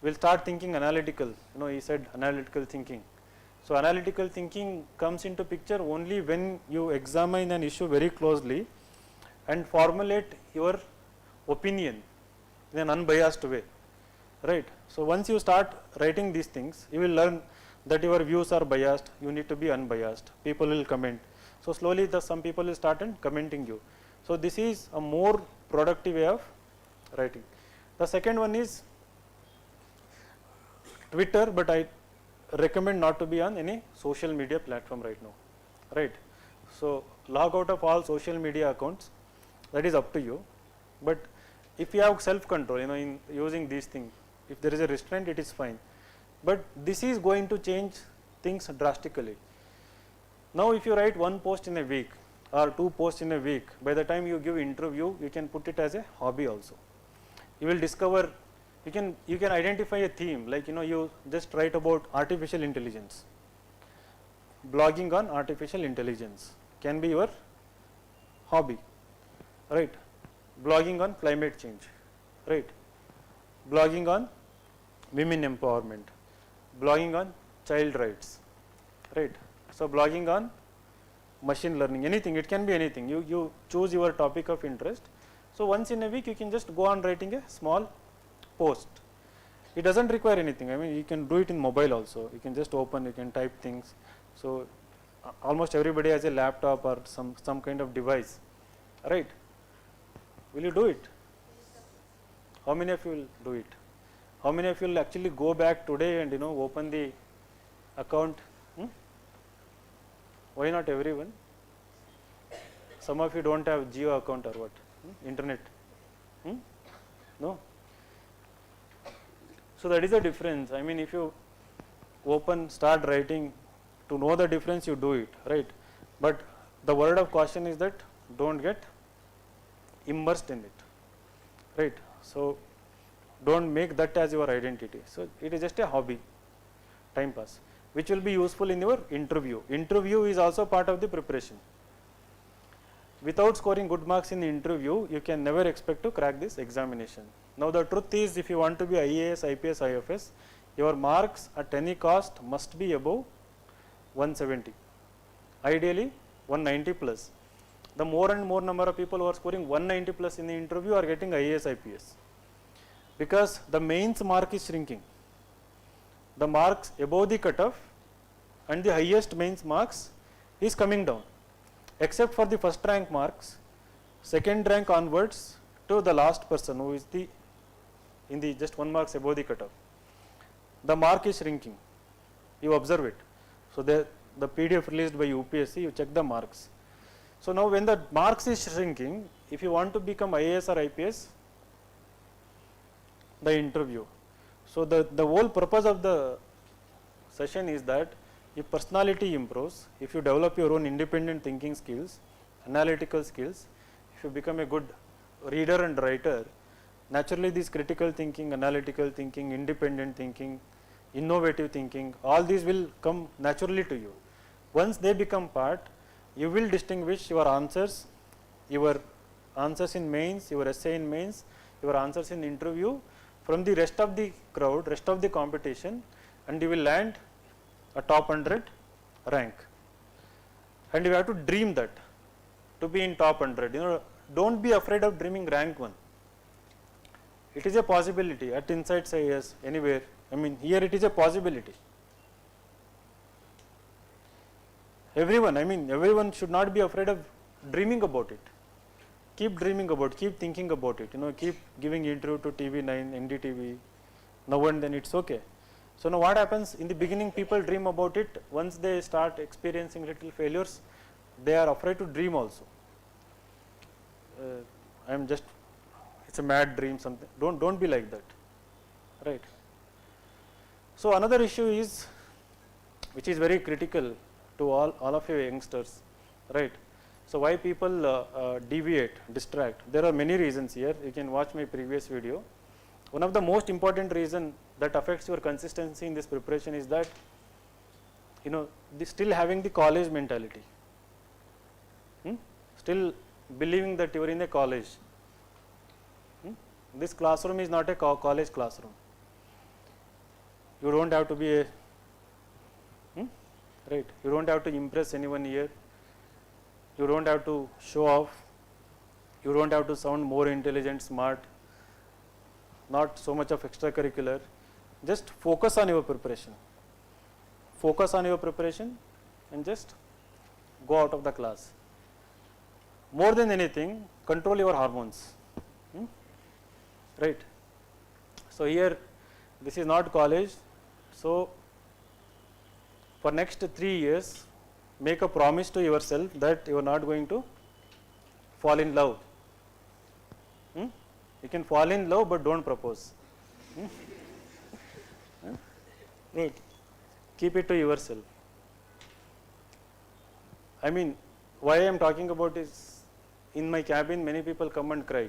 We'll start thinking analytical, you know, he said analytical thinking. So analytical thinking comes into picture only when you examine an issue very closely and formulate your opinion in an unbiased way, right? So once you start writing these things, you will learn that your views are biased, you need to be unbiased, people will comment. So slowly some people will start commenting you. So this is a more productive way of writing. The second one is Twitter, but I recommend not to be on any social media platform right now, right? So log out of all social media accounts, that is up to you. But if you have self control, in using these things, if there is a restraint, it is fine. But this is going to change things drastically. Now if you write one post in a week or two posts in a week, by the time you give interview, you can put it as a hobby also. You will discover, you can identify a theme, like you just write about artificial intelligence. Blogging on artificial intelligence can be your hobby, right? Blogging on climate change, right? Blogging on women empowerment, blogging on child rights, right? So blogging on machine learning, anything, it can be anything. You choose your topic of interest. So once in a week you can just go on writing a small post. It doesn't require anything. I mean, you can do it in mobile also. You can just open, you can type things. So almost everybody has a laptop or some kind of device, right? Will you do it? How many of you will do it? How many of you will actually go back today and open the account? Why not everyone? Some of you don't have Geo account or what? Internet? No? So that is the difference. I mean, if you start writing, to know the difference, you do it, right? But the word of caution is that don't get immersed in it, right? So don't make that as your identity. So it is just a hobby, time pass, which will be useful in your interview. Interview is also part of the preparation. Without scoring good marks in the interview, you can never expect to crack this examination. Now the truth is, if you want to be IAS, IPS, IFS, your marks at any cost must be above 170, ideally 190 plus. The more and more number of people who are scoring 190 plus in the interview are getting IAS, IPS, because the mains mark is shrinking. The marks above the cutoff and the highest mains marks is coming down, except for the first rank marks, second rank onwards to the last person who is in the just 1 marks above the cutoff. The mark is shrinking. You observe it. So the PDF released by UPSC, you check the marks. So now when the marks is shrinking, if you want to become IAS or IPS, the interview. So the whole purpose of the session is that if personality improves, if you develop your own independent thinking skills, analytical skills, if you become a good reader and writer, naturally this critical thinking, analytical thinking, independent thinking, innovative thinking, all these will come naturally to you. Once they become part, you will distinguish your answers in mains, your essay in mains, your answers in interview from the rest of the crowd, rest of the competition, and you will land a top 100 rank. And you have to dream that, to be in top 100. Don't be afraid of dreaming rank 1. It is a possibility at Insights IAS, anywhere. I mean, here it is a possibility. Everyone should not be afraid of dreaming about it. Keep dreaming about it, keep thinking about it, keep giving interview to TV9, NDTV, now and then, it's okay. So now what happens, in the beginning people dream about it, once they start experiencing little failures, they are afraid to dream also. It's a mad dream, something, don't be like that, right? So another issue is, which is very critical to all of you youngsters, right? So why people deviate, distract? There are many reasons here. You can watch my previous video. One of the most important reason that affects your consistency in this preparation is that, still having the college mentality, still believing that you are in a college. This classroom is not a college classroom. You don't have to be right? You don't have to impress anyone here. You don't have to show off. You don't have to sound more intelligent, smart. Not so much of extracurricular. Just focus on your preparation. Focus on your preparation and just go out of the class. More than anything, control your hormones. right? So here this is not college, so for next 3 years make a promise to yourself that you are not going to fall in love. You can fall in love but don't propose. Right. Keep it to yourself. I mean, why I am talking about is, in my cabin many people come and cry,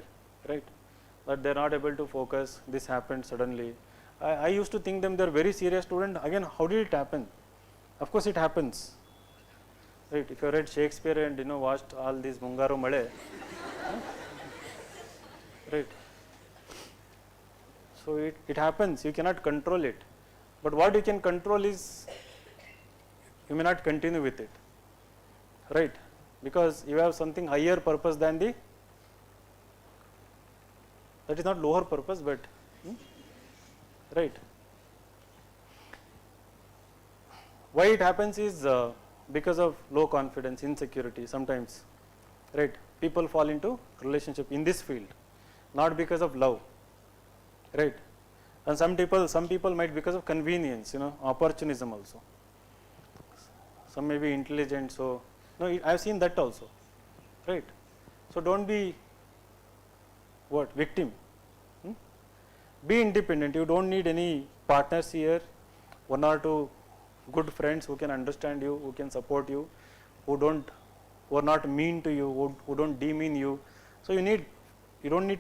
right? That they are not able to focus, this happened suddenly. I used to think them they are very serious student. Again, how did it happen? Of course it happens. Right? If you read Shakespeare and watched all these Mungaru Male, right? So it happens, you cannot control it. But what you can control is, you may not continue with it, right? Because you have something higher purpose than that is not lower purpose, but right. Why it happens is because of low confidence, insecurity sometimes, right? People fall into relationship in this field, not because of love, right? And some people might because of convenience, opportunism also. Some may be intelligent, so no, I have seen that also, right? So don't be victim. Be independent. You don't need any partners here. 1 or 2 good friends who can understand you, who can support you, who are not mean to you, who don't demean you. So you don't need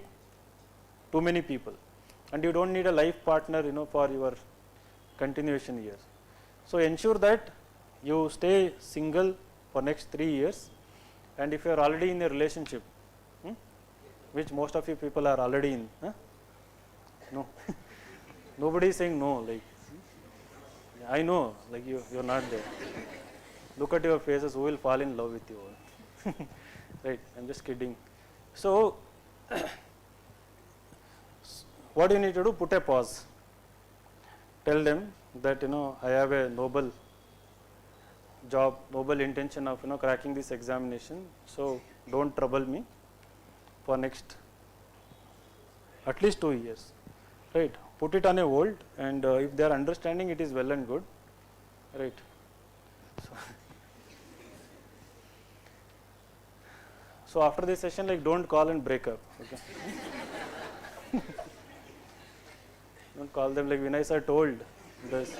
too many people, and you don't need a life partner, for your continuation years. So ensure that you stay single for next 3 years, and if you are already in a relationship, which most of you people are already in, no, nobody is saying no, like, I know, like you're not there. Look at your faces, who will fall in love with you? Right, I'm just kidding. So what you need to do, put a pause. Tell them that I have a noble job, noble intention of cracking this examination, so don't trouble me for next at least 2 years, right? Put it on a hold, and if they are understanding, it is well and good, right? So after this session, like, don't call and break up, okay? Don't call them like, Vinay sir told this,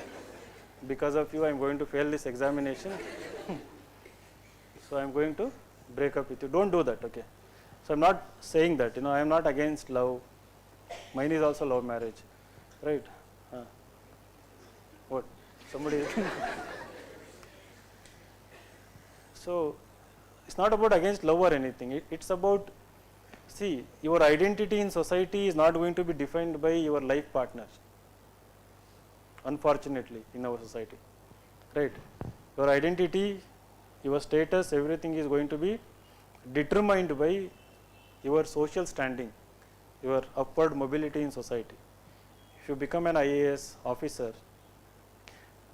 because of you I am going to fail this examination, so I am going to break up with you. Don't do that, okay? So I am not saying that, I am not against love. Mine is also love marriage, right? What? Somebody? So it's not about against love or anything. It's about, see, your identity in society is not going to be defined by your life partner, unfortunately, in our society, right? Your identity, your status, everything is going to be determined by your social standing, your upward mobility in society. If you become an IAS officer,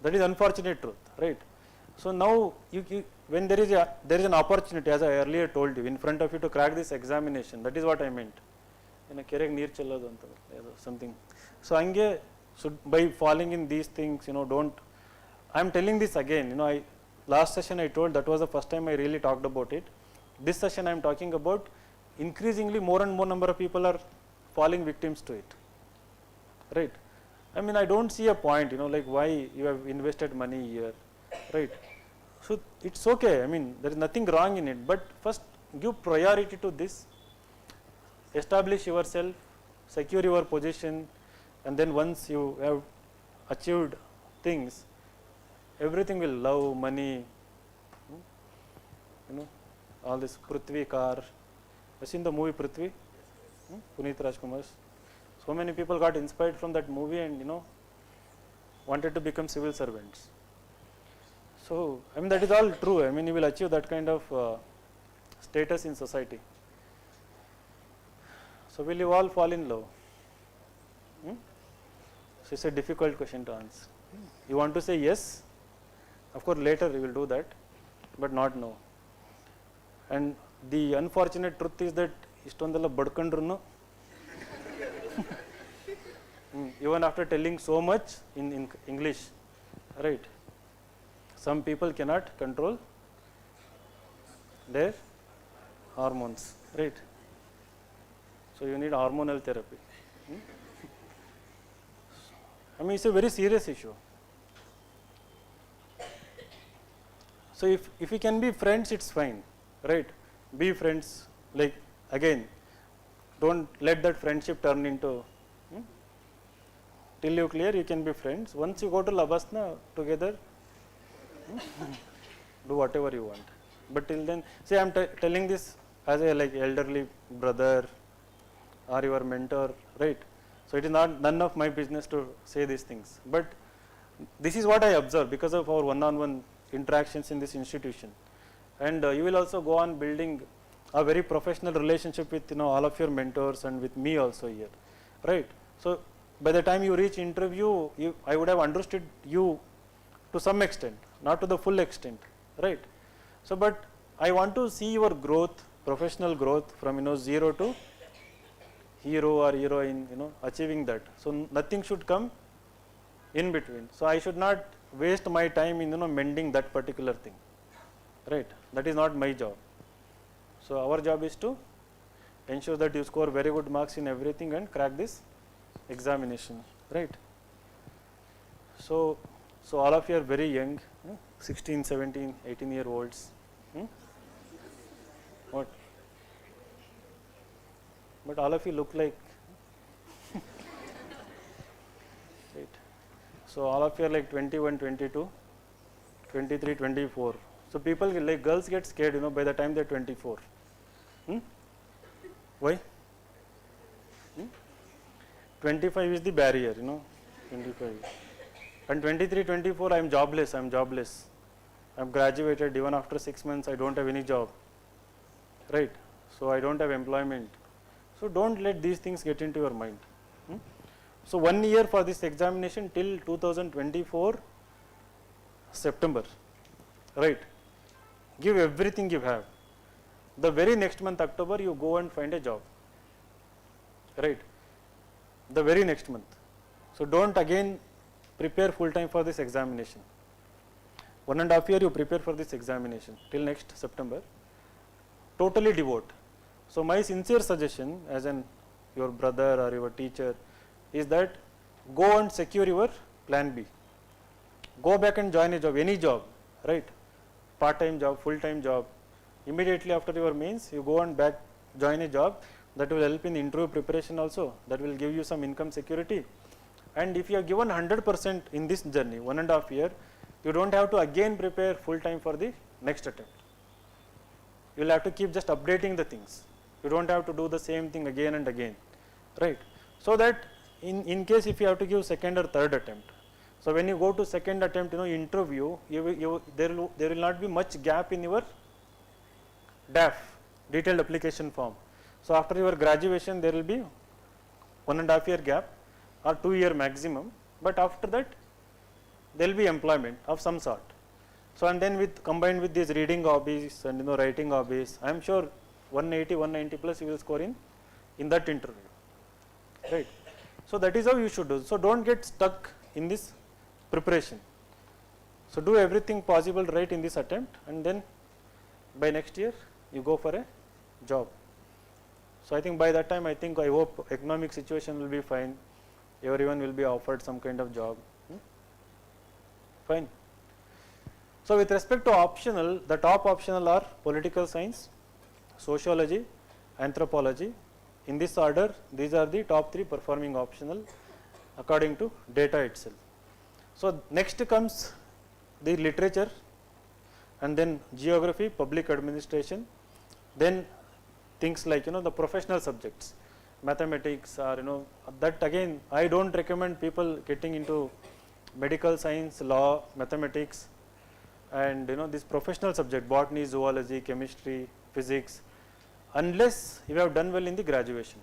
that is unfortunate truth, right? So now when there is an opportunity, as I earlier told you, in front of you to crack this examination, that is what I meant. Something. So by falling in these things, don't. I am telling this again. Last session I told, that was the first time I really talked about it. This session I am talking about, increasingly more and more number of people are falling victims to it, right? I mean, I don't see a point, like, why you have invested money here, right? So it's okay. I mean, there is nothing wrong in it, but first give priority to this. Establish yourself, secure your position, and then once you have achieved things, everything will love, money, all this Prithvi car. Have you seen the movie Prithvi? Puneeth Rajkumar's. So many people got inspired from that movie and wanted to become civil servants. So I mean, that is all true. I mean, you will achieve that kind of status in society. So will you all fall in love? So it's a difficult question to answer. You want to say yes? Of course, later you will do that, but not now. And the unfortunate truth is that istondella badkandrunu Even after telling so much in English, right? Some people cannot control their hormones, right? So you need hormonal therapy. I mean, it's a very serious issue. So if we can be friends, it's fine, right? Be friends. Like again, don't let that friendship turn into. Till you clear, you can be friends. Once you go to Labasna together, do whatever you want. But till then, see, I'm telling this as a like elderly brother or your mentor, right? So it is not none of my business to say these things. But this is what I observe because of our one-on-one interactions in this institution. And you will also go on building a very professional relationship with all of your mentors and with me also here, right? So by the time you reach interview, I would have understood you to some extent, not to the full extent, right? So, but I want to see your growth, professional growth from 0 to hero or heroine, achieving that. So nothing should come in between. So I should not waste my time in mending that particular thing, right? That is not my job. So our job is to ensure that you score very good marks in everything and crack this examination, right? So all of you are very young, 16, 17, 18-year-olds. What? But all of you look like, right? So all of you are like 21, 22, 23, 24. So people like girls get scared, by the time they're 24. Why? 25 is the barrier, 25. And 23, 24, I'm jobless. I'm graduated. Even after 6 months, I don't have any job, right? So I don't have employment. So don't let these things get into your mind. So 1 year for this examination till 2024 September, right? Give everything you have. The very next month, October, you go and find a job, right? The very next month. So don't again prepare full time for this examination. 1.5 years you prepare for this examination till next September. Totally devote. So my sincere suggestion as your brother or your teacher is that go and secure your plan B. Go back and join a job, any job, right? Part-time job, full-time job. Immediately after your mains, you go and back join a job that will help in interview preparation also. That will give you some income security. And if you are given 100% in this journey, 1.5 years, you don't have to again prepare full-time for the next attempt. You will have to keep just updating the things. You don't have to do the same thing again and again, right? So that in case if you have to give second or third attempt, so when you go to second attempt, interview, there will not be much gap in your DAF, detailed application form. So after your graduation, there will be 1.5 year gap or 2 year maximum, but after that there will be employment of some sort. So and then combined with these reading hobbies and writing hobbies, I am sure 180, 190 plus you will score in that interview, right? So that is how you should do. So don't get stuck in this preparation. So do everything possible right in this attempt, and then by next year you go for a job. So I think by that time, I hope economic situation will be fine. Everyone will be offered some kind of job. Fine. So with respect to optional, the top optional are political science, sociology, anthropology. In this order, these are the top 3 performing optional according to data itself. So next comes the literature, and then geography, public administration, then things like the professional subjects, mathematics, or that again I don't recommend people getting into medical science, law, mathematics, and this professional subject, botany, zoology, chemistry, physics, unless you have done well in the graduation.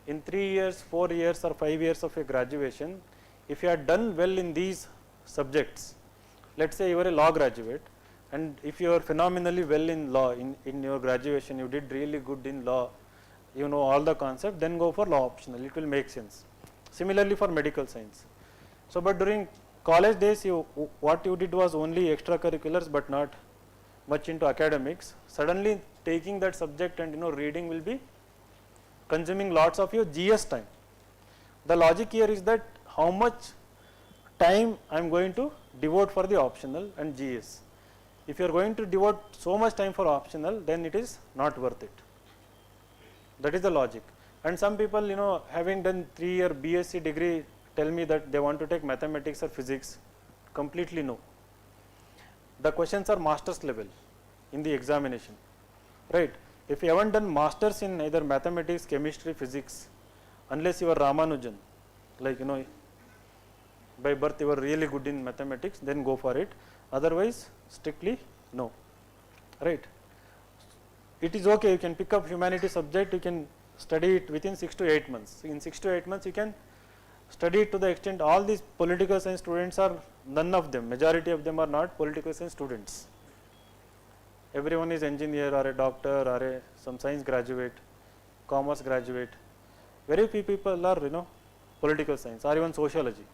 In 3 years, 4 years or 5 years of a graduation, if you have done well in these subjects, let's say you are a law graduate, and if you are phenomenally well in law in your graduation, you did really good in law, you know all the concept, then go for law optional, it will make sense. Similarly for medical science. So, but during college days, what you did was only extracurriculars but not much into academics. Suddenly taking that subject and reading will be consuming lots of your GS time. The logic here is that how much time I am going to devote for the optional and GS. If you are going to devote so much time for optional, then it is not worth it. That is the logic. And some people having done 3-year BSc degree tell me that they want to take mathematics or physics. Completely no. The questions are master's level in the examination, right? If you haven't done masters in either mathematics, chemistry, physics, unless you are Ramanujan, like by birth you are really good in mathematics, then go for it. Otherwise, strictly no, right? It is okay, you can pick up humanity subject, you can study it within 6 to 8 months. In 6 to 8 months, you can study it to the extent all these political science students are, none of them, majority of them are not political science students. Everyone is engineer or a doctor or some science graduate, commerce graduate. Very few people are political science or even sociology.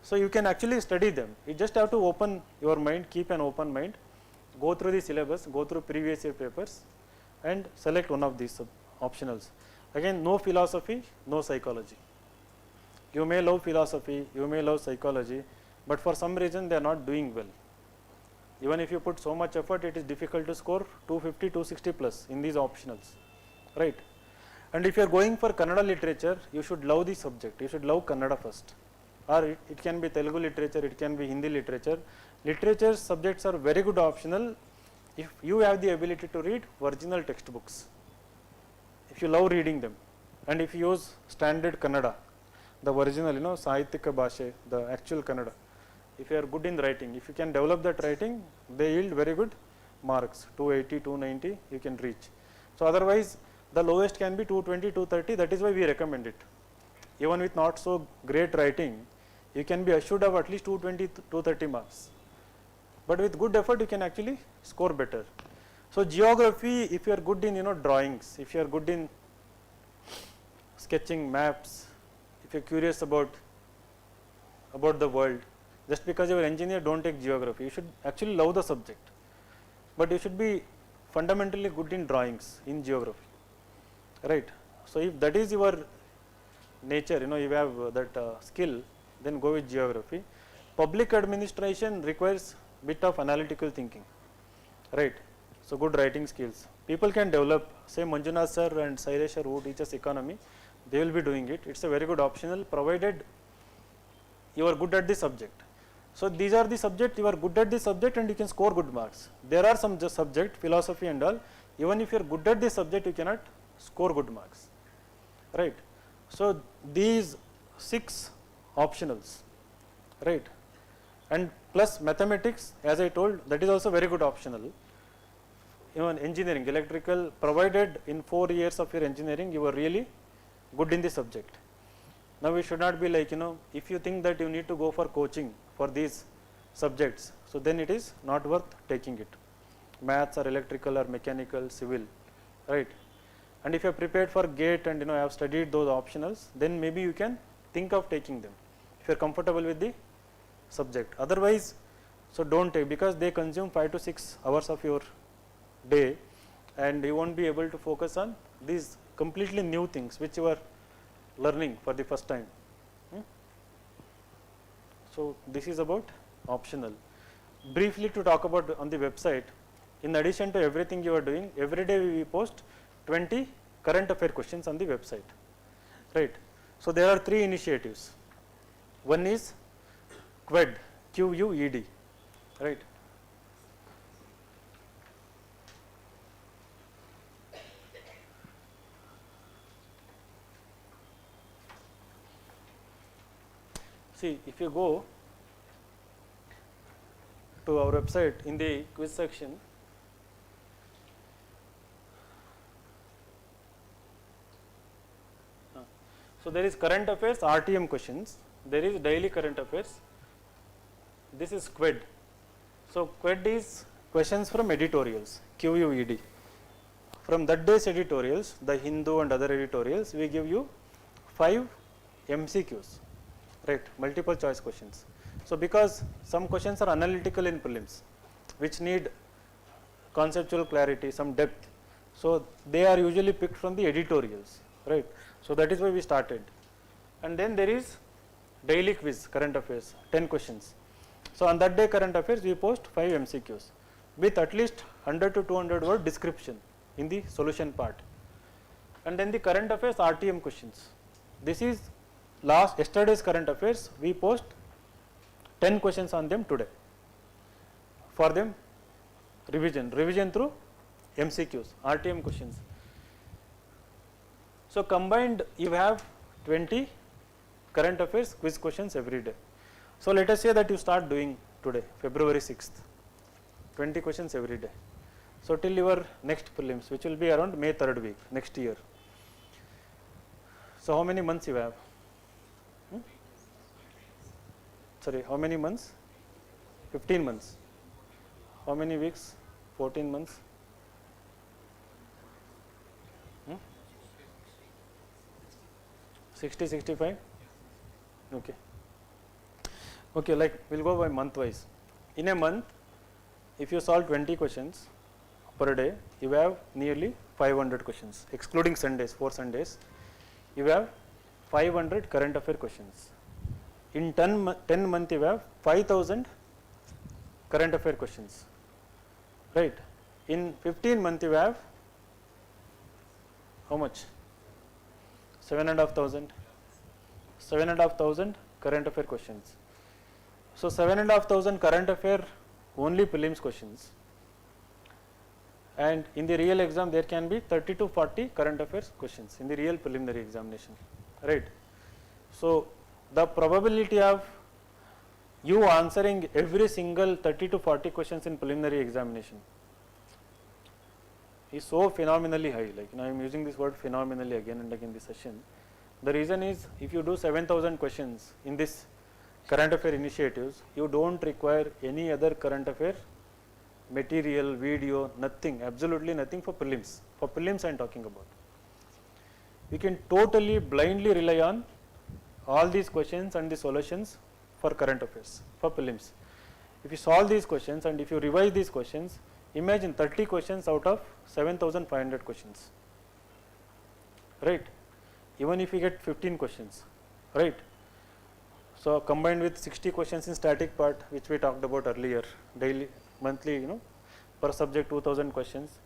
So you can actually study them. You just have to open your mind, keep an open mind, go through the syllabus, go through previous year papers and select one of these optionals. Again, no philosophy, no psychology. You may love philosophy, you may love psychology, but for some reason they are not doing well. Even if you put so much effort, it is difficult to score 250, 260 plus in these optionals, right? And if you are going for Kannada literature, you should love the subject, you should love Kannada first, or it can be Telugu literature, it can be Hindi literature. Literature subjects are very good optional if you have the ability to read original textbooks, if you love reading them, and if you use standard Kannada, the original Sahityika Bhashe, the actual Kannada. If you are good in writing, if you can develop that writing, they yield very good marks, 280, 290 you can reach. So otherwise the lowest can be 220, 230, that is why we recommend it. Even with not so great writing, you can be assured of at least 220, 230 marks. But with good effort, you can actually score better. So geography, if you are good in drawings, if you are good in sketching maps, if you are curious about the world, just because you are an engineer, don't take geography. You should actually love the subject, but you should be fundamentally good in drawings, in geography, right? So if that is your nature, you have that skill, then go with geography. Public administration requires bit of analytical thinking, right? So good writing skills. People can develop, say Manjunath sir and Sailesh sir who teach us economy, they will be doing it. It's a very good optional provided you are good at the subject. So these are the subject, you are good at the subject and you can score good marks. There are some subject, philosophy and all, even if you are good at the subject, you cannot score good marks, right? So these 6 optionals, right? And plus mathematics, as I told, that is also very good optional. Even engineering, electrical, provided in 4 years of your engineering, you are really good in the subject. Now we should not be like, if you think that you need to go for coaching for these subjects, so then it is not worth taking it. Maths or electrical or mechanical, civil, right? And if you are prepared for GATE and have studied those optionals, then maybe you can think of taking them if you are comfortable with the subject. Otherwise, so don't take, because they consume 5 to 6 hours of your day and you won't be able to focus on these completely new things which you are learning for the first time. So this is about optional. Briefly to talk about on the website, in addition to everything you are doing, every day we post 20 current affair questions on the website, right? So there are 3 initiatives. One is QUED, QUED, right? See, if you go to our website in the quiz section, so there is current affairs, RTM questions, there is daily current affairs, this is QUED. So QUED is questions from editorials, QUED. from that day's editorials, the Hindu and other editorials, we give you 5 MCQs, right, multiple choice questions. So because some questions are analytical in prelims, which need conceptual clarity, some depth, so they are usually picked from the editorials, right. So that is why we started. And then there is daily quiz, current affairs, 10 questions. So on that day current affairs, we post 5 MCQs with at least 100 to 200 word description in the solution part. And then the current affairs RTM questions. This is yesterday's current affairs, we post 10 questions on them today. For them revision through MCQs, RTM questions. So combined you have 20 current affairs quiz questions every day. So let us say that you start doing today, February 6th, 20 questions every day. So till your next prelims, which will be around May 3rd week next year. So how many months you have? Sorry, how many months? 15 months. How many weeks? 14 months. 60, 65? Okay. Okay, like we'll go by month wise. In a month, if you solve 20 questions per day, you have nearly 500 questions, excluding Sundays, 4 Sundays, you have 500 current affair questions. In 10 months, you have 5,000 current affair questions, right. In 15 months, you have how much? 7,500. 7,500 current affair questions. So 7,500 current affair only prelims questions, and in the real exam there can be 30 to 40 current affairs questions in the real preliminary examination, right. So the probability of you answering every single 30 to 40 questions in preliminary examination is so phenomenally high. Like, I am using this word phenomenally again and again this session. The reason is, if you do 7,000 questions in this current affair initiatives, you don't require any other current affair material, video, nothing, absolutely nothing for prelims. For prelims I am talking about. We can totally blindly rely on all these questions and the solutions for current affairs, for prelims. If you solve these questions and if you revise these questions, imagine 30 questions out of 7,500 questions, right. Even if you get 15 questions, right. So combined with 60 questions in static part, which we talked about earlier, daily, monthly, per subject 2,000 questions,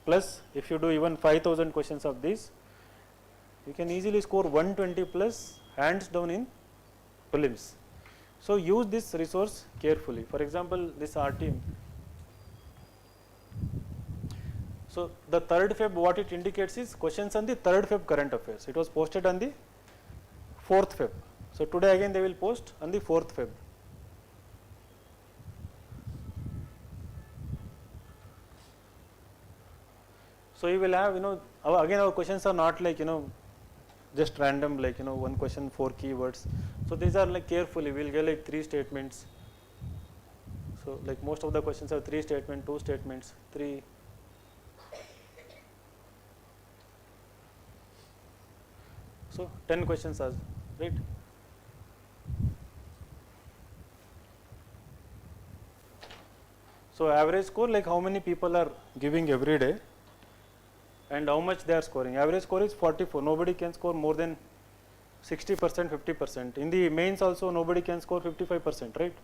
plus if you do even 5,000 questions of these, you can easily score 120 plus hands down in prelims. So use this resource carefully. For example, this RTM. So the 3rd Feb, what it indicates is questions on the 3rd Feb current affairs. It was posted on the 4th Feb. So today again they will post on the 4th Feb. So you will have, again our questions are not like, just random, like, one question, 4 keywords. So these are like carefully, we will get like 3 statements. So like most of the questions have 3 statements, 2 statements, 3. So 10 questions are, right. So average score, like how many people are giving every day and how much they are scoring. Average score is 44. Nobody can score more than 60%, 50%. In the mains also nobody can score 55%, right.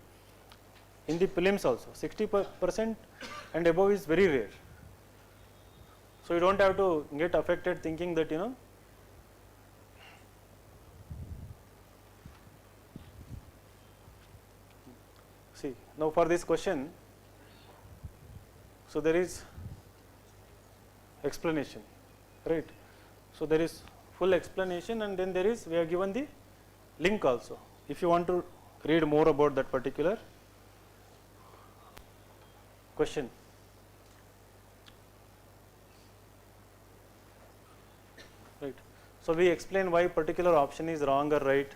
In the prelims also 60% and above is very rare. So you don't have to get affected thinking that, see, now for this question, so there is explanation, right. So there is full explanation, and then there is, we have given the link also. If you want to read more about that particular question. Right. So we explain why particular option is wrong or right.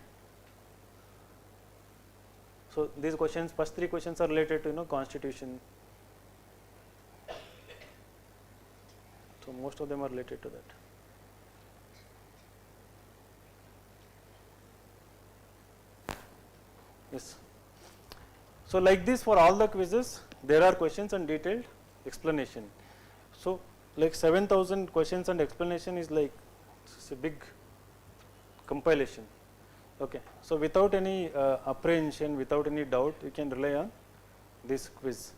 So these questions, first 3 questions are related to, constitution. So most of them are related to that. Yes. So like this, for all the quizzes, there are questions and detailed explanation. So like 7,000 questions and explanation is like, it's a big compilation. Okay. So without any apprehension, without any doubt, you can rely on this quiz.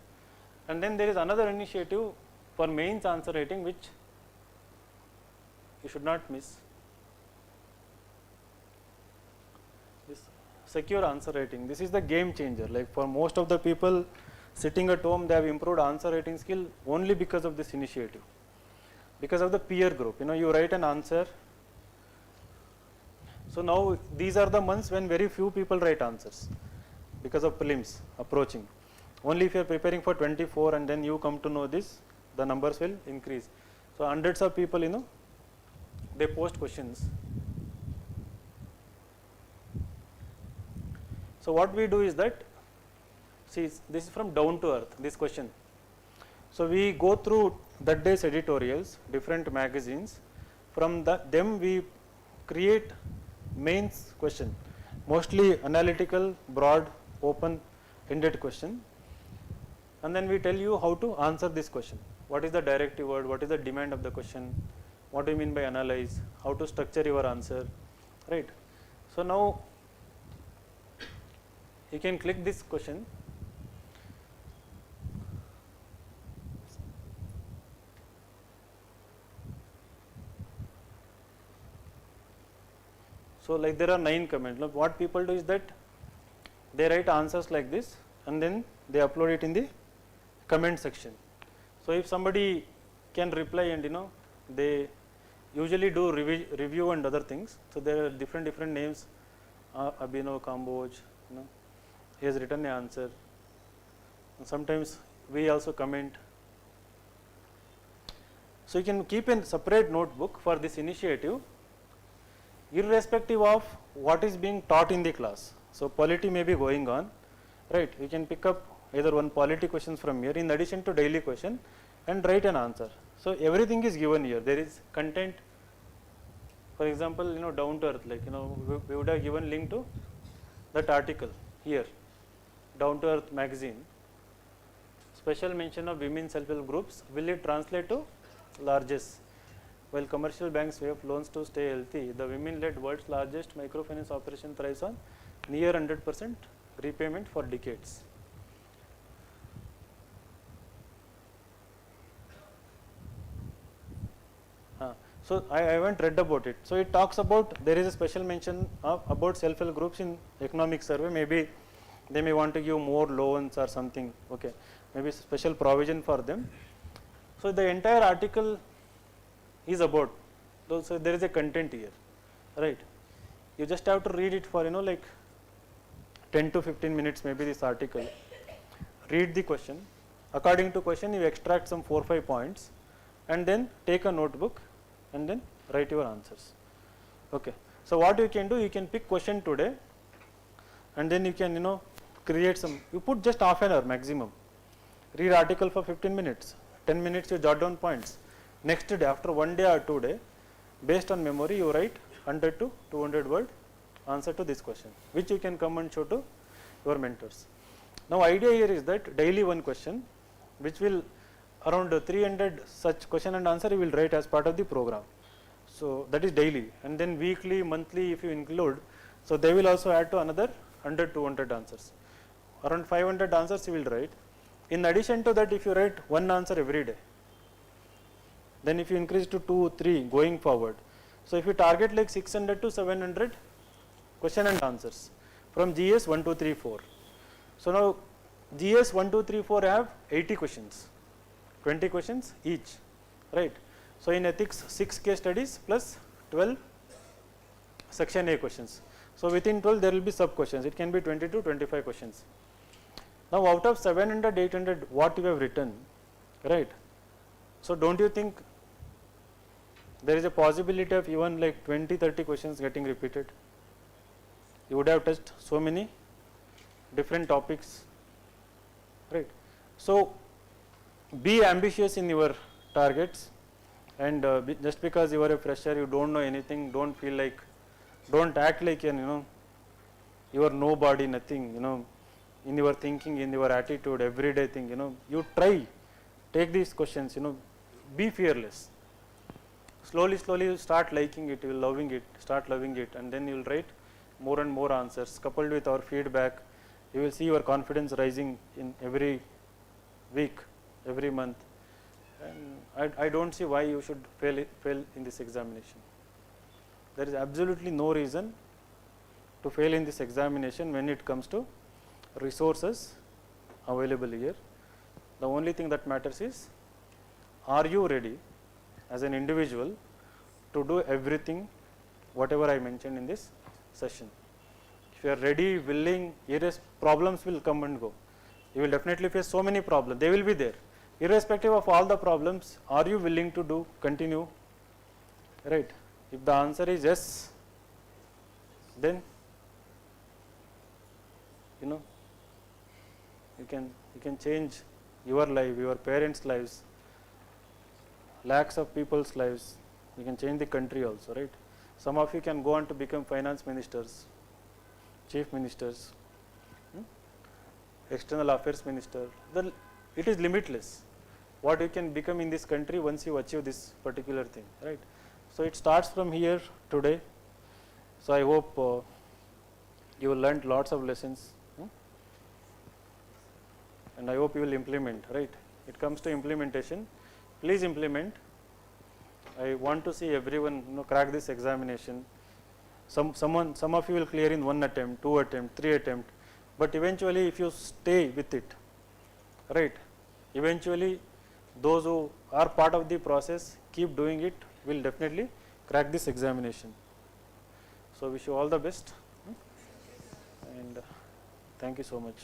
And then there is another initiative for mains answer writing, which you should not miss. This secure answer writing. This is the game changer. Like for most of the people sitting at home, they have improved answer writing skill only because of this initiative, because of the peer group. You know, you write an answer. So now these are the months when very few people write answers because of prelims approaching. Only if you are preparing for 24 and then you come to know this, the numbers will increase. So hundreds of people, you know, they post questions. So what we do is that, see, this is from down to earth, this question. So we go through that day's editorials, different magazines. From them we create mains question, mostly analytical, broad, open-ended question. And then we tell you how to answer this question. What is the directive word? What is the demand of the question? What do you mean by analyze? How to structure your answer, right? So now you can click this question. So like there are 9 comments. Look, what people do is that they write answers like this and then they upload it in the comment section. So if somebody can reply, and you know, they usually do review and other things. So there are different names. Abhinav Kamboj, you know, he has written an answer. And sometimes we also comment. So you can keep a separate notebook for this initiative, irrespective of what is being taught in the class. So polity may be going on, right? You can pick up either one polity questions from here in addition to daily question and write an answer. So everything is given here. There is content. For example, you know, down to earth, like, you know, we would have given link to that article here, Down to Earth magazine. Special mention of women self-help groups. Will it translate to largest? While commercial banks waive loans to stay healthy, the women-led world's largest microfinance operation thrives on near 100% repayment for decades. So I haven't read about it. So it talks about, there is a special mention about self-help groups in economic survey. Maybe they may want to give more loans or something. Okay, maybe special provision for them. So the entire article is about. So there is a content here, right? You just have to read it for, you know, like 10 to 15 minutes, maybe this article. Read the question. According to question, you extract some 4 or 5 points, and then take a notebook and then write your answers. Okay. So what you can do, you can pick question today, and then you can, you know, create some. You put just half an hour maximum. Read article for 15 minutes. 10 minutes you jot down points. Next day, after 1 day or 2 days, based on memory, you write 100 to 200 word answer to this question, which you can come and show to your mentors. Now idea here is that daily one question, which will around 300 such question and answer you will write as part of the program. So that is daily, and then weekly, monthly if you include, so they will also add to another 100, 200 answers. Around 500 answers you will write. In addition to that, if you write one answer every day, then if you increase to 2, 3 going forward. So if you target like 600 to 700 question and answers from GS 1, 2, 3, 4. So now GS 1, 2, 3, 4 have 80 questions, 20 questions each, right? So in ethics 6 case studies plus 12 section A questions. So within 12 there will be sub questions. It can be 20 to 25 questions. Now out of 700, 800 what you have written, right? So don't you think there is a possibility of even like 20, 30 questions getting repeated? You would have touched so many different topics, right? So be ambitious in your targets, And just because you are a fresher, you don't know anything, don't feel like, don't act like an, you are nobody, nothing, in your thinking, in your attitude, everyday thing, you try, take these questions, be fearless. Slowly, slowly you start liking it, you will loving it, start loving it, and then you will write more and more answers. Coupled with our feedback, you will see your confidence rising in every week, every month. And I don't see why you should fail in this examination. There is absolutely no reason to fail in this examination when it comes to resources available here. The only thing that matters is, are you ready as an individual to do everything whatever I mentioned in this session. If you are ready, willing, problems will come and go. You will definitely face so many problems, they will be there. Irrespective of all the problems, are you willing to continue? Right. If the answer is yes, then you can change your life, your parents' lives, lakhs of people's lives. You can change the country also, right? Some of you can go on to become finance ministers, chief ministers, external affairs minister. It is limitless what you can become in this country once you achieve this particular thing, right? So it starts from here today. So I hope you will learn lots of lessons, and I hope you will implement, right? It comes to implementation. Please implement. I want to see everyone crack this examination. Some of you will clear in 1 attempt, 2 attempt, 3 attempt, but eventually if you stay with it, right, eventually those who are part of the process, keep doing it, will definitely crack this examination. So wish you all the best, and thank you so much.